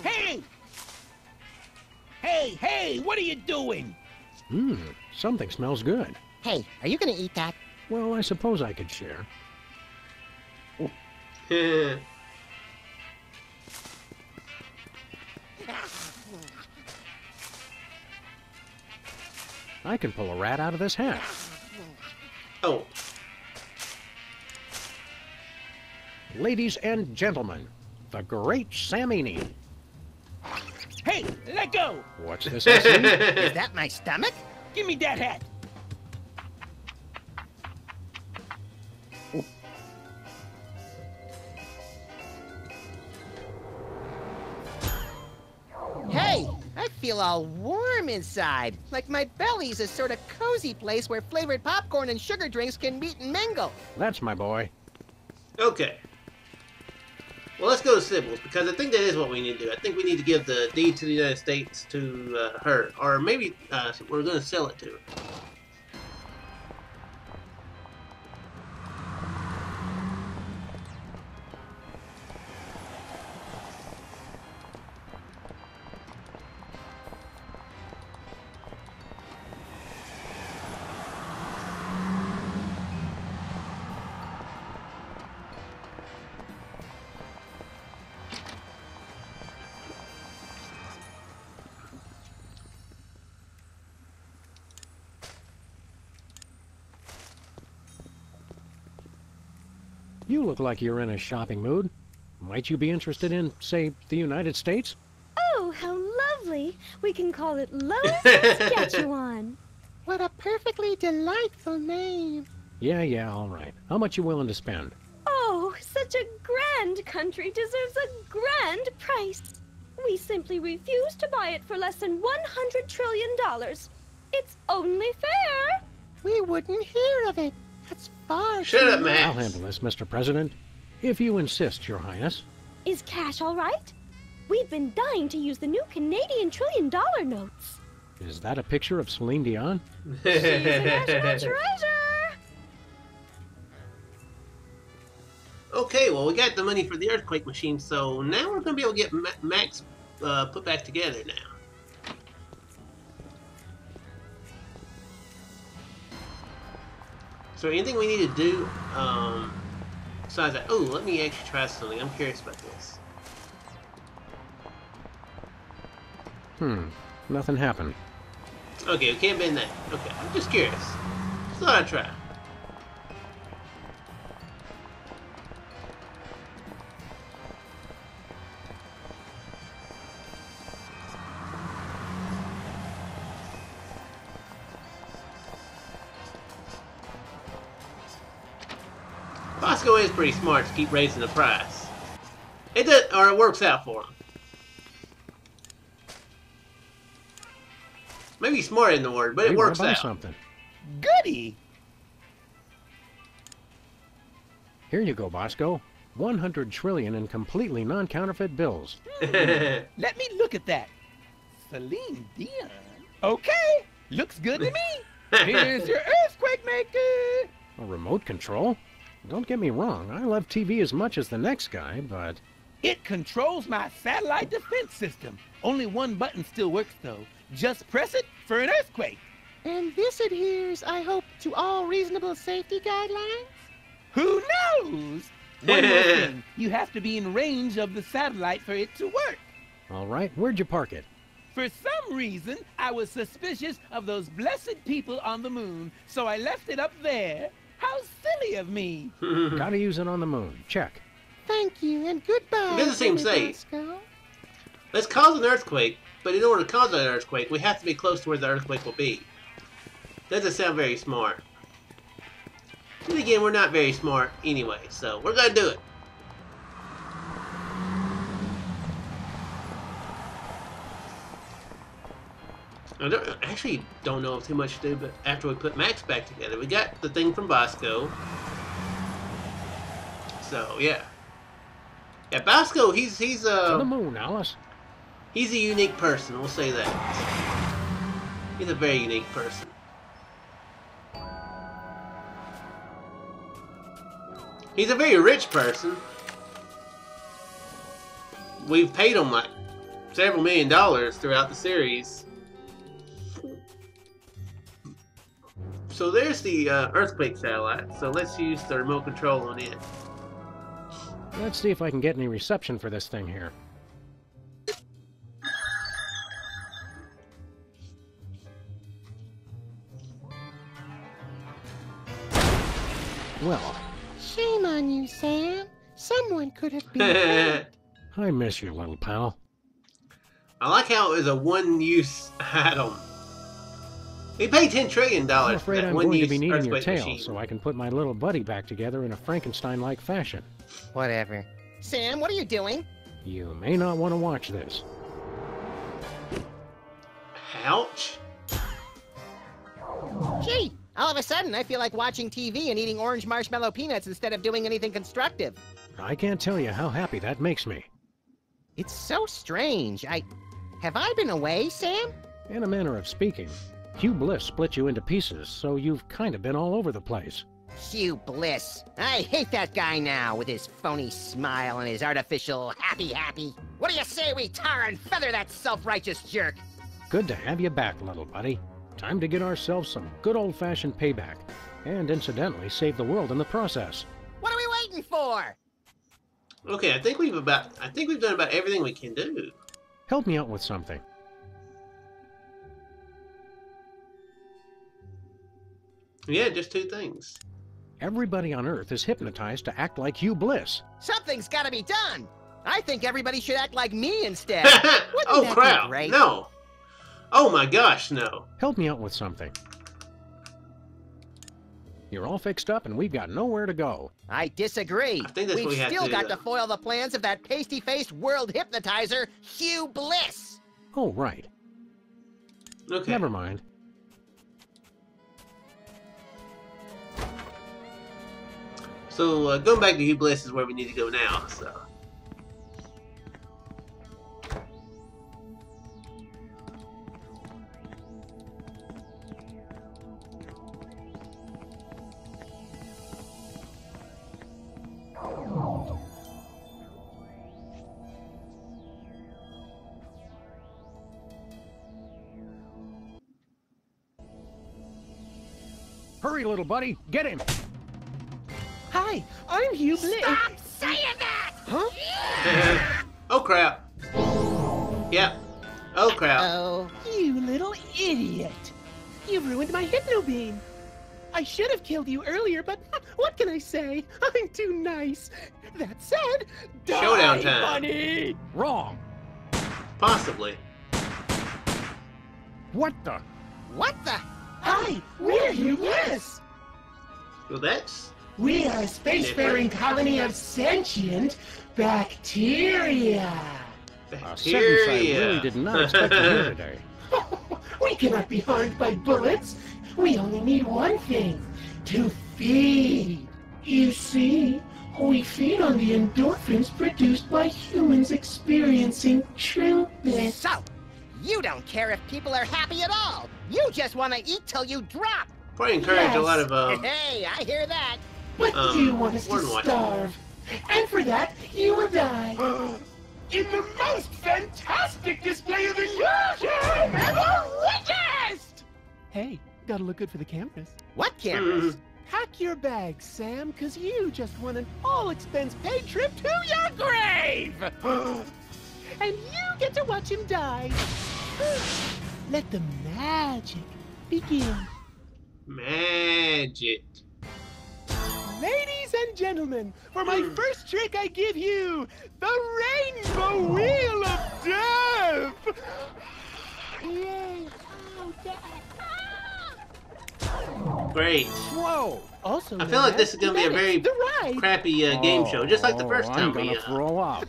Hey! Hey, hey, what are you doing? Something smells good. Hey, are you gonna eat that? Well, I suppose I could share. I can pull a rat out of this hat. Oh. Ladies and gentlemen, the great Samini. Hey, let go! What's this I see? Is that my stomach? Give me that hat! Hey, I feel all warm inside. Like my belly's a sort of cozy place where flavored popcorn and sugar drinks can meet and mingle. That's my boy. Okay. Well, let's go to Sybil's, because I think that is what we need to do. I think we need to give the deed to the United States to her. Or maybe we're going to sell it to her. You look like you're in a shopping mood. Might you be interested in, say, the United States? Oh, how lovely. We can call it Lois Saskatchewan. What a perfectly delightful name. Yeah, all right. How much you willing to spend? Oh, such a grand country deserves a grand price. We simply refuse to buy it for less than $100 trillion. It's only fair. We wouldn't hear of it. That's far Shut up, Max. I'll handle this, Mr. President. If you insist, Your Highness. Is cash all right? We've been dying to use the new Canadian $1 trillion notes. Is that a picture of Celine Dion? She's a national treasure. Okay, well, we got the money for the earthquake machine, so now we're going to be able to get Max put back together now. So anything we need to do besides that? Oh, let me actually try something. I'm curious about this. Nothing happened. Okay, we can't bend that. Okay, I'm just curious. Just thought I'd try. Bosco is pretty smart to keep raising the price. It does, or it works out for him. Maybe smart isn't the word, but it works out. Something. Goody! Here you go, Bosco. 100 trillion in completely non-counterfeit bills. Let me look at that. Celine Dion. Okay, looks good to me. Here's your earthquake maker. A remote control? Don't get me wrong, I love TV as much as the next guy, but... It controls my satellite defense system. Only one button still works, though. Just press it for an earthquake. And this adheres, I hope, to all reasonable safety guidelines? Who knows? One more thing. You have to be in range of the satellite for it to work. All right, where'd you park it? For some reason, I was suspicious of those blessed people on the moon, so I left it up there. How silly of me. Gotta use it on the moon. Check. Thank you, and goodbye. It doesn't seem safe. Let's cause an earthquake, but in order to cause an earthquake, we have to be close to where the earthquake will be. Doesn't sound very smart. And again, we're not very smart anyway, so we're gonna do it. I actually don't know too much to do, but after we put Max back together, we got the thing from Bosco. So yeah, Bosco, he's to the moon, Alice. He's a unique person. We'll say that. He's a very unique person. He's a very rich person. We've paid him like several $1 million throughout the series. So there's the earthquake satellite. So let's use the remote control on it. Let's see if I can get any reception for this thing here. Well, shame on you, Sam. Someone could have been. I miss you, little pal. I like how it was a one-use item. We paid $10 trillion I'm for afraid that I'm going to be one-use needing your earthquake tail machine. so I can put my little buddy back together in a Frankenstein-like fashion. Whatever. Sam, what are you doing? You may not want to watch this. Ouch. Gee, all of a sudden I feel like watching TV and eating orange marshmallow peanuts instead of doing anything constructive. I can't tell you how happy that makes me. It's so strange. Have I been away, Sam? In a manner of speaking, Hugh Bliss split you into pieces, so you've kind of been all over the place. Hugh Bliss. I hate that guy now, with his phony smile and his artificial happy. What do you say we tar and feather that self-righteous jerk? Good to have you back, little buddy. Time to get ourselves some good old-fashioned payback, and incidentally save the world in the process. What are we waiting for? Okay, I think we've done about everything we can do. Help me out with something. Yeah, just 2 things. Everybody on Earth is hypnotized to act like Hugh Bliss. Something's gotta be done! I think everybody should act like me instead. Oh crap! No! Oh my gosh, no! Help me out with something. You're all fixed up and we've got nowhere to go. I disagree. I think that's what We've we have still to got do. to foil the plans of that pasty-faced world hypnotizer, Hugh Bliss! Oh, right. Okay. Never mind. So, going back to Hugh Bliss is where we need to go now, so... Hurry, little buddy. Get him. Hi, I'm Hugh Bliss. Stop saying that! Huh? Oh crap. Yep. Oh crap. Oh. You little idiot. You ruined my hypno beam. I should have killed you earlier, but what can I say? I'm too nice. That said, die, Showdown time. bunny! Wrong. Possibly. What the? What the? Hi, we're Hugh Bliss. Well, that's... We are a spacefaring colony of sentient bacteria. A sentence I really did not expect to hear today. We cannot be harmed by bullets. We only need one thing, to feed. You see, we feed on the endorphins produced by humans experiencing true bliss. So, you don't care if people are happy at all. You just want to eat till you drop. Probably encourage a lot of, Hey, I hear that. But you want us to word watching. starve. And for that, you will die. In the most fantastic display of illusion ever witnessed! Hey, gotta look good for the cameras. What cameras? Pack your bags, Sam, because you just won an all-expense-paid trip to your grave! And you get to watch him die. Let the magic begin. Magic. Ladies and gentlemen, for my first trick I give you, the Rainbow Wheel of Death! Yay! Oh, death! Great. Whoa! Also, I feel like this is going to be a very crappy game show, just like the first time I'm gonna throw up.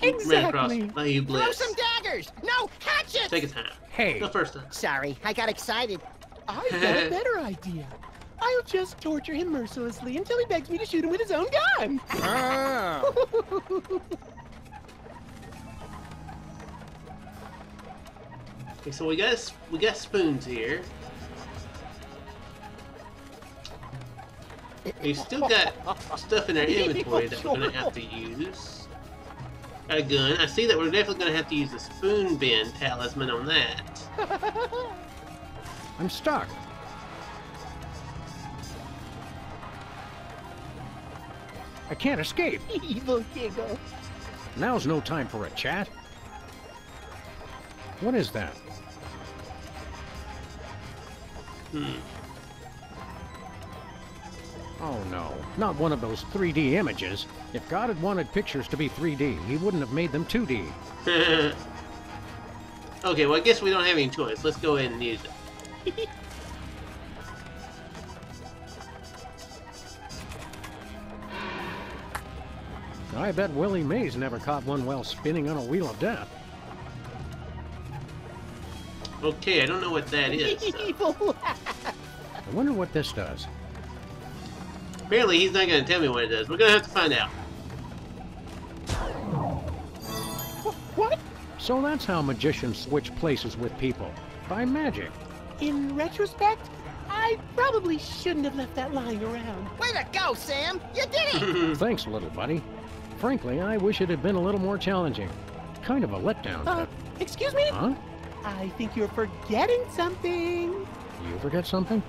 ran across Bayou Throw Bliss. some daggers! No, hatchets! Take a time. Hey. The first time. Sorry, I got excited. I've got a better idea. I'll just torture him mercilessly until he begs me to shoot him with his own gun. Okay, so we got spoons here. We've still got stuff in our inventory that we're gonna have to use. Got a gun. I see that we're definitely gonna have to use the spoon bin talisman on that. I'm stuck. I can't escape. Evil giggle. Now's no time for a chat. What is that? Oh no, not one of those 3D images. If God had wanted pictures to be 3D, he wouldn't have made them 2D. Okay, well I guess we don't have any choice. Let's go ahead and use it. I bet Willie Mays never caught one while spinning on a wheel of death. Okay, I don't know what that is. So. I wonder what this does. Apparently he's not going to tell me what it does. We're going to have to find out. What? So that's how magicians switch places with people. By magic. In retrospect, I probably shouldn't have left that lying around. Way to go, Sam! You did it! Thanks, little buddy. Frankly, I wish it had been a little more challenging. Kind of a letdown. Excuse me? Huh? I think you're forgetting something. You forget something?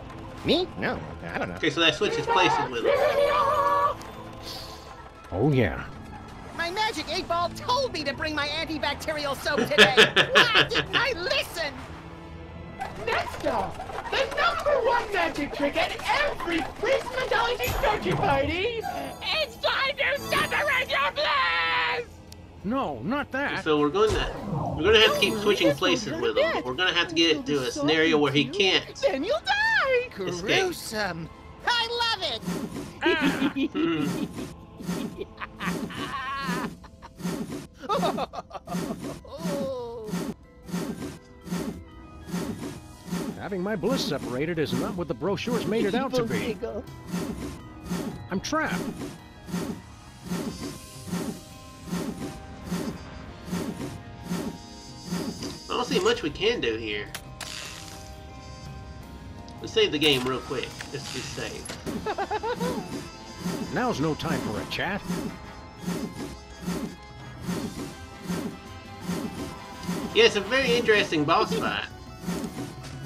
Me? No, I don't know. Okay, so that switches places with it. Oh, yeah. My magic 8-ball told me to bring my antibacterial soap today. Why didn't I listen? Next up, the #1 magic trick at every Prismatology search party. It's time to separate your bliss! No, not that. So we're going to have to keep switching places with him. We're going to have to get to a scenario where he can't. Then you'll die. Gruesome. I love it. Having my bliss separated is not what the brochures made it out to be. I'm trapped. I don't see much we can do here. Let's save the game real quick, just to be safe. Now's no time for a chat. Yeah, it's a very interesting boss fight.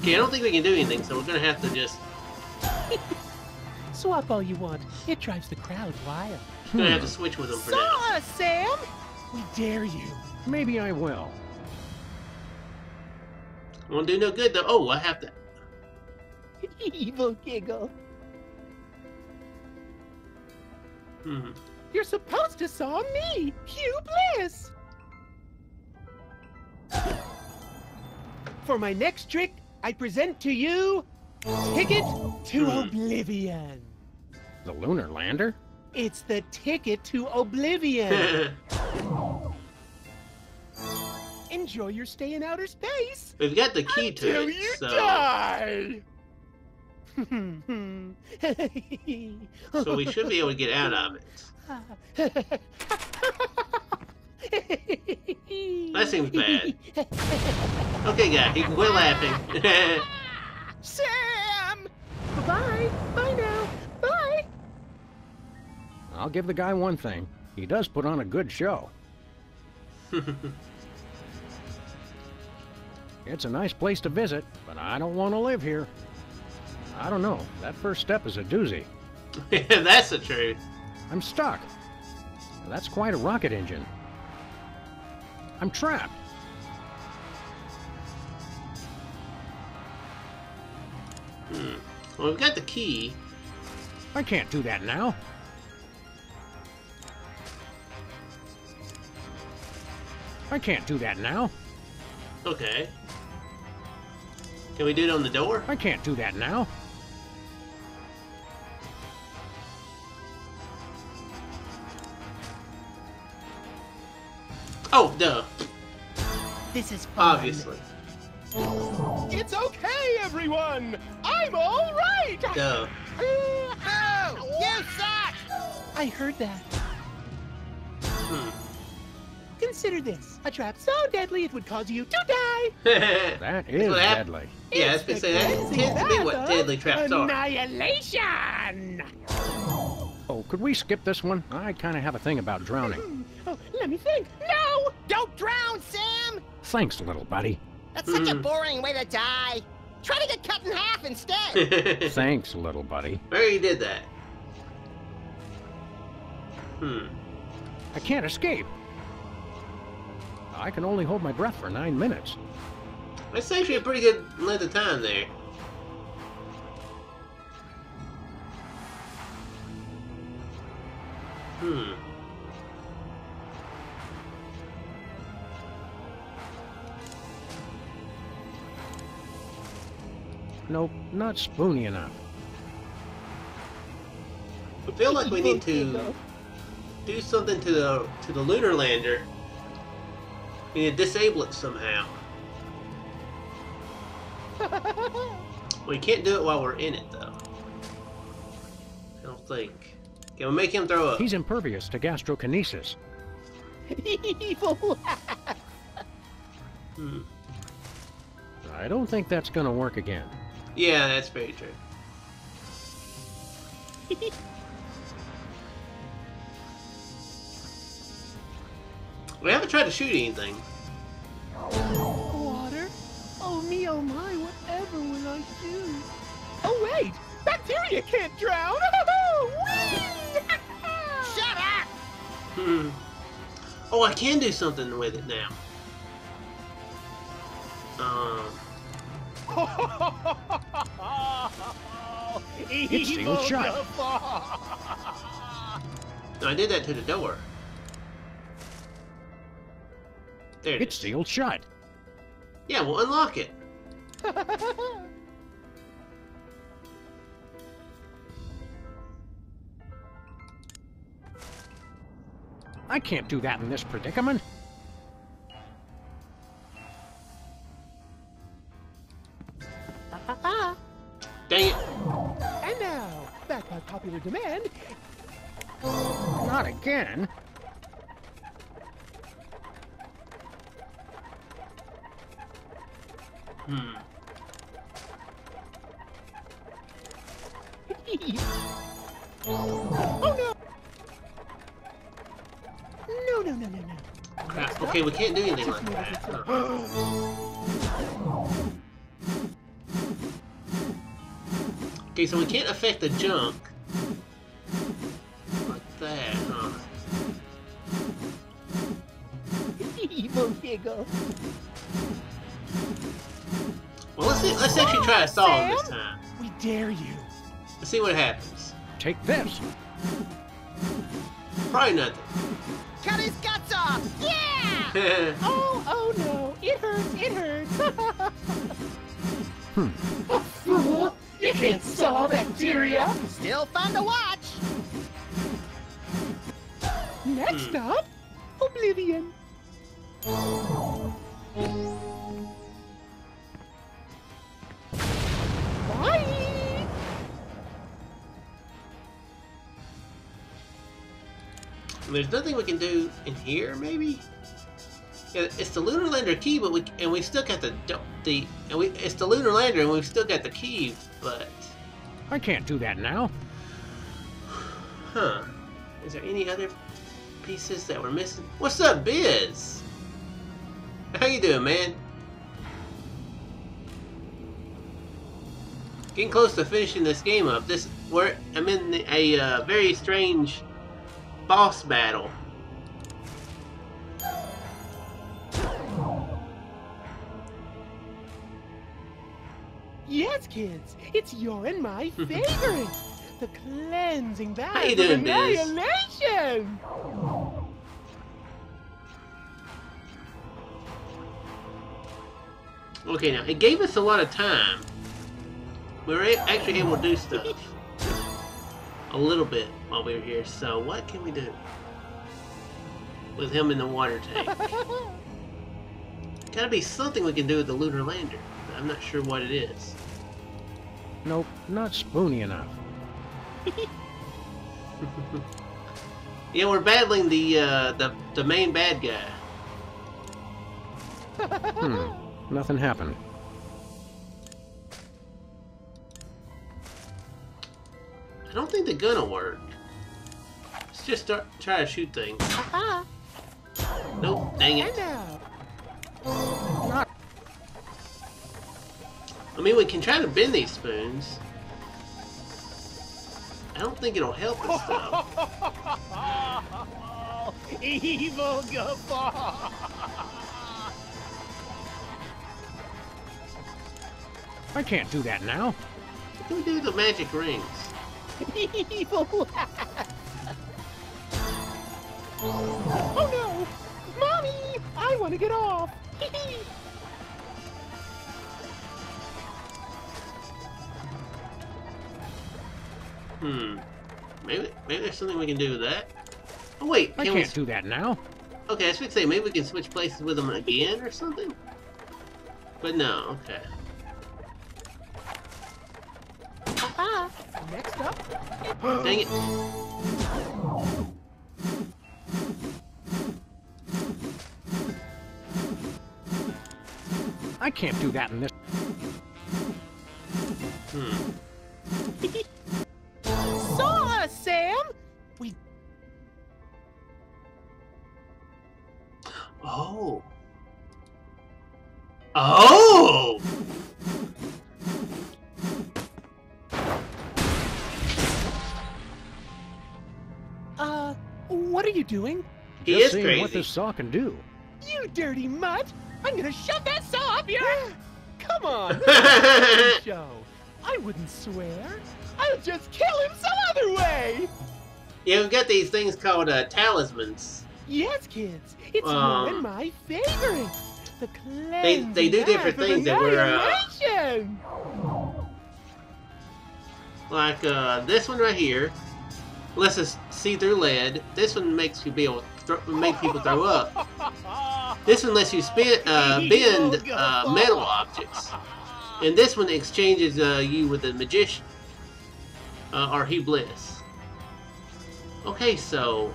Okay, I don't think we can do anything, so we're gonna have to just... Swap all you want. It drives the crowd wild. We're gonna have to switch with him for now. Saw us, Sam! We dare you. Maybe I will. Won't do no good though. Oh, I have to... Evil giggle. Hmm. You're supposed to saw me, Hugh Bliss. For my next trick, I present to you Ticket to Oblivion. The lunar lander? It's the ticket to Oblivion. Enjoy your stay in outer space. We've got the key to Until it, you so... die. So we should be able to get out of it. That seems bad. Okay, guy, he can quit laughing. Sam! Bye-bye. Bye now. Bye. I'll give the guy one thing. He does put on a good show. It's a nice place to visit, but I don't want to live here. I don't know. That first step is a doozy. That's the truth. I'm stuck. That's quite a rocket engine. I'm trapped. Well, we've got the key. I can't do that now. I can't do that now. Okay. Can we do it on the door? I can't do that now. Oh, duh. This is fun. Obviously. It's okay, everyone! I'm all right! Duh. Oh, you suck! I heard that. Consider this. A trap so deadly it would cause you to die. That is deadly. Yeah, I was gonna say, that tends to be what deadly traps are. Annihilation! Oh, could we skip this one? I kind of have a thing about drowning. Oh, let me think. No! Don't drown, Sam! Thanks, little buddy. That's such a boring way to die. Try to get cut in half instead. Thanks, little buddy. Where you did that? I can't escape. I can only hold my breath for 9 minutes. That's actually a pretty good length of time there. Nope, not spoony enough. I feel like we need to do something to the lunar lander. We need to disable it somehow. We can't do it while we're in it, though. I don't think. Can we make him throw up? He's impervious to gastrokinesis. Evil. I don't think that's gonna work again. Yeah, that's very true. We haven't tried to shoot anything. Water? Oh me, oh my, whatever will I do? Oh wait! Bacteria can't drown! Shut up! Oh, I can do something with it now. It's sealed shut. No, I did that to the door. There it It's is. sealed shut. Yeah, we'll unlock it. I can't do that in this predicament. Dang it. And now, back by popular demand. Not again. Oh no! No. Crap. Okay, we can't do anything like that. Okay, so we can't affect the junk. Like that, huh? Evil giggle. Well, let's actually try to solve this time. We dare you. Let's see what happens. Take this. Probably nothing. Cut his guts off! Yeah! Oh no, it hurts. Fool! You can't saw bacteria. Still fun to watch. Next up, Oblivion. Bye. There's nothing we can do in here, maybe? Yeah, it's the lunar lander key, but we still got it's the lunar lander, and we've still got the key, but I can't do that now. huh? Is there any other pieces that we're missing? What's up, Biz? How you doing, man? Getting close to finishing this game up. I'm in a very strange boss battle. Yes, kids, it's your and my favorite. The cleansing bath How you of doing, Biz? annihilation. Okay, now it gave us a lot of time. We were actually able to do stuff a little bit while we were here. So what can we do? with him in the water tank. Gotta be something we can do with the lunar lander. I'm not sure what it is. Nope, not spoony enough. Yeah, we're battling the main bad guy. Nothing happened. I don't think the gun will work. Let's just try to shoot things. Nope, dang it. I mean, we can try to bend these spoons. I don't think it'll help us though. Evil guffaw! I can't do that now. What can we do with the magic rings? Evil! Oh no! Mommy! I want to get off! Maybe there's something we can do with that. Oh wait, I can't do that now. Okay, I was going to say maybe we can switch places with them again or something. But no, okay. Next up. Dang it. I can't do that in this. Saw us, Sam! We... Oh. Oh! What are you doing? He Just is seeing crazy. what this saw can do. You dirty mutt! I'm gonna shove that saw up your... Come on, this is a show. I wouldn't swear. I'll just kill him some other way! Yeah, we've got these things called talismans. Yes, kids. It's one of my favorite. The cleansing They do different bath of things that we're annihilation. like this one right here lets us see through lead. This one makes you be able to make people throw up. This one lets you bend metal objects, and this one exchanges you with a magician or he bliss. Okay, so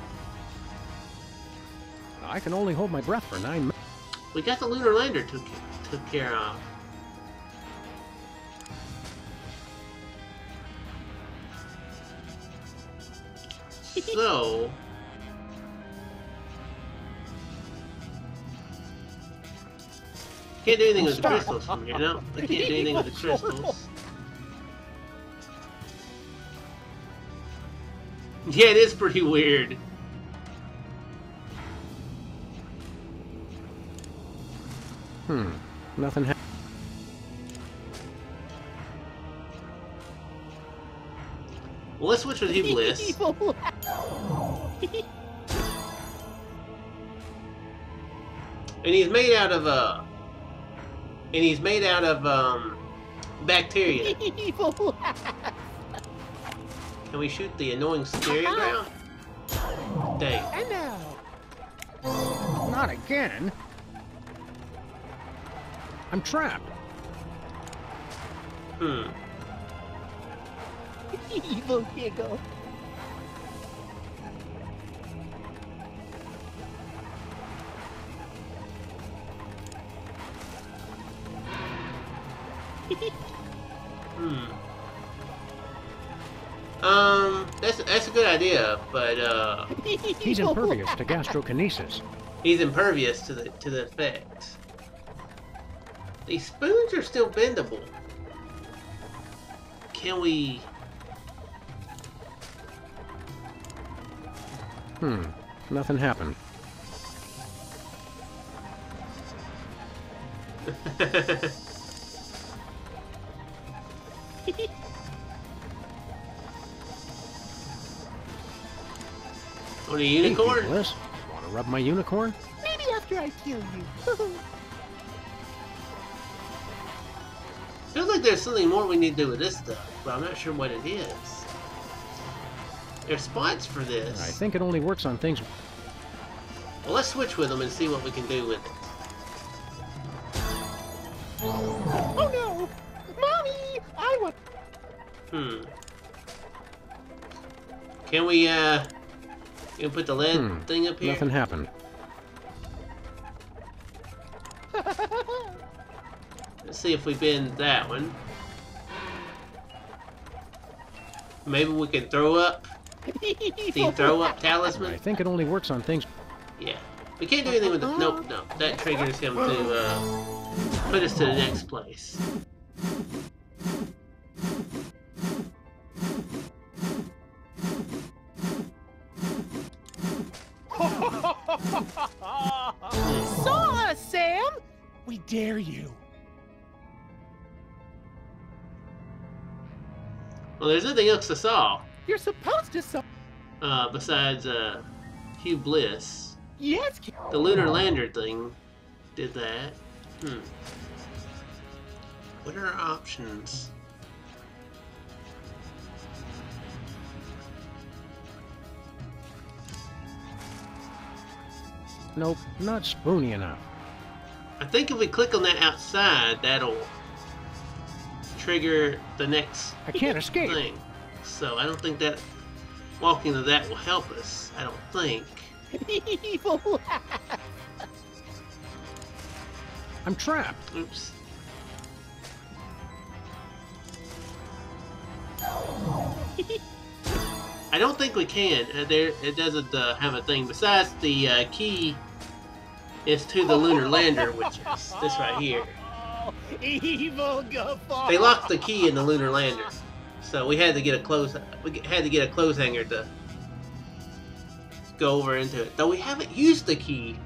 I can only hold my breath for 9 minutes. we got the lunar lander took care of. So can't do anything with the crystals from here, no? I can't do anything with the crystals. Yeah, it is pretty weird. Nothing happened. Well, let's switch with He Bliss. And he's made out of bacteria. Can we shoot the annoying stereo ground? Dang. And now. Not again. I'm trapped. Evil giggle. That's a good idea, but He's impervious to gastrokinesis. he's impervious to the effects. These spoons are still bendable. Can we? Nothing happened. On a unicorn? Hey, Bliss, want to rub my unicorn? Maybe after I kill you. Feels like there's something more we need to do with this stuff, but I'm not sure what it is. There's spots for this. I think it only works on things. Well, let's switch with them and see what we can do with it. Oh no! Mommy! I want... Can we, you put the lead thing up here? Nothing happened. Let's see if we bend that one. Maybe we can throw up the throw up talisman. I think it only works on things. Yeah. We can't do anything with the... Nope, no. That triggers him to, put us to the next place. Saw us, Sam! We dare you. Well, there's nothing else to solve. You're supposed to solve... Besides, Hugh Bliss. Yes. The lunar lander thing did that. What are our options? Nope, not spoony enough. I think if we click on that outside, that'll trigger the next I can't escape. thing. So I don't think that walking to that will help us. I don't think. Evil. I'm trapped. Oops. I don't think we can. It doesn't have a thing. Besides, the key is to the lunar lander, which is this right here. Evil guffaw. They locked the key in the lunar lander, so we had to get a clothes. We had to get a clothes hanger to go over into it. Though we haven't used the key,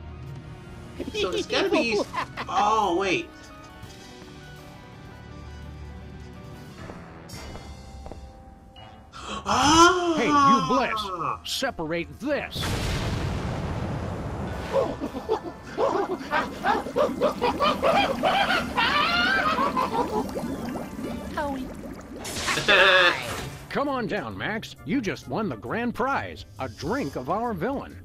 so it's got to be used. Oh wait. Oh! Hey, you Bliss! Separate this! Come on down, Max. You just won the grand prize, a drink of our villain.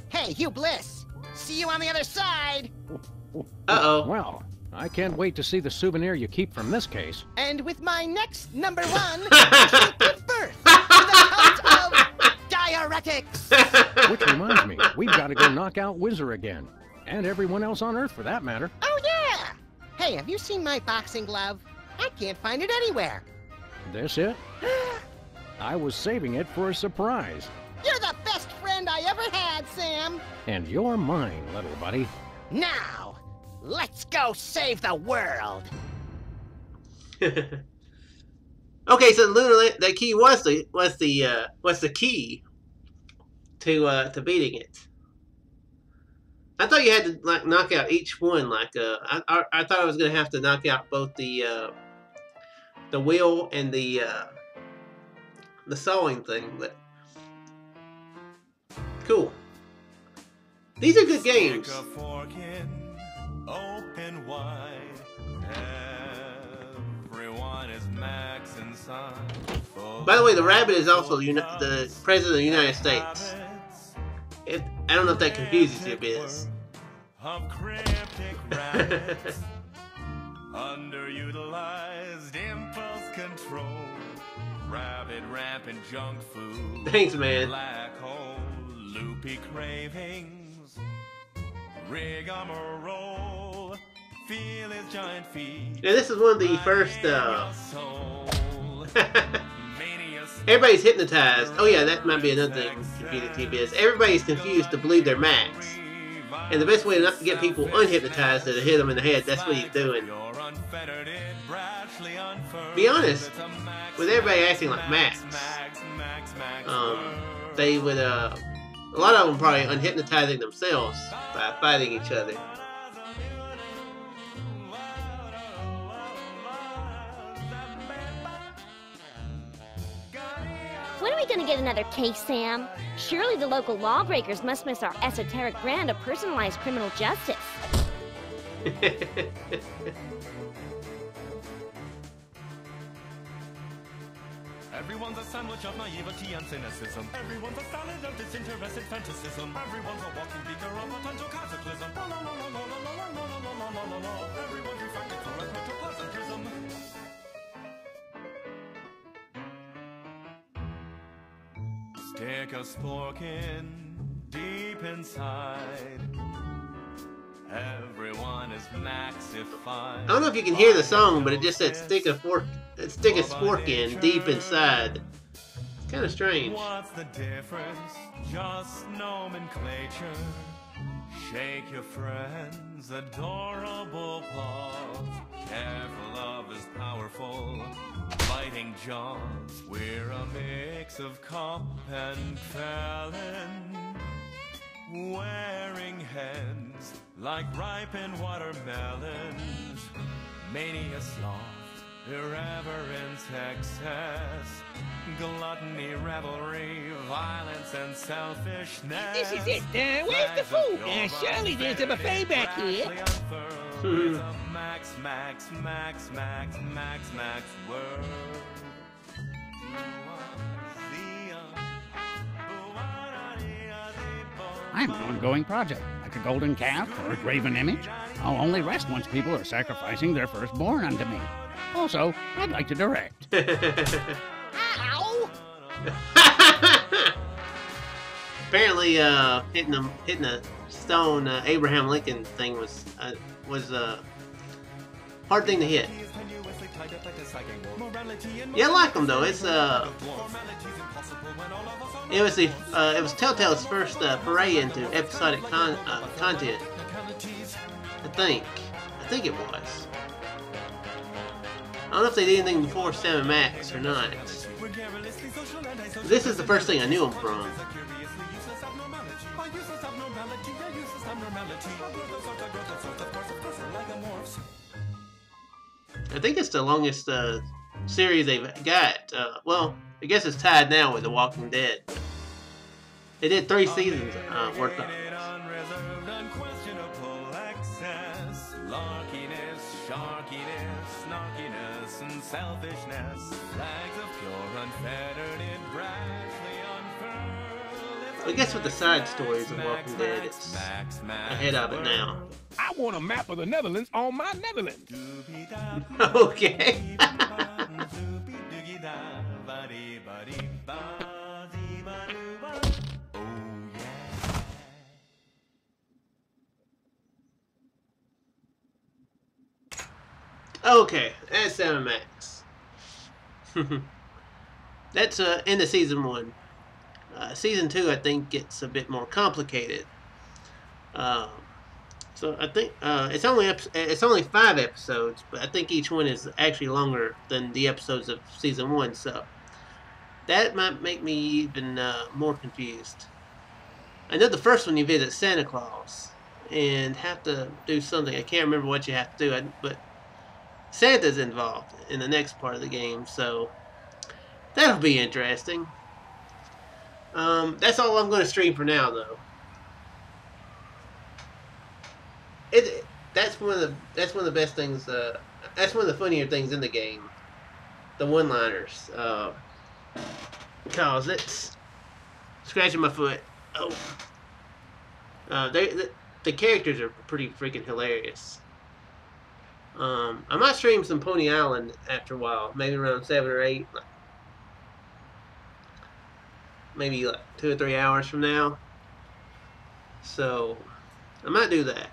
Hey, Hugh Bliss! See you on the other side! Uh-oh. Well, I can't wait to see the souvenir you keep from this case. And with my next #1, I shall give birth to the cult of diuretics! Which reminds me, we've got to go knock out Whizzer again. And everyone else on Earth, for that matter. Oh, yeah! Hey, have you seen my boxing glove? I can't find it anywhere. This it? I was saving it for a surprise. You're the best friend I ever had, Sam! And you're mine, little buddy. Now, let's go save the world! Okay, so that key was the key to beating it. I thought you had to like knock out each one. Like I thought I was gonna have to knock out both the wheel and the sawing thing. But cool. These are good games. Open wide. Everyone is Max inside. By the way, the rabbit is also the president of the United States. I don't know if that confuses you, Biz. Of cryptic rabbits, underutilized impulse control, rabbit rampant junk food. Thanks, man. Black hole, loopy cravings, rigmarole, feel his giant feet. Yeah, this is one of the first. Everybody's hypnotized. Oh yeah, that might be another thing. Biz. Everybody's confused to believe they're Max. And the best way to not get people unhypnotized is to hit them in the head. That's what he's doing. Be honest, with everybody acting like Max, they would, a lot of them probably unhypnotizing themselves by fighting each other. When are we gonna get another case, Sam? Surely the local lawbreakers must miss our esoteric brand of personalized criminal justice. Everyone's a sandwich of naivety and cynicism. Everyone's a salad of disinterested fantasism. Everyone's a walking beaker of potential cataclysm. La la la la la la la la la la la la la. Everyone's infected through a protoplasm. Stick a spork in deep inside. Everyone is maxified. I don't know if you can hear the song, but it just said stick a spork in deep inside. It's kind of strange. What's the difference? Just nomenclature. Shake your friend's adorable paws. Careful of his powerful biting jaws. We're a mix of cop and felon, wearing heads like ripened watermelons. Mania, sloth, irreverence, excess, gluttony, revelry, violence, and selfishness. This is it, where's the food? Surely there's a buffet back here. Max, max, max, max, max, max word. I have an ongoing project, like a golden calf or a graven image. I'll only rest once people are sacrificing their firstborn unto me. Also, I'd like to direct. Ow! Apparently, hitting a stone Abraham Lincoln thing was a hard thing to hit. Yeah, I like them though. It was Telltale's first foray into episodic content. I think it was. I don't know if they did anything before Sam and Max or not. This is the first thing I knew them from. I think it's the longest series they've got. Well, I guess it's tied now with The Walking Dead. They did 3 seasons worth of it. I guess with the side stories of Walking Dead, it's ahead of it now. I want a map of the Netherlands on my Netherlands. Okay. Okay, that's Sam and Max. That's end of season 1. Season 2, I think, gets a bit more complicated. So I think it's only 5 episodes, but I think each one is actually longer than the episodes of season 1. So that might make me even more confused. I know the first one you visit Santa Claus and have to do something. I can't remember what you have to do, but Santa's involved in the next part of the game, so that'll be interesting. That's all I'm going to stream for now, though. That's one of the best things. That's one of the funnier things in the game. The one-liners, because it's scratching my foot. Oh, the characters are pretty freaking hilarious. I might stream some Pony Island after a while, maybe around 7 or 8. Maybe like 2 or 3 hours from now. So I might do that.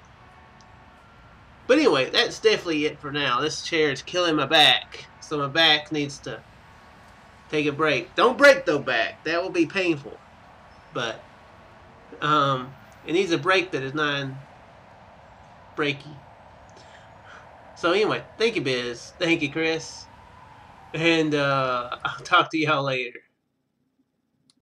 But anyway, that's definitely it for now. This chair is killing my back, so my back needs to take a break. Don't break though, back. That will be painful. But it needs a break that is non-breaky. So anyway, thank you, Biz. Thank you, Chris. And I'll talk to y'all later.